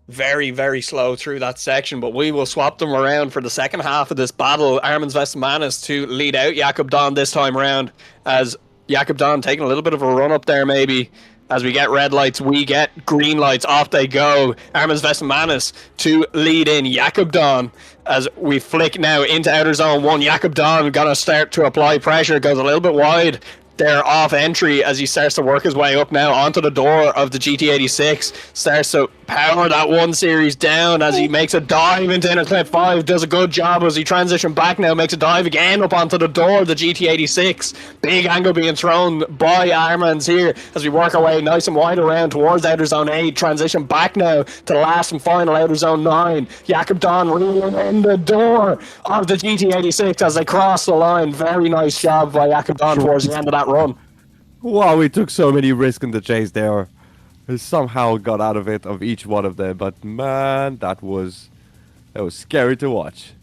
Very, very slow through that section, but we will swap them around for the second half of this battle. Armand Vestamanis to lead out Jakub Dawn this time round, as Jakub Dawn taking a little bit of a run up there maybe. As we get red lights, we get green lights. Off they go. Armand Vestamanis to lead in Jakub Dawn as we flick now into outer zone 1. Jakub Dawn gonna start to apply pressure. Goes a little bit wide there off entry as he starts to work his way up now onto the door of the GT86. Starts to power that 1 Series down as he makes a dive into inner clip 5. Does a good job as he transitions back now. Makes a dive again up onto the door of the GT86. Big angle being thrown by Armands here as we work our way nice and wide around towards outer zone 8. Transition back now to the last and final outer zone 9. Jakub Dawn reeling in the door of the GT86 as they cross the line. Very nice job by Jakub Dawn towards the end of that run. Wow, we took so many risks in the chase there. We somehow got out of it, of each one of them, but man, that was scary to watch.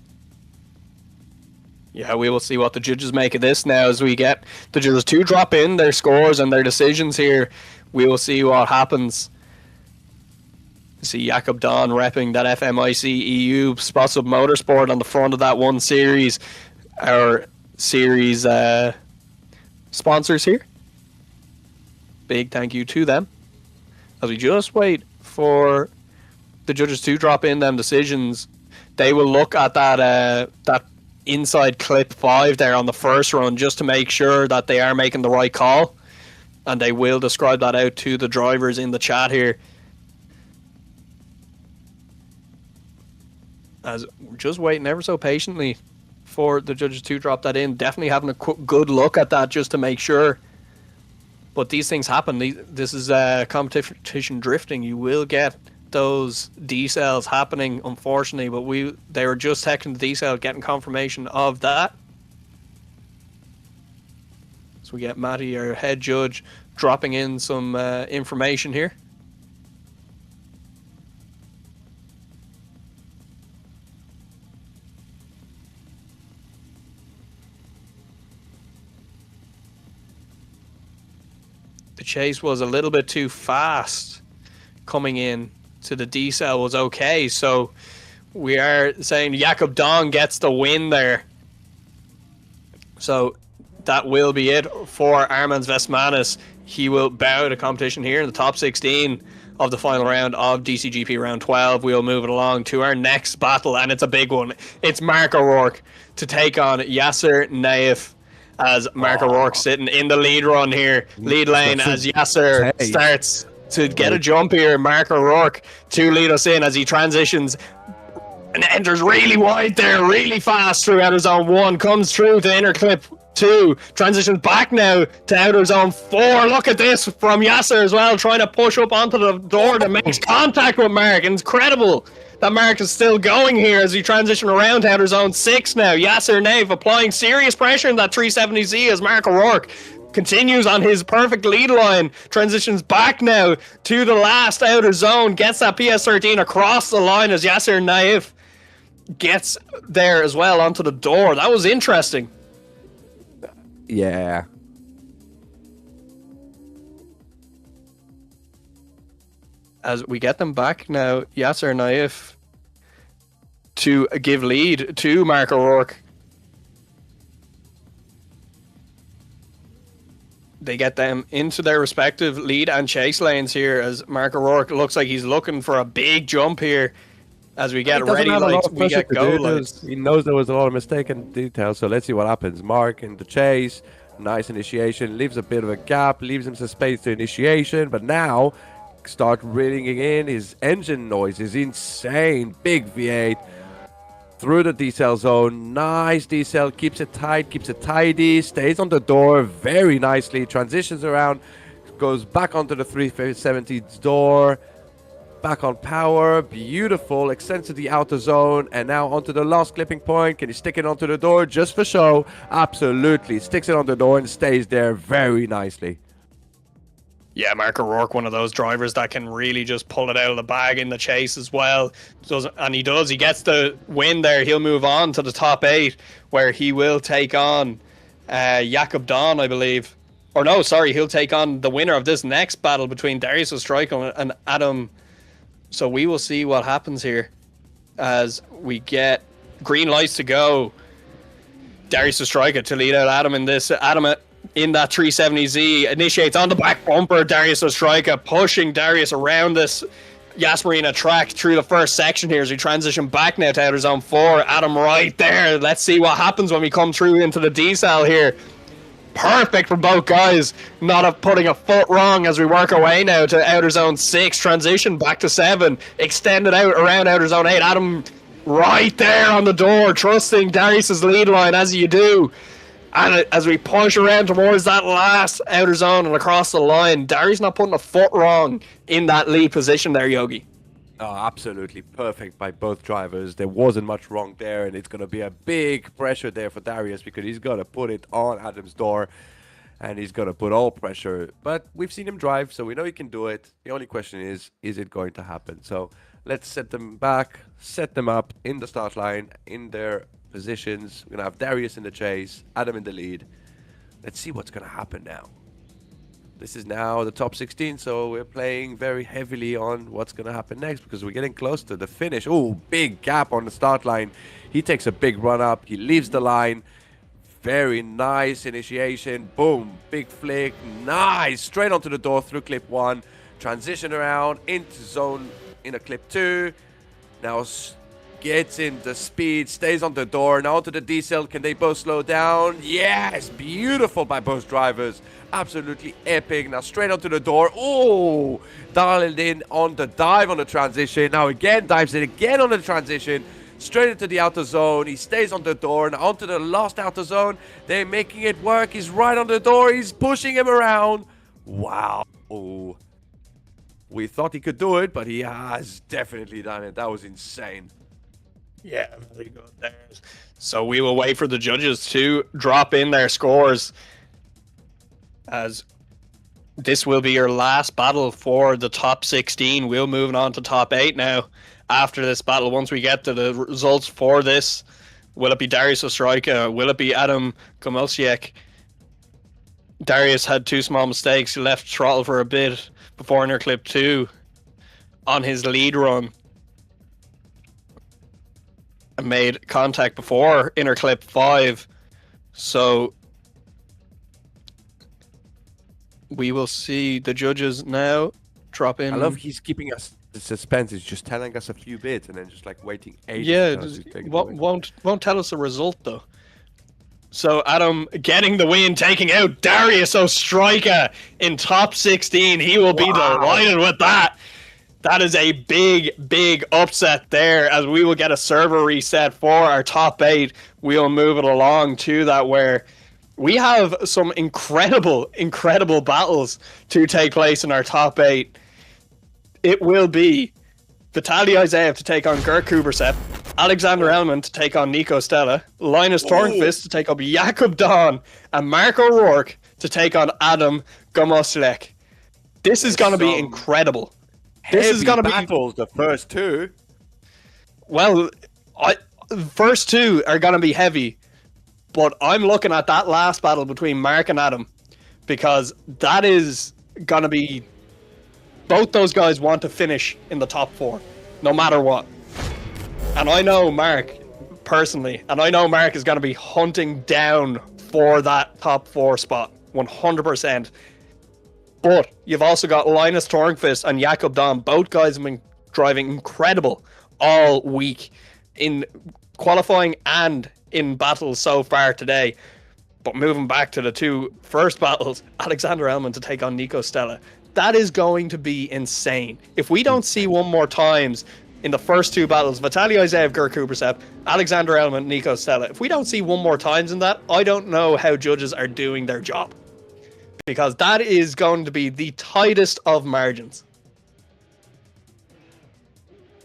Yeah, we will see what the judges make of this now as we get the judges to drop in their scores and their decisions here. We will see what happens. See Jakub Dawn repping that FMIC EU Spots of Motorsport on the front of that 1 Series. Our series sponsors here. Big thank you to them. As we just wait for the judges to drop in them decisions, they will look at that inside clip 5 there on the first run just to make sure that they are making the right call, and they will describe that out to the drivers in the chat here. As we're just waiting ever so patiently for the judges to drop that in, definitely having a good look at that just to make sure. But these things happen. This is competition drifting. You will get those decels happening, unfortunately, but they were just checking the decel, getting confirmation of that. So we get Matty, our head judge, dropping in some information here. The chase was a little bit too fast coming in to the decel was okay, so we are saying Jakub Dawn gets the win there. So that will be it for Armand Vestmanis. He will bow to competition here in the top 16 of the final round of DCGP round 12. We'll move it along to our next battle, and it's a big one. It's Mark O'Rourke to take on Yasser Naif, as Mark O'Rourke sitting in the lead run here, lead lane, as Yasser starts to get a jump here. Mark O'Rourke to lead us in as he transitions and enters really wide there, really fast through outer zone 1, comes through to inner clip 2. Transitions back now to outer zone 4. Look at this from Yasser as well, trying to push up onto the door that makes contact with Mark. Incredible that Mark is still going here as he transitions around to outer zone 6 now. Yasser Nave applying serious pressure in that 370Z as Mark O'Rourke continues on his perfect lead line, transitions back now to the last outer zone, gets that PS13 across the line as Yasser Naif gets there as well onto the door. That was interesting. Yeah. As we get them back now, Yasser Naif to give lead to Mark O'Rourke. They get them into their respective lead and chase lanes here as Mark O'Rourke looks like he's looking for a big jump here as we get ready lights, we get go lights. He knows there was a lot of mistaken details, so let's see what happens. Mark in the chase, nice initiation, leaves a bit of a gap, leaves him some space to initiation, but now start reeling in. His engine noise is insane. Big V8 through the decel zone. Nice decel, keeps it tight, keeps it tidy, stays on the door very nicely, transitions around, goes back onto the 370's door, back on power, beautiful, extends to the outer zone, and now onto the last clipping point. Can he stick it onto the door just for show? Absolutely, sticks it on the door and stays there very nicely. Yeah, Mark O'Rourke, one of those drivers that can really just pull it out of the bag in the chase as well. He gets the win there. He'll move on to the top 8, where he will take on Jakub Dawn, I believe. Or no, sorry, he'll take on the winner of this next battle between Darius Ostryko and Adam. So we will see what happens here as we get green lights to go. Darius Ostryko to lead out Adam in this. Adam in that 370Z initiates on the back bumper. Darius Ostryko pushing Darius around this Yas Marina track through the first section here as we transition back now to outer zone 4. Adam right there. Let's see what happens when we come through into the decel here. Perfect for both guys, not putting a foot wrong as we work our way now to outer zone 6. Transition back to 7. Extended out around outer zone 8. Adam right there on the door, trusting Darius's lead line as you do. And as we push around towards that last outer zone and across the line, Darius not putting a foot wrong in that lead position there, Yogi. Oh, absolutely perfect by both drivers. There wasn't much wrong there, and it's going to be a big pressure there for Darius because he's got to put it on Adam's door, and he's going to put all pressure. But we've seen him drive, so we know he can do it. The only question is it going to happen? So let's set them back, set them up in the start line, in their positions. We're going to have Darius in the chase, Adam in the lead. Let's see what's going to happen now. This is now the top 16, so we're playing very heavily on what's going to happen next because we're getting close to the finish. Oh, big gap on the start line. He takes a big run up. He leaves the line. Very nice initiation. Boom, big flick. Nice. Straight onto the door through clip 1. Transition around into zone in a clip 2. Now gets in the speed, stays on the door. Now onto the decel. Can they both slow down? Yes, beautiful by both drivers. Absolutely epic. Now straight onto the door. Oh, dialed in on the dive on the transition. Now again, dives in again on the transition. Straight into the outer zone. He stays on the door and onto the last outer zone. They're making it work. He's right on the door. He's pushing him around. Wow. We thought he could do it, but he has definitely done it. That was insane. Yeah, really good there. So we will wait for the judges to drop in their scores, as this will be your last battle for the top 16. We'll move on to top 8 now after this battle. Once we get to the results for this, will it be Darius Ostryko? Will it be Adam Komolsiek? Darius had 2 small mistakes. He left throttle for a bit before inner clip 2 on his lead run. Made contact before inner clip 5. So we will see the judges now drop in. I love he's keeping us the suspense. He's just telling us a few bits and then just like waiting ages. Yeah, won't tell us the result though. So Adam getting the win, taking out Darius Ostryko in top 16. He will be delighted with that. That is a big upset there, as we will get a server reset for our top 8. We'll move it along to that, where we have some incredible battles to take place in our top 8. It will be Vitaly Izaev to take on Gert Kubersepp, Alexander Elman to take on Nico Stella, Linus Tornqvist to take up Jakub Dawn, and Mark O'Rourke to take on Adam Gomoslek. This is going to be incredible. This is going to be battles, the first 2. Well, first 2 are going to be heavy, but I'm looking at that last battle between Mark and Adam, because that is going to be... Both those guys want to finish in the top 4, no matter what. And I know Mark, personally, and I know Mark is going to be hunting down for that top 4 spot, 100%. But you've also got Linus Tornqvist and Jakub Dawn. Both guys have been driving incredible all week in qualifying and in battles so far today. But moving back to the 2 first battles, Alexander Elman to take on Nico Stella. That is going to be insane. If we don't see one more times in the first 2 battles, Vitaly Izaev, Gert Kubersepp, Alexander Elman, Nico Stella, if we don't see one more times in that, I don't know how judges are doing their job. Because that is going to be the tightest of margins.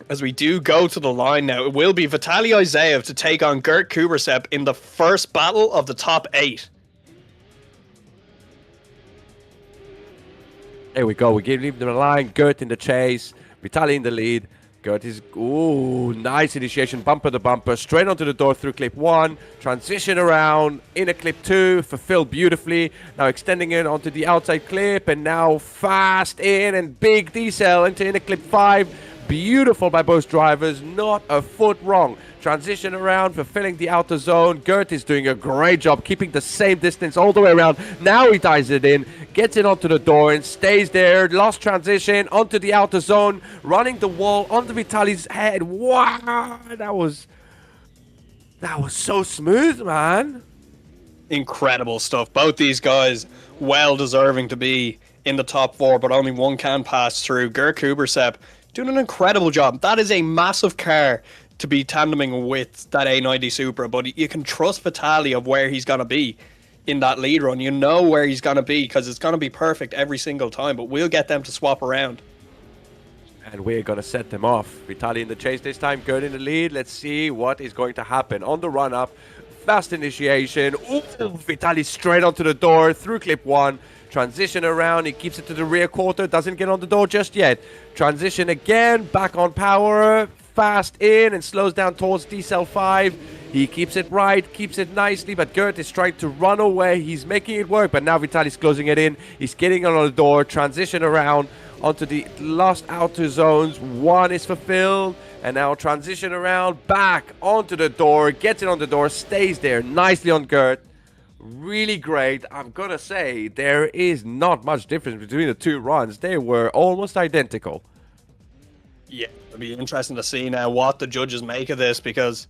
As we do go to the line now, it will be Vitaly Izaev to take on Gert Kubersepp in the first battle of the top 8. There we go. We leave them a line. Gert in the chase. Vitaly in the lead. Gert is... Ooh, nice initiation. Bumper to bumper. Straight onto the door through clip 1. Transition around. Inner clip 2. Fulfilled beautifully. Now extending it onto the outside clip. And now fast in and big decel into inner clip 5. Beautiful by both drivers. Not a foot wrong. Transition around, fulfilling the outer zone. Gert is doing a great job keeping the same distance all the way around. Now he ties it in, gets it onto the door and stays there. Lost transition onto the outer zone, running the wall onto Vitaly's head. Wow, that was so smooth, man. Incredible stuff. Both these guys well deserving to be in the top 4, but only one can pass through. Gert Kubersepp doing an incredible job. That is a massive car to be tandeming with that A90 Supra, but you can trust Vitaly of where he's going to be in that lead run. You know where he's going to be because it's going to be perfect every single time, but we'll get them to swap around. And we're going to set them off. Vitaly in the chase this time, Gert in the lead. Let's see what is going to happen on the run-up. Fast initiation. Ooh, Vitaly straight onto the door through clip 1. Transition around, he keeps it to the rear quarter, doesn't get on the door just yet. Transition again, back on power, fast in and slows down towards decel 5. He keeps it right, keeps it nicely, but Gert is trying to run away. He's making it work, but now Vitaly's closing it in. He's getting on the door, transition around onto the lost outer zones. 1 is fulfilled, and now transition around, back onto the door, gets it on the door, stays there nicely on Gert. Really great. I'm gonna say there is not much difference between the 2 runs. They were almost identical. Yeah, it'll be interesting to see now what the judges make of this, because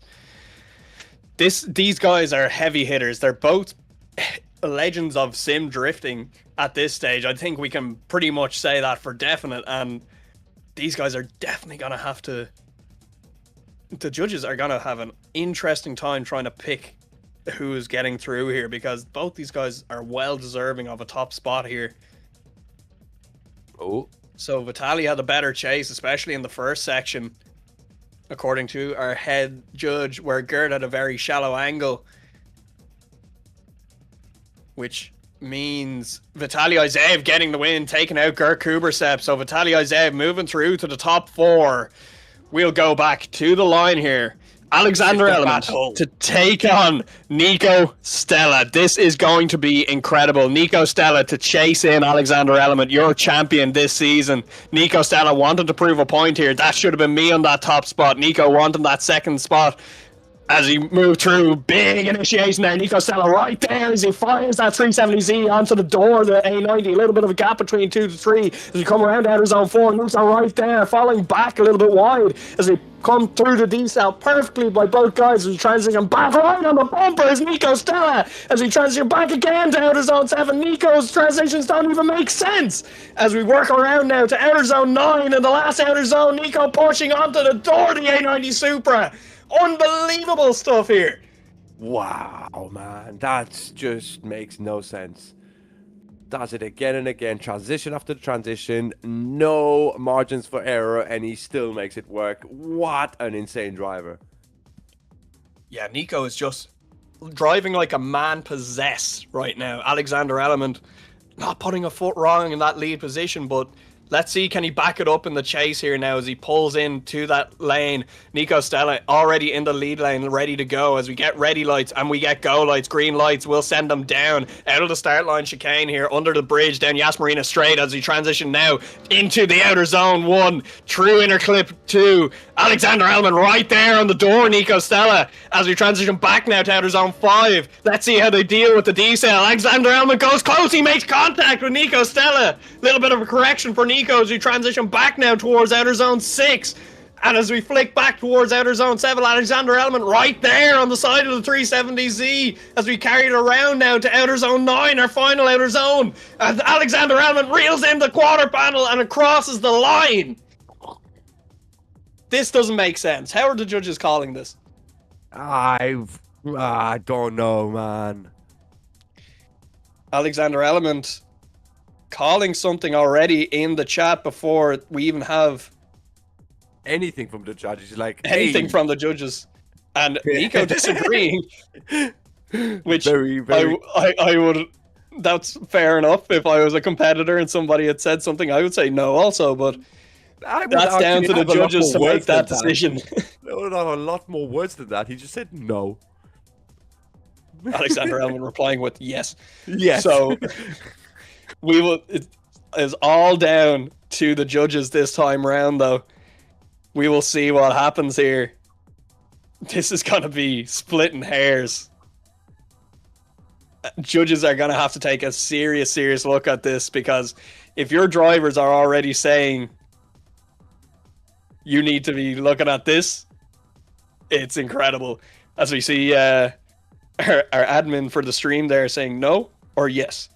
these guys are heavy hitters. They're both legends of sim drifting at this stage. I think we can pretty much say that for definite, and these guys are definitely gonna have to... The judges are gonna have an interesting time trying to pick who's getting through here, because both these guys are well deserving of a top spot here. Oh. So Vitaly had a better chase, especially in the first section, according to our head judge, where Gert had a very shallow angle, which means Vitaly Izaev getting the win, taking out Gert Kubersepp. So Vitaly Izaev moving through to the top 4. We'll go back to the line here. Alexander Elman to take on Nico Stella. This is going to be incredible. Nico Stella to chase in Alexander Elman, your champion this season. Nico Stella wanted to prove a point here. That should have been me on that top spot. Nico wanting that second spot as he moved through. Big initiation there. Nico Stella right there as he fires that 370Z onto the door, the A90. A little bit of a gap between 2 to 3 as he come around outer zone 4. Nico right there, falling back a little bit wide as he come through the decel perfectly by both guys as he transition back right on the bumper as Nico Stella as he transition back again to outer zone 7. Nico's transitions don't even make sense as we work around now to outer zone 9 and the last outer zone. Nico pushing onto the door, the A90 Supra. Unbelievable stuff here. Wow, man, that just makes no sense. Does it again and again, transition after transition, no margins for error, and he still makes it work. What an insane driver. Yeah, Nico is just driving like a man possessed right now. Alexander Element not putting a foot wrong in that lead position, but let's see, can he back it up in the chase here now as he pulls into that lane. Nico Stella already in the lead lane, ready to go as we get ready lights and we get go lights. Green lights will send them down out of the start line chicane here, under the bridge, down Yas Marina straight as we transition now into the outer zone 1, through inner clip 2. Alexander Elman right there on the door, Nico Stella, as we transition back now to outer zone 5. Let's see how they deal with the decel. Alexander Elman goes close, he makes contact with Nico Stella. Little bit of a correction for Nico as we transition back now towards outer zone 6. And as we flick back towards outer zone 7, Alexander Element right there on the side of the 370Z as we carry it around now to outer zone 9, our final outer zone. And Alexander Element reels in the quarter panel and it crosses the line. This doesn't make sense. How are the judges calling this? I don't know, man. Alexander Element calling something already in the chat before we even have Anything from the judges, like anything hey. from the judges, and Nico disagreeing, which Very, very... I would. That's fair enough. If I was a competitor and somebody had said something, I would say no also, but that's down to the judges to make that decision. There would have a lot more words than that. He just said no. Alexander Elman replying with yes. Yes. So we will. It is all down to the judges this time round, though. We will see what happens here. This is going to be splitting hairs. Judges are going to have to take a serious look at this, because if your drivers are already saying you need to be looking at this, it's incredible. As we see our admin for the stream there saying no or yes.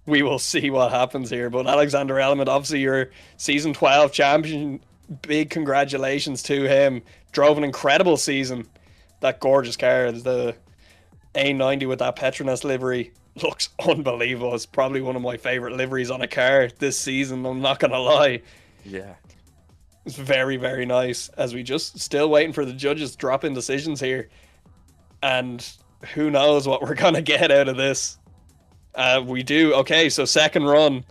We will see what happens here. But Alexander Element, obviously your season 12 champion, big congratulations to him. Drove an incredible season. That gorgeous car, the A90 with that Petronas livery, looks unbelievable. It's probably one of my favorite liveries on a car this season, I'm not gonna lie. Yeah. It's very, very nice. As we just still waiting for the judges to drop in decisions here. And who knows what we're gonna get out of this. We do. Okay, so second run.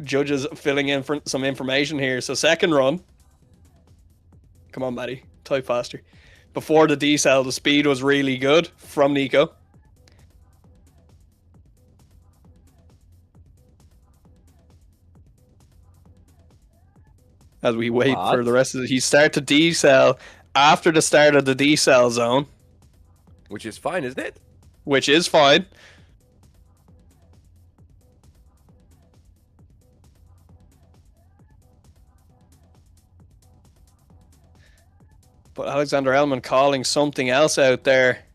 Judges filling in for some information here. So second run. Come on, Maddie. Type faster. Before the decel, the speed was really good from Nico. As we wait for the rest of it. He start to decel after the start of the decel zone. Which is fine, isn't it? Which is fine. But Alexander Elman calling something else out there.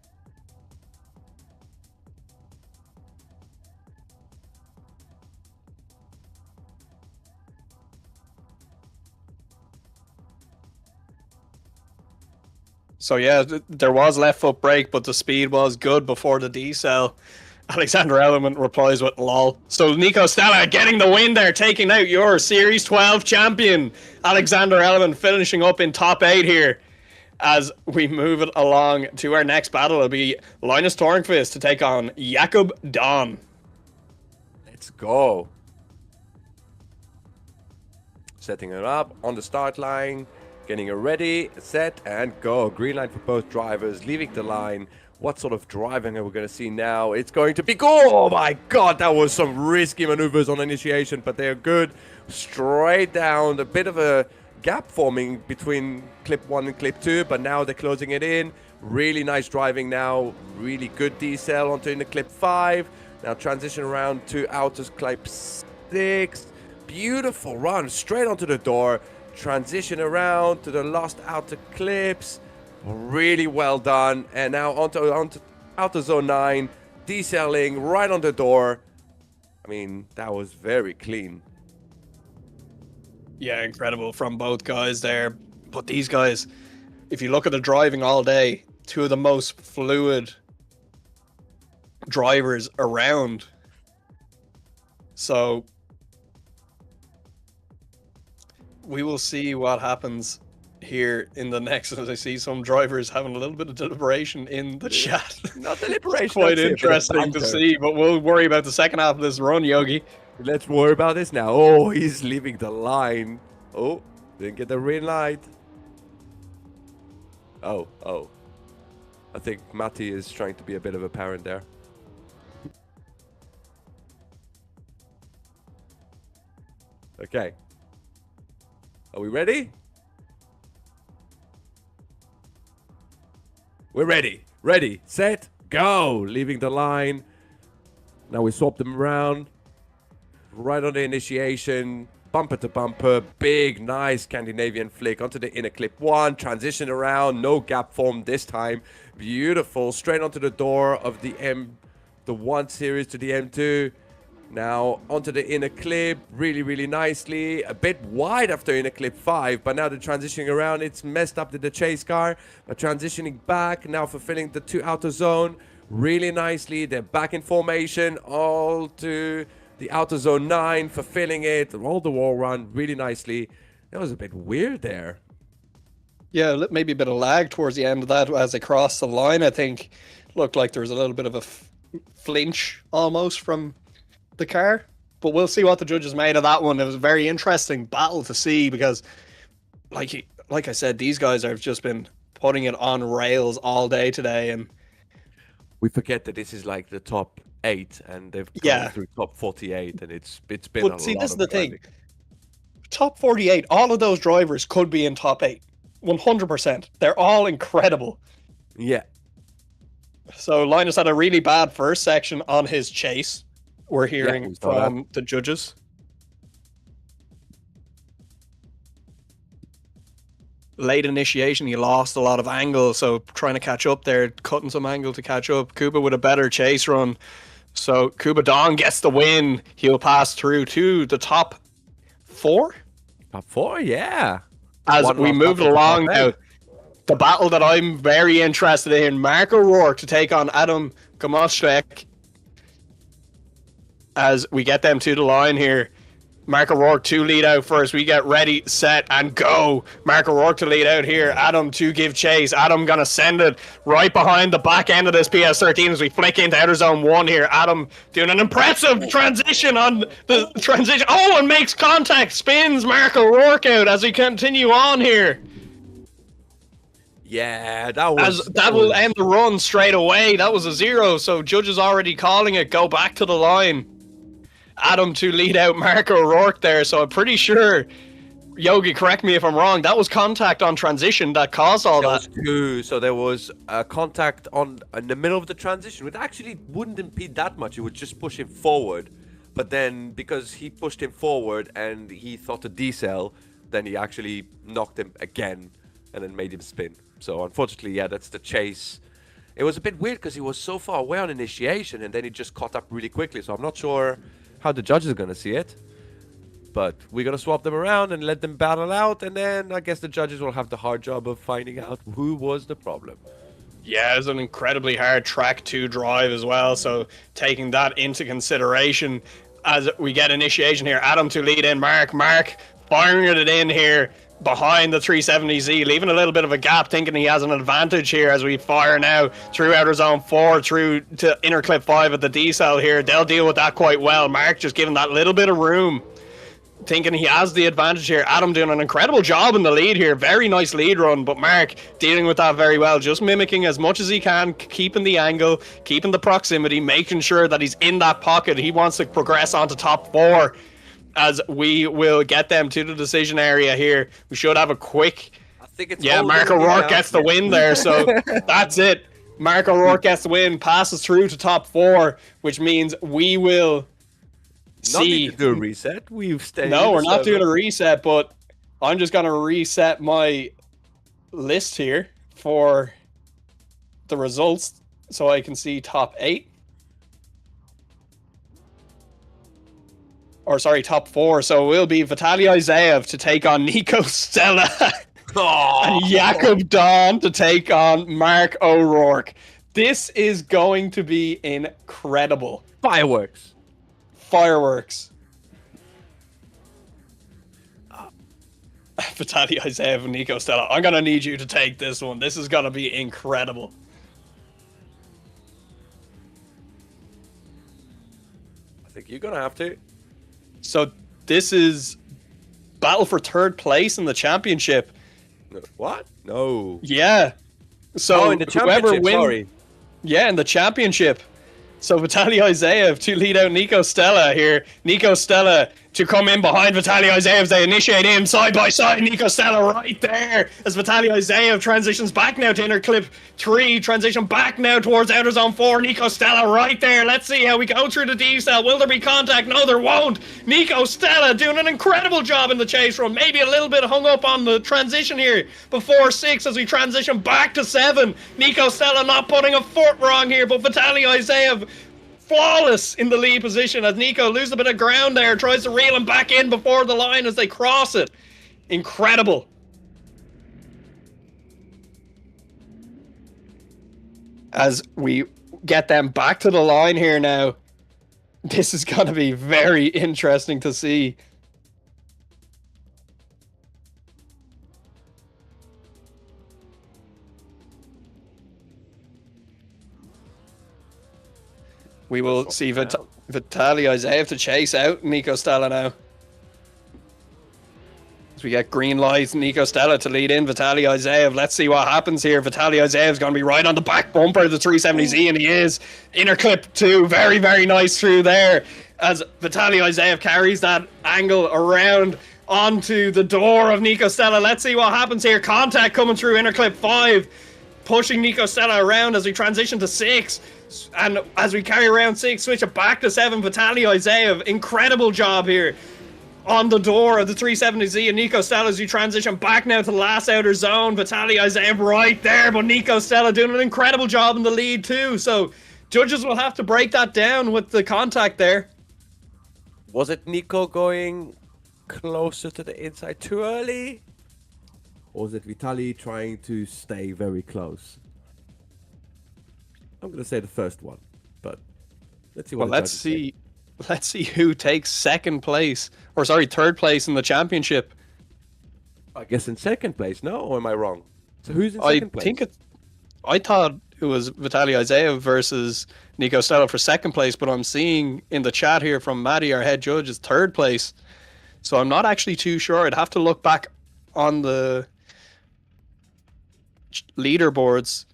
So yeah, there was left foot brake, but the speed was good before the decel. Alexander Element replies with lol. So Nico Stella getting the win there, taking out your Series 12 champion. Alexander Element finishing up in top 8 here. As we move it along to our next battle, it'll be Linus Tornqvist to take on Jakub Don. Let's go. Setting it up on the start line, getting it ready, set, and go. Green light for both drivers, leaving the line. What sort of driving are we going to see now? It's going to be good. Oh my god, that was some risky maneuvers on initiation, but they're good. Straight down, a bit of a gap forming between clip 1 and clip 2, but now they're closing it in. Really nice driving now. Really good decel onto in the clip 5. Now transition around to outer clip 6. Beautiful run straight onto the door. Transition around to the last outer clips. Really well done. And now onto outer zone 9. Decelling right on the door. I mean, that was very clean. Yeah, incredible from both guys there. But these guys, if you look at the driving all day, two of the most fluid drivers around. So we will see what happens here in the next, as I see some drivers having a little bit of deliberation in the chat. Not deliberation. Quite interesting to see, but we'll worry about the second half of this run, Yogi. Let's worry about this now. Oh, he's leaving the line. Oh, didn't get the green light. Oh. I think Matti is trying to be a bit of a parent there. Okay. Are we ready? We're ready. Ready, set, go. Leaving the line. Now we swap them around. Right on the initiation. Bumper to bumper. Big, nice Scandinavian flick onto the inner clip 1. Transition around. No gap formed this time. Beautiful. Straight onto the door of the 1 series to the M2. Now onto the inner clip, really nicely. A bit wide after inner clip 5, but now the transitioning around, it's messed up the chase car. But transitioning back, now fulfilling the 2 outer zone really nicely. They're back in formation, all to the outer zone 9, fulfilling it. All the wall run really nicely. That was a bit weird there. Yeah, maybe a bit of lag towards the end of that as they crossed the line. I think looked like there was a little bit of a flinch almost from the car, but we'll see what the judges made of that one. It was a very interesting battle to see because, like I said, these guys have just been putting it on rails all day today, and we forget that this is like the top 8, and they've gone through top 48, and it's been. But see, this is the thing. Top 48, all of those drivers could be in top 8, 100%. They're all incredible. Yeah. So Linus had a really bad first section on his chase. We're hearing from the judges. Late initiation, he lost a lot of angle, so trying to catch up there, cutting some angle to catch up. Kuba with a better chase run. So Kuba Dong gets the win. He'll pass through to the top 4. Top 4, yeah. As we move along now, the battle that I'm very interested in, Mark O'Rourke to take on Adam Komoszek. As we get them to the line here. Mark O'Rourke to lead out first. We get ready, set, and go. Mark O'Rourke to lead out here. Adam to give chase. Adam gonna send it right behind the back end of this PS13 as we flick into outer zone 1 here. Adam doing an impressive transition on the transition. Oh, and makes contact. Spins Mark O'Rourke out as we continue on here. Yeah, that will end the run straight away. That was a 0, so judges already calling it. Go back to the line. Adam to lead out Mark O'Rourke there, so I'm pretty sure, Yogi, correct me if I'm wrong, that was contact on transition that caused all that. That was 2, so there was a contact in the middle of the transition, which actually wouldn't impede that much. It would just push him forward, but then because he pushed him forward and he thought to decel, then he actually knocked him again and then made him spin. So unfortunately, yeah, that's the chase. It was a bit weird because he was so far away on initiation and then he just caught up really quickly, so I'm not sure how the judges are going to see it. But we're going to swap them around and let them battle out, and then I guess the judges will have the hard job of finding out who was the problem. Yeah, it's an incredibly hard track to drive as well, so taking that into consideration as we get initiation here. Adam to lead in, Mark firing it in here behind the 370Z, leaving a little bit of a gap, thinking he has an advantage here as we fire now through outer zone 4 through to inner clip 5 at the decel here. They'll deal with that quite well. Mark just giving that little bit of room, thinking he has the advantage here. Adam doing an incredible job in the lead here. Very nice lead run, but Mark dealing with that very well, just mimicking as much as he can, keeping the angle, keeping the proximity, making sure that he's in that pocket. He wants to progress onto top 4. As we will get them to the decision area here. We should have a quick... I think it's Mark O'Rourke gets the win there, so that's it. Mark O'Rourke gets the win, passes through to top 4, which means we will see... Not need to do a reset. We've stayed... No, we're not doing a reset, but I'm just going to reset my list here for the results so I can see top 8. Or sorry, top 4. So it will be Vitaly Isaev to take on Nico Stella. And Jakub Dawn to take on Mark O'Rourke. This is going to be incredible. Fireworks. Fireworks. Vitaly Izaev and Nico Stella. I'm going to need you to take this one. This is going to be incredible. I think you're going to have to. So this is battle for third place in the championship. What? No. Yeah. So in the championship, whoever wins, sorry. Yeah, in the championship. So Vitaly Izaev to lead out Nico Stella here. Nico Stella to come in behind Vitaly Izaev. They initiate him side by side. Nico Stella right there as Vitaly Izaev transitions back now to inner clip 3. Transition back now towards outer zone 4. Nico Stella right there. Let's see how we go through the D cell. Will there be contact? No, there won't. Nico Stella doing an incredible job in the chase run. Maybe a little bit hung up on the transition here before 6 as we transition back to 7. Nico Stella not putting a foot wrong here, but Vitaly Izaev flawless in the lead position as Nico loses a bit of ground there, tries to reel him back in before the line as they cross it. Incredible. As we get them back to the line here now, this is going to be very interesting to see. We will see Vitaly Izaev to chase out Nico Stella now. As we get green lights, Nico Stella to lead in Vitaly Izaev. Let's see what happens here. Vitaly Izaev is going to be right on the back bumper of the 370Z, and he is. Inner clip 2, very, very nice through there. As Vitaly Izaev carries that angle around onto the door of Nico Stella. Let's see what happens here. Contact coming through inner clip 5. Pushing Nico Stella around as we transition to 6. And as we carry around 6, switch it back to 7. Vitaly Izaev, incredible job here on the door of the 370Z. And Nico Stella as you transition back now to the last outer zone. Vitaly Izaev right there, but Nico Stella doing an incredible job in the lead too. So judges will have to break that down with the contact there. Was it Nico going closer to the inside too early? Or was it Vitaly trying to stay very close? I'm going to say the first one, but let's see what. Well, let's see who takes third place in the championship. I guess in second place. No, or am I wrong? So who's in second place? I thought it was Vitaly Izaev versus Nico Stella for second place, but I'm seeing in the chat here from Maddie, our head judge, is third place. So I'm not actually too sure. I'd have to look back on the leaderboards.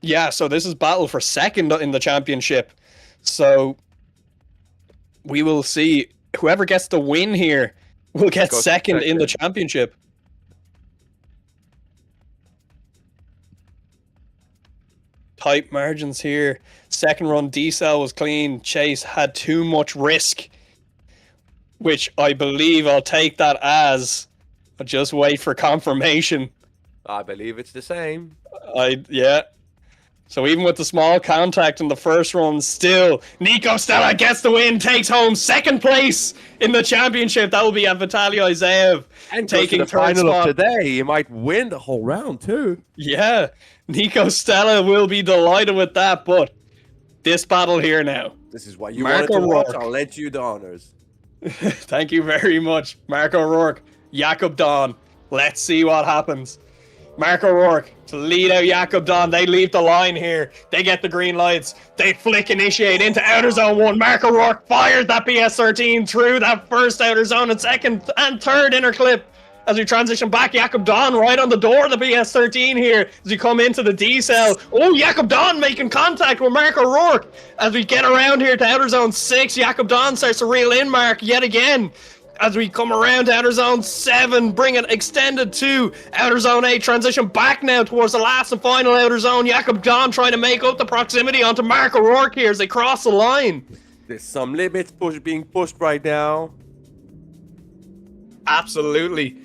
Yeah, so this is battle for second in the championship. So we will see whoever gets the win here will get second in the championship. Tight margins here. Second run D-cell was clean. Chase had too much risk, which I believe I'll take that as. I'll just wait for confirmation. I believe it's the same. Yeah. So even with the small contact in the first run, still, Nico Stella gets the win, takes home second place in the championship. That will be at Vitaly Izaev. And taking the final of today, he might win the whole round too. Yeah, Nico Stella will be delighted with that, but this battle here now. This is what you wanted to watch. I'll let you the honors. Thank you very much, Mark O'Rourke. Jakub Dawn. Let's see what happens. Mark O'Rourke to lead out Jakub Dawn. They leave the line here. They get the green lights. They flick initiate into outer zone 1. Mark O'Rourke fires that BS13 through that first outer zone and second and third inner clip. As we transition back, Jakub Dawn right on the door of the BS13 here as we come into the D cell. Oh, Jakub Dawn making contact with Mark O'Rourke. As we get around here to outer zone 6, Jakub Dawn starts to reel in Mark yet again. As we come around to outer zone 7, bring it extended to outer zone 8, transition back now towards the last and final outer zone. Jakub Dawn trying to make up the proximity onto Mark O'Rourke here as they cross the line. There's some limits being pushed right now. Absolutely.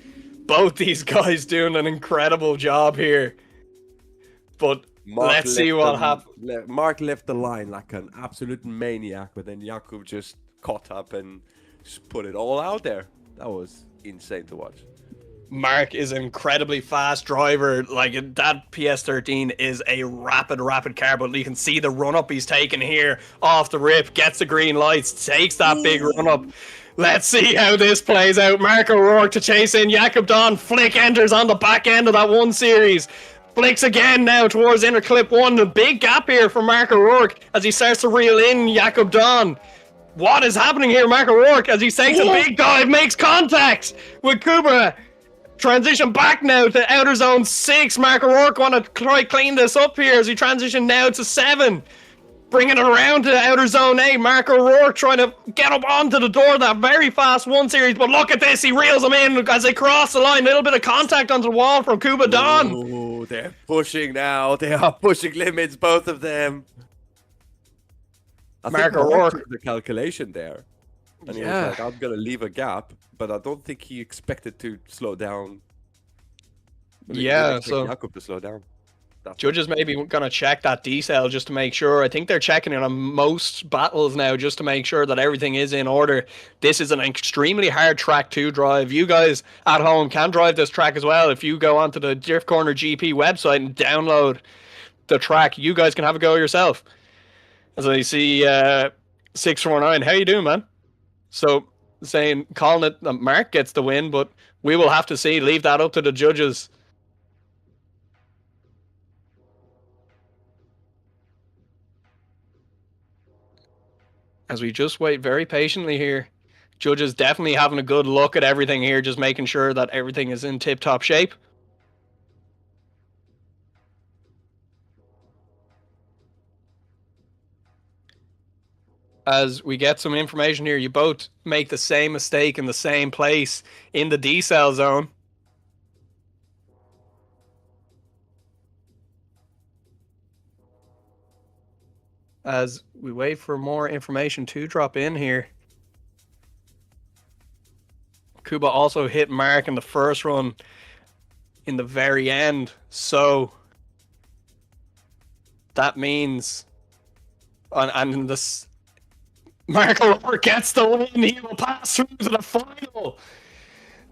Both these guys doing an incredible job here. But let's see what happens. Mark left the line like an absolute maniac, but then Jakub just caught up and just put it all out there. That was insane to watch. Mark is an incredibly fast driver. Like, that PS13 is a rapid car, but you can see the run up he's taking here off the rip, gets the green lights, takes that big run up. Let's see how this plays out. Mark O'Rourke to chase in Jakub Don. Flick enters on the back end of that 1 series. Flicks again now towards inner clip 1. A big gap here for Mark O'Rourke as he starts to reel in Jakub Don. What is happening here, Mark O'Rourke, as he takes a big dive, makes contact with Kuba. Transition back now to outer zone 6. Mark O'Rourke want to try clean this up here as he transition now to 7. Bringing it around to outer zone 8. Mark O'Rourke trying to get up onto the door of that very fast 1 series. But look at this. He reels them in as they cross the line. Little bit of contact onto the wall from Kuba Don. Oh, they're pushing now. They are pushing limits, both of them. Mark O'Rourke. The calculation there. And he was like, I'm going to leave a gap. But I don't think he expected to slow down. So Jakub to slow down. Judges maybe going to check that decel just to make sure. I think they're checking it on most battles now just to make sure that everything is in order. This is an extremely hard track to drive. You guys at home can drive this track as well. If you go onto the Drift Corner GP website and download the track, you guys can have a go yourself. As I see 649, how you doing, man? So calling it that Mark gets the win, but we will have to see. Leave that up to the judges. As we just wait very patiently here. Judges definitely having a good look at everything here, just making sure that everything is in tip-top shape. As we get some information here, you both make the same mistake in the same place in the decel zone. As we wait for more information to drop in here. Kuba also hit Mark in the first run in the very end. So that means and this Mark O'Rourke gets the win. He will pass through to the final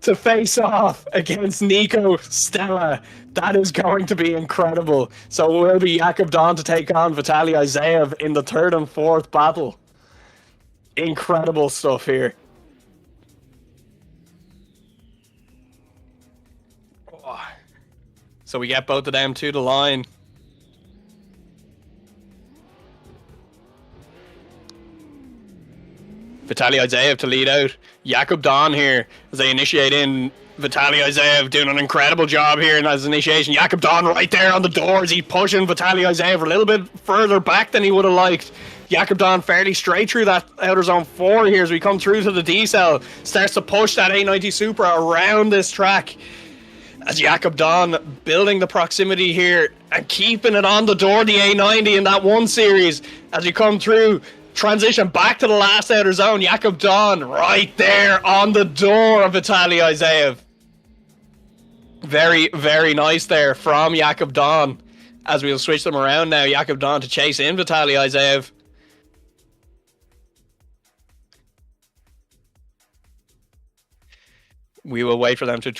to face off against Nico Stella. That is going to be incredible. So it will be Jakub Don to take on Vitaly Isaev in the 3rd and 4th battle. Incredible stuff here. So we get both of them to the line. Vitaly Isaev to lead out. Jakub Don here as they initiate in. Vitaly Isaev doing an incredible job here in his initiation. Jakub Don right there on the doors. He's pushing Vitaly Isaev a little bit further back than he would have liked. Jakub Don fairly straight through that outer zone 4 here as we come through to the decel. Starts to push that A90 Supra around this track. As Jakub Don building the proximity here and keeping it on the door, the A90 in that 1 series. As you come through, transition back to the last outer zone. Jakub Don right there on the door of Vitaly Isaev. Very, very nice there from Jakub Don. As we'll switch them around now, Jakub Don to chase in Vitaly Isaev. We will wait for them to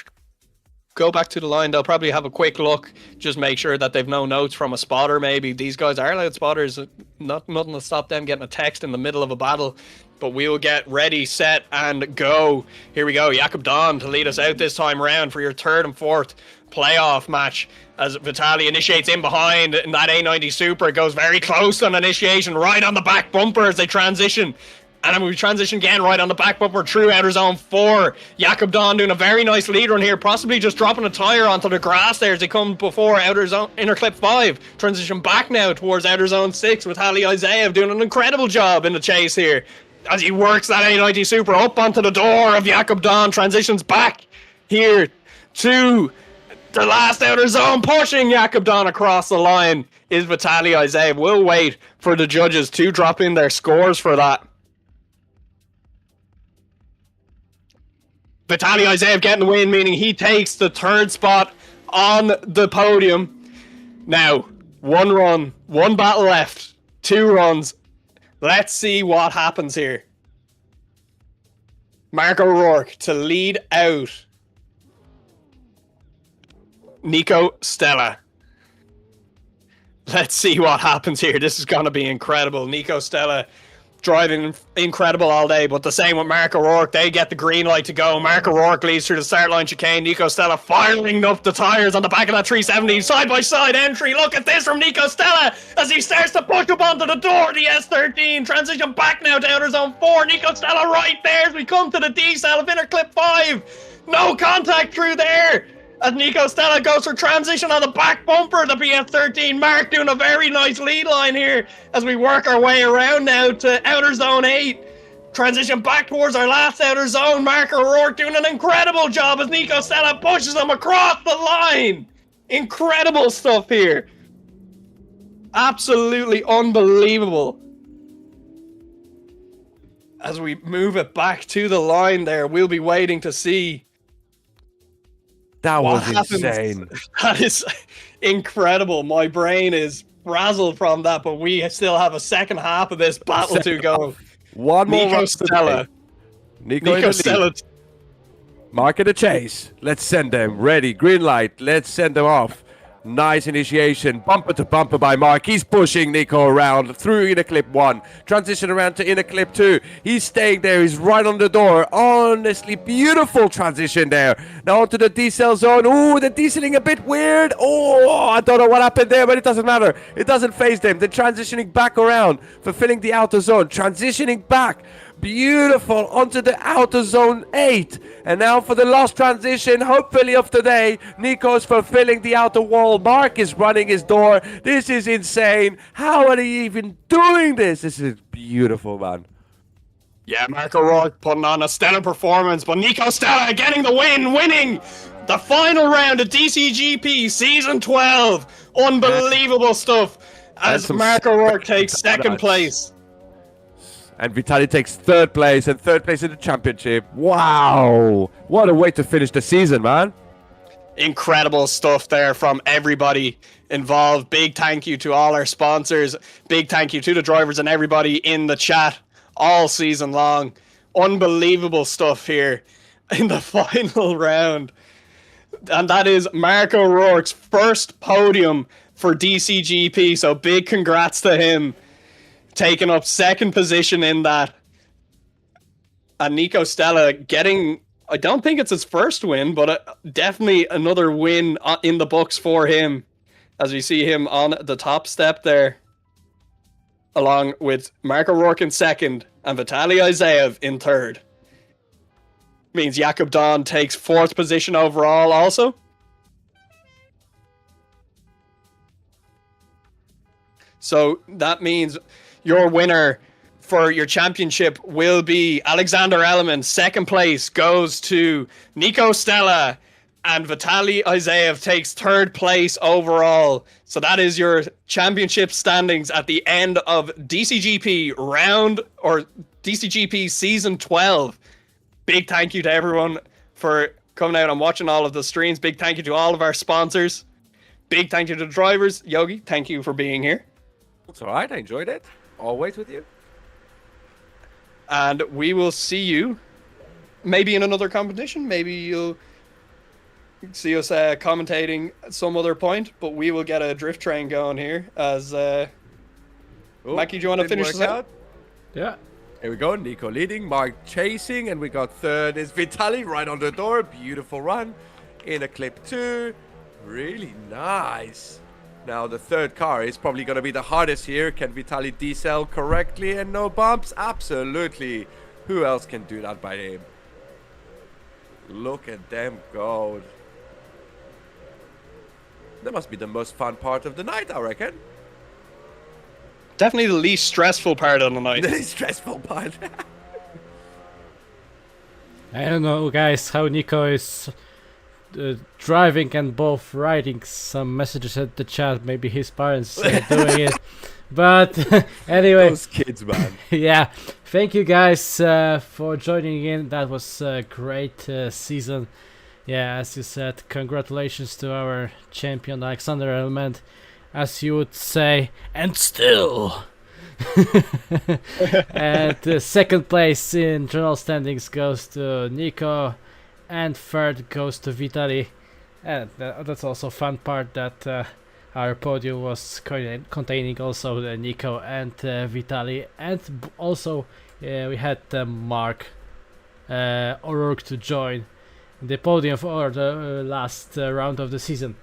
go back to the line. They'll probably have a quick look, just make sure that they've no notes from a spotter. Maybe these guys are allowed spotters, nothing to stop them getting a text in the middle of a battle. But we will get ready, set, and go. Here we go. Jakub Don to lead us out this time around for your 3rd and 4th playoff match. As Vitaly initiates in behind in that A90 Super. It goes very close on initiation, right on the back bumper as they transition. And then we transition again right on the back bumper through outer zone 4. Jakub Don doing a very nice lead run here, possibly just dropping a tire onto the grass there as they come before outer zone, inner clip 5. Transition back now towards outer zone 6 with Vitaly Isaev doing an incredible job in the chase here. As he works that A90 Super up onto the door of Jakub Don, transitions back here to the last outer zone, pushing Jakub Don across the line is Vitaly Isaev. We'll wait for the judges to drop in their scores for that. Vitaly Isaev getting the win, meaning he takes the 3rd spot on the podium. Now, 1 run, 1 battle left, 2 runs. Let's see what happens here. Mark O'Rourke to lead out Nico Stella. Let's see what happens here. This is going to be incredible. Nico Stella driving incredible all day, but the same with Mark O'Rourke. They get the green light to go. Mark O'Rourke leads through the start line chicane. Nico Stella firing up the tyres on the back of that 370. Side-by-side entry. Look at this from Nico Stella as he starts to push up onto the door. The S13. Transition back now to outer zone 4. Nico Stella right there as we come to the D-cell of inner clip 5. No contact through there. As Nico Stella goes for transition on the back bumper of the BF13. Mark doing a very nice lead line here as we work our way around now to outer zone 8. Transition back towards our last outer zone. Mark O'Rourke doing an incredible job as Nico Stella pushes him across the line. Incredible stuff here. Absolutely unbelievable. As we move it back to the line there, we'll be waiting to see That what was happens. insane. That is incredible. My brain is frazzled from that, but we still have a second half of this battle to go. One more Nico run to Stella. play. Nico in the lead. Stella. Mark in the chase. Let's send them. Ready. Green light. Let's send them off. Nice initiation. Bumper to bumper by Mark. He's pushing Nico around through inner clip 1. Transition around to inner clip 2. He's staying there. He's right on the door. Honestly, beautiful transition there. Now onto the D-cell zone. Ooh, the D-celling a bit weird. Oh, I don't know what happened there, but it doesn't matter. It doesn't phase them. They're transitioning back around, fulfilling the outer zone. Transitioning back. Beautiful onto the outer zone 8. And now for the last transition, hopefully of today, Nico's fulfilling the outer wall. Mark is running his door. This is insane. How are they even doing this? This is beautiful, man. Yeah, Mark O'Rourke putting on a stellar performance, but Nico Stella getting the win, winning the final round of DCGP Season 12. Unbelievable stuff as Mark O'Rourke takes second place. And Vitaly takes third place and third place in the championship. Wow. What a way to finish the season, man. Incredible stuff there from everybody involved. Big thank you to all our sponsors. Big thank you to the drivers and everybody in the chat all season long. Unbelievable stuff here in the final round. And that is Mark O'Rourke's first podium for DCGP. So big congrats to him. Taking up second position in that. And Nico Stella getting, I don't think it's his first win, but definitely another win in the books for him. As we see him on the top step there. Along with Mark O'Rourke in second and Vitaly Isaev in third. Means Jakub Don takes fourth position overall also. So that means your winner for your championship will be Alexander Elliman. Second place goes to Nico Stella, and Vitaly Isaev takes third place overall. So that is your championship standings at the end of DCGP round or DCGP season 12. Big thank you to everyone for coming out and watching all of the streams. Big thank you to all of our sponsors. Big thank you to the drivers. Yogi, thank you for being here. It's all right. I enjoyed it. Always with you. And we will see you maybe in another competition. Maybe you'll see us commentating at some other point, but we will get a drift train going here as Mackie, do you want to finish this out? Yeah. Here we go. Nico leading, Mark chasing, and we got third is Vitaly right on the door. Beautiful run. In a clip 2. Really nice. Now the third car is probably going to be the hardest here. Can Vitaly decel correctly and no bumps? Absolutely. Who else can do that by him? Look at them go. That must be the most fun part of the night, I reckon. Definitely the least stressful part of the night. The least stressful part. I don't know, guys, how Nico is driving and both writing some messages at the chat. Maybe his parents are doing it. But anyway. Those kids, man. Yeah. Thank you guys for joining in. That was a great season. Yeah, as you said, congratulations to our champion Alexander Element, as you would say. And still, And second place in general standings goes to Nico, and third goes to Vitaly. And that's also fun part that our podium was containing also Nico and Vitaly, and also we had Mark O'Rourke to join the podium for the last round of the season.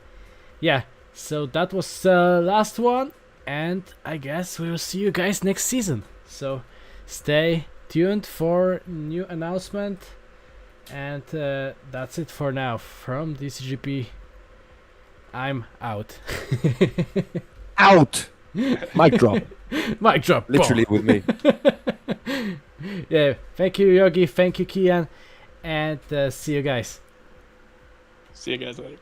Yeah, so that was the last one, and I guess we will see you guys next season. So stay tuned for new announcement, and that's it for now from DCGP. I'm out. Out! Mic drop. Mic drop. Literally with me. Yeah, thank you Yogi, thank you Kian, and see you guys. See you guys later.